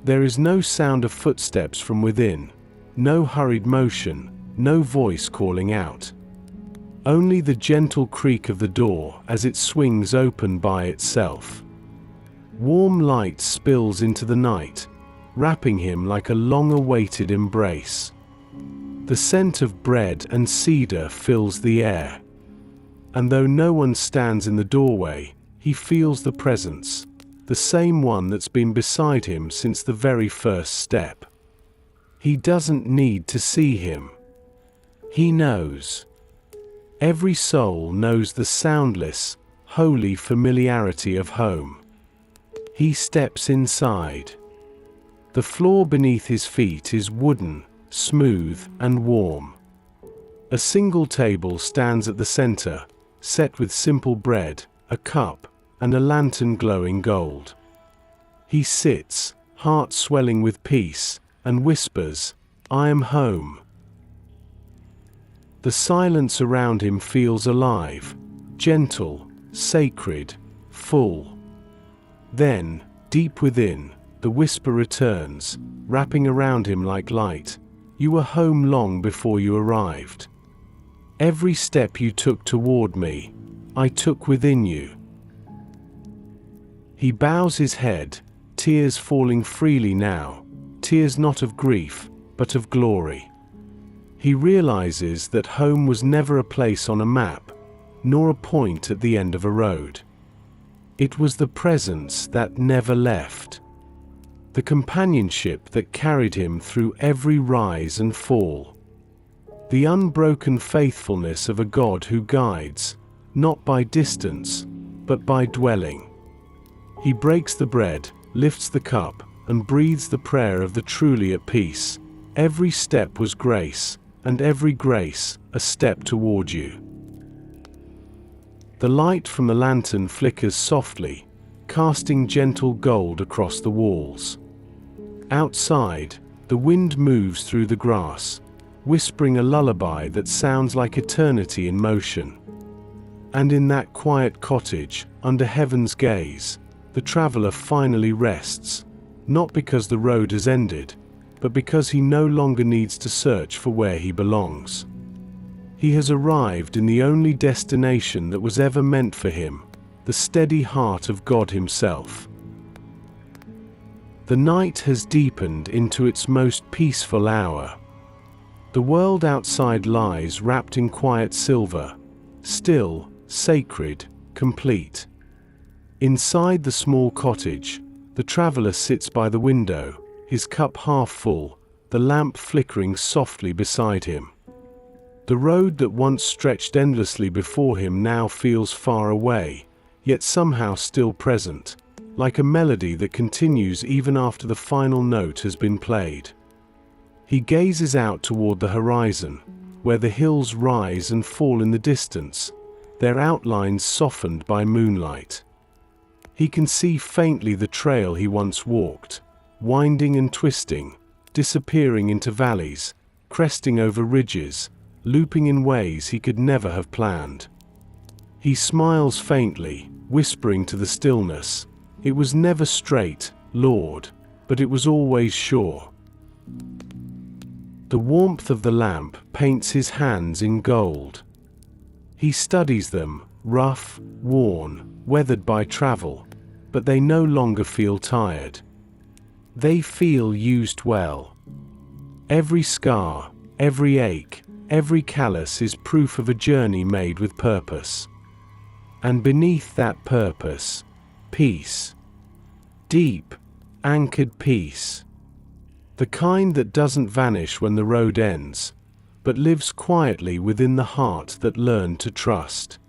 There is no sound of footsteps from within, no hurried motion, no voice calling out. Only the gentle creak of the door as it swings open by itself. Warm light spills into the night, wrapping him like a long-awaited embrace. The scent of bread and cedar fills the air. And though no one stands in the doorway, he feels the presence, the same one that's been beside him since the very first step. He doesn't need to see him. He knows. Every soul knows the soundless, holy familiarity of home. He steps inside. The floor beneath his feet is wooden, smooth, and warm. A single table stands at the center, set with simple bread, a cup, and a lantern glowing gold. He sits, heart swelling with peace, and whispers, "I am home." The silence around him feels alive, gentle, sacred, full. Then, deep within, the whisper returns, wrapping around him like light. "You were home long before you arrived. Every step you took toward me, I took within you." He bows his head, tears falling freely now, tears not of grief, but of glory. He realizes that home was never a place on a map, nor a point at the end of a road. It was the presence that never left. The companionship that carried him through every rise and fall. The unbroken faithfulness of a God who guides, not by distance, but by dwelling. He breaks the bread, lifts the cup, and breathes the prayer of the truly at peace. Every step was grace, and every grace, a step toward you. The light from the lantern flickers softly, casting gentle gold across the walls. Outside, the wind moves through the grass, whispering a lullaby that sounds like eternity in motion. And in that quiet cottage, under heaven's gaze, the traveler finally rests, not because the road has ended, but because he no longer needs to search for where he belongs. He has arrived in the only destination that was ever meant for him, the steady heart of God Himself. The night has deepened into its most peaceful hour. The world outside lies wrapped in quiet silver, still, sacred, complete. Inside the small cottage, the traveler sits by the window, his cup half full, the lamp flickering softly beside him. The road that once stretched endlessly before him now feels far away, yet somehow still present, like a melody that continues even after the final note has been played. He gazes out toward the horizon, where the hills rise and fall in the distance, their outlines softened by moonlight. He can see faintly the trail he once walked, winding and twisting, disappearing into valleys, cresting over ridges, looping in ways he could never have planned. He smiles faintly, whispering to the stillness, "It was never straight, Lord, but it was always sure." The warmth of the lamp paints his hands in gold. He studies them, rough, worn, weathered by travel, but they no longer feel tired. They feel used well. Every scar, every ache, every callus is proof of a journey made with purpose. And beneath that purpose, peace. Deep, anchored peace. The kind that doesn't vanish when the road ends, but lives quietly within the heart that learned to trust.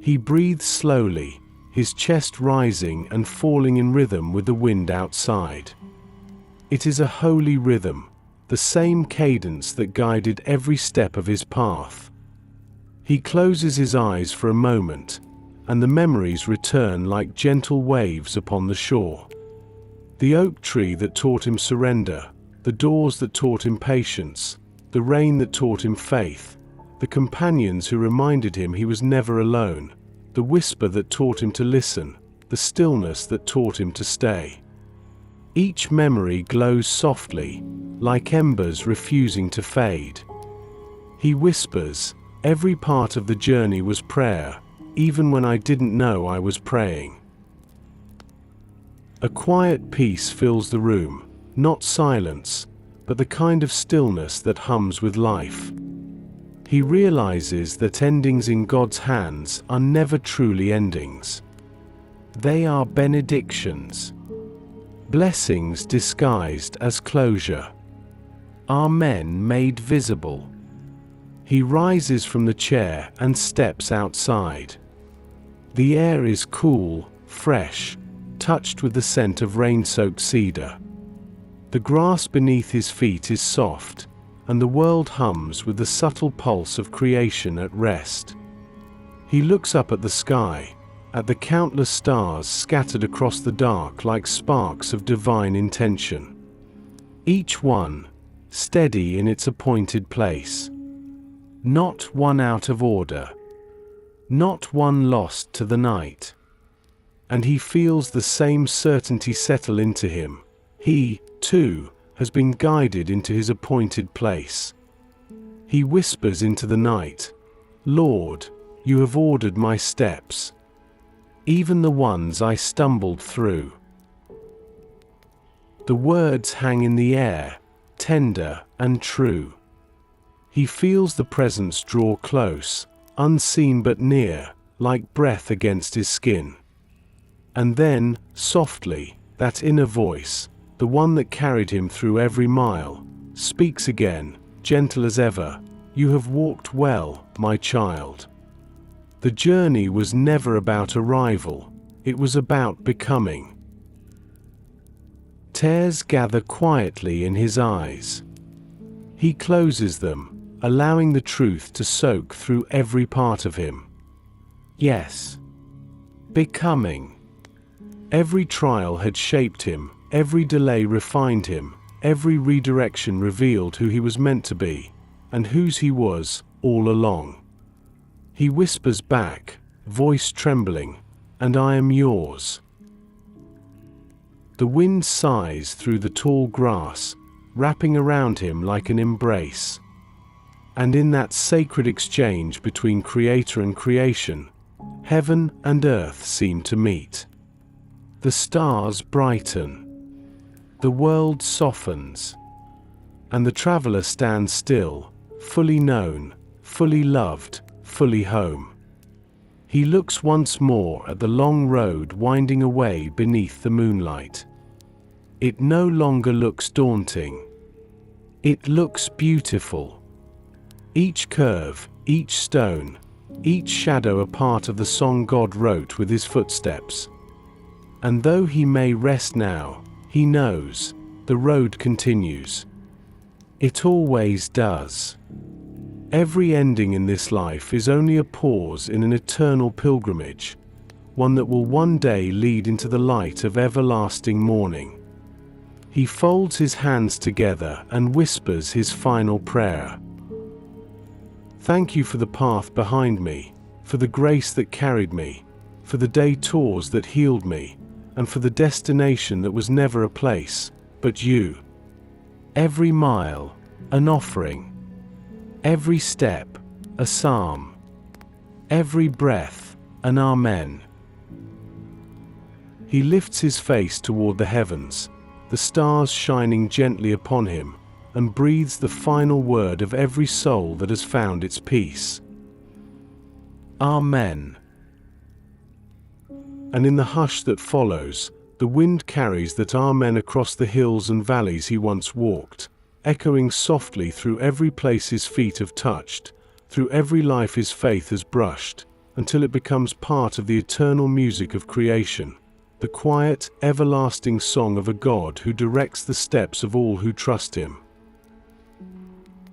He breathes slowly, his chest rising and falling in rhythm with the wind outside. It is a holy rhythm, the same cadence that guided every step of his path. He closes his eyes for a moment, and the memories return like gentle waves upon the shore. The oak tree that taught him surrender, the doors that taught him patience, the rain that taught him faith, the companions who reminded him he was never alone, the whisper that taught him to listen, the stillness that taught him to stay. Each memory glows softly, like embers refusing to fade. He whispers, "Every part of the journey was prayer, even when I didn't know I was praying." A quiet peace fills the room, not silence, but the kind of stillness that hums with life. He realizes that endings in God's hands are never truly endings. They are benedictions. Blessings disguised as closure. Amen made visible. He rises from the chair and steps outside. The air is cool, fresh, touched with the scent of rain-soaked cedar. The grass beneath his feet is soft, and the world hums with the subtle pulse of creation at rest. He looks up at the sky, at the countless stars scattered across the dark like sparks of divine intention. Each one, steady in its appointed place. Not one out of order. Not one lost to the night. And he feels the same certainty settle into him. He, too, has been guided into his appointed place. He whispers into the night, "Lord, you have ordered my steps, even the ones I stumbled through." The words hang in the air, tender and true. He feels the presence draw close, unseen but near, like breath against his skin. And then, softly, that inner voice, the one that carried him through every mile, speaks again, gentle as ever, "You have walked well, my child." The journey was never about arrival, it was about becoming. Tears gather quietly in his eyes. He closes them, allowing the truth to soak through every part of him. Yes. Becoming. Every trial had shaped him, every delay refined him, every redirection revealed who he was meant to be, and whose he was, all along. He whispers back, voice trembling, "And I am yours." The wind sighs through the tall grass, wrapping around him like an embrace. And in that sacred exchange between creator and creation, heaven and earth seem to meet. The stars brighten. The world softens. And the traveler stands still, fully known, fully loved, fully home. He looks once more at the long road winding away beneath the moonlight. It no longer looks daunting. It looks beautiful. Each curve, each stone, each shadow a part of the song God wrote with his footsteps. And though he may rest now, he knows, the road continues. It always does. Every ending in this life is only a pause in an eternal pilgrimage, one that will one day lead into the light of everlasting morning. He folds his hands together and whispers his final prayer. Thank you for the path behind me, for the grace that carried me, for the detours that healed me, and for the destination that was never a place, but you. Every mile, an offering. Every step, a psalm. Every breath, an amen. He lifts his face toward the heavens, the stars shining gently upon him, and breathes the final word of every soul that has found its peace. Amen. And in the hush that follows, the wind carries that Amen across the hills and valleys he once walked, echoing softly through every place his feet have touched, through every life his faith has brushed, until it becomes part of the eternal music of creation, the quiet, everlasting song of a God who directs the steps of all who trust him.